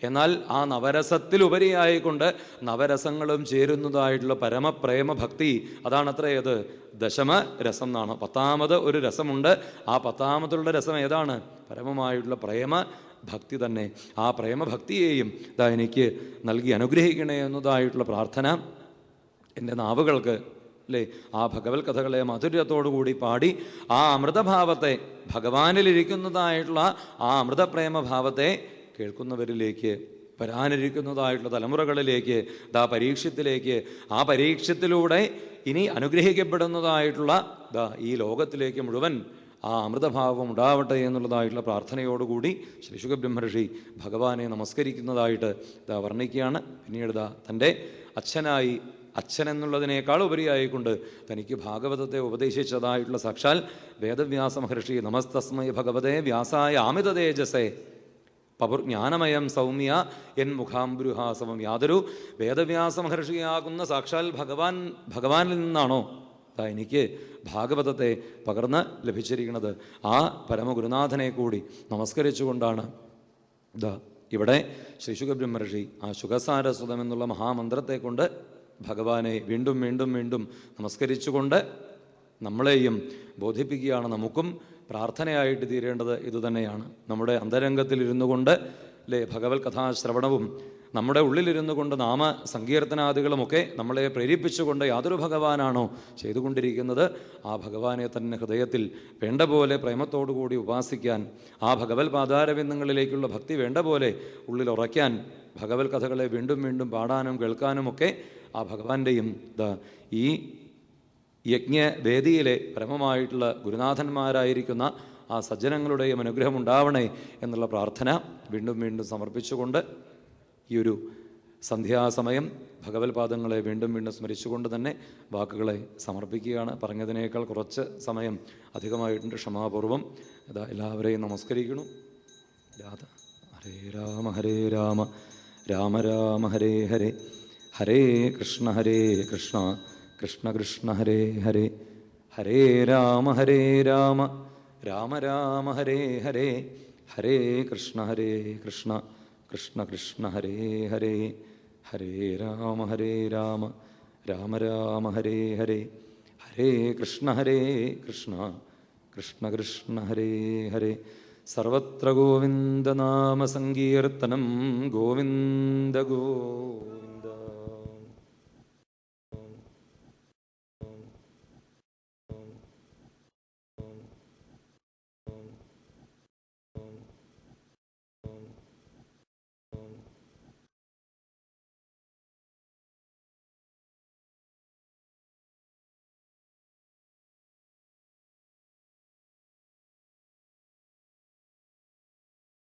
എന്നാൽ ആ നവരസത്തിലുപരിയായിക്കൊണ്ട് നവരസങ്ങളും ചേരുന്നതായിട്ടുള്ള പരമപ്രേമ ഭക്തി, അതാണത്രേ അത് ദശമരസം എന്നാണ്. 10ാമത് ഒരു രസമുണ്ട്. ആ 10ാമതുള്ള രസം ഏതാണ്? പരമമായിട്ടുള്ള പ്രേമ ഭക്തി തന്നെ. ആ പ്രേമഭക്തിയെയും എനിക്ക് നൽകി അനുഗ്രഹിക്കണേ എന്നതായിട്ടുള്ള പ്രാർത്ഥന എൻ്റെ നാവുകൾക്ക് അല്ലേ ആ ഭഗവത് കഥകളെ മാധുര്യത്തോടുകൂടി പാടി ആ അമൃതഭാവത്തെ, ഭഗവാനിലിരിക്കുന്നതായിട്ടുള്ള ആ അമൃതപ്രേമഭാവത്തെ കേൾക്കുന്നവരിലേക്ക്, വരാനിരിക്കുന്നതായിട്ടുള്ള തലമുറകളിലേക്ക്, പരീക്ഷത്തിലേക്ക്, ആ പരീക്ഷത്തിലൂടെ ഇനി അനുഗ്രഹിക്കപ്പെടുന്നതായിട്ടുള്ള ഈ ലോകത്തിലേക്ക് മുഴുവൻ ആ അമൃതഭാവം ഉണ്ടാവട്ടെ എന്നുള്ളതായിട്ടുള്ള പ്രാർത്ഥനയോടുകൂടി ശ്രീ ശുകബ്രഹ്മർഷി ഭഗവാനെ നമസ്കരിക്കുന്നതായിട്ട് വർണ്ണിക്കുകയാണ്. പിന്നീട് തൻ്റെ അച്ഛനായി, അച്ഛൻ എന്നുള്ളതിനേക്കാൾ ഉപരിയായിക്കൊണ്ട് തനിക്ക് ഭാഗവതത്തെ ഉപദേശിച്ചതായിട്ടുള്ള സാക്ഷാൽ വേദവ്യാസ മഹർഷി, നമസ്തസ്മൈ ഭഗവതേ വ്യാസായ ആമിത തേജസേ പപുർജ്ഞാനമയം സൗമ്യ എൻ മുഖാംബുരുഹാസവം. യാതൊരു വേദവ്യാസ മഹർഷിയാകുന്ന സാക്ഷാൽ ഭഗവാനിൽ നിന്നാണോ എനിക്ക് ഭാഗവതത്തെ പകർന്ന് ലഭിച്ചിരിക്കുന്നത്, ആ പരമഗുരുനാഥനെ കൂടി നമസ്കരിച്ചുകൊണ്ടാണ് ഇവിടെ ശ്രീ ശുകബ്രഹ്മർഷി ആ ശുകസാരസ്വതം എന്നുള്ള മഹാമന്ത്രത്തെ കൊണ്ട് ഭഗവാനെ വീണ്ടും വീണ്ടും വീണ്ടും നമസ്കരിച്ചുകൊണ്ട് നമ്മളെയും ബോധിപ്പിക്കുകയാണ്. നമുക്കും പ്രാർത്ഥനയായിട്ട് തീരേണ്ടത് ഇതുതന്നെയാണ്. നമ്മുടെ അന്തരംഗത്തിലിരുന്നു കൊണ്ട് ഭഗവത് കഥാശ്രവണവും നമ്മുടെ ഉള്ളിലിരുന്നു കൊണ്ട് നാമ സങ്കീർത്തനാദികളുമൊക്കെ നമ്മളെ പ്രേരിപ്പിച്ചുകൊണ്ട് യാതൊരു ഭഗവാനാണോ ചെയ്തുകൊണ്ടിരിക്കുന്നത്, ആ ഭഗവാനെ തന്നെ ഹൃദയത്തിൽ വേണ്ട പോലെ പ്രേമത്തോടുകൂടി ഉപാസിക്കാൻ, ആ ഭഗവത് പാദാരവിന്ദങ്ങളിലേക്കുള്ള ഭക്തി വേണ്ട പോലെ ഉള്ളിൽ ഉറയ്ക്കാൻ, ഭഗവത് കഥകളെ വീണ്ടും വീണ്ടും പാടാനും കേൾക്കാനുമൊക്കെ ആ ഭഗവാന്റെയും ഈ യജ്ഞവേദിയിലെ പരമമായിട്ടുള്ള ഗുരുനാഥന്മാരായിരിക്കുന്ന ആ സജ്ജനങ്ങളുടെയും അനുഗ്രഹം ഉണ്ടാവണേ എന്നുള്ള പ്രാർത്ഥന വീണ്ടും വീണ്ടും സമർപ്പിച്ചുകൊണ്ട് ഈ ഒരു സന്ധ്യാസമയം ഭഗവത് പാദങ്ങളെ വീണ്ടും വീണ്ടും സ്മരിച്ചുകൊണ്ട് തന്നെ വാക്കുകളെ സമർപ്പിക്കുകയാണ്. പറഞ്ഞതിനേക്കാൾ കുറച്ച് സമയം അധികമായിട്ടുണ്ട്, ക്ഷമാപൂർവം എല്ലാവരെയും നമസ്കരിക്കണം. ഹരേ രാമ ഹരേ രാമ രാമ രാമ ഹരേ ഹരേ, ഹരേ കൃഷ്ണ കൃഷ്ണ കൃഷ്ണ ഹരേ ഹരേ, ഹരേ രാമ രാമ രാമ ഹരേ ഹരേ, ഹരേ കൃഷ്ണ കൃഷ്ണ കൃഷ്ണ ഹരേ ഹരേ, ഹരേ രാമ രാമ രാമ ഹരേ ഹരേ, ഹരേ കൃഷ്ണ കൃഷ്ണ ഹരേ ഹരേ. സർവത്ര ഗോവിന്ദനാമ സങ്കീർത്തനം, ഗോവിന്ദ ഗോ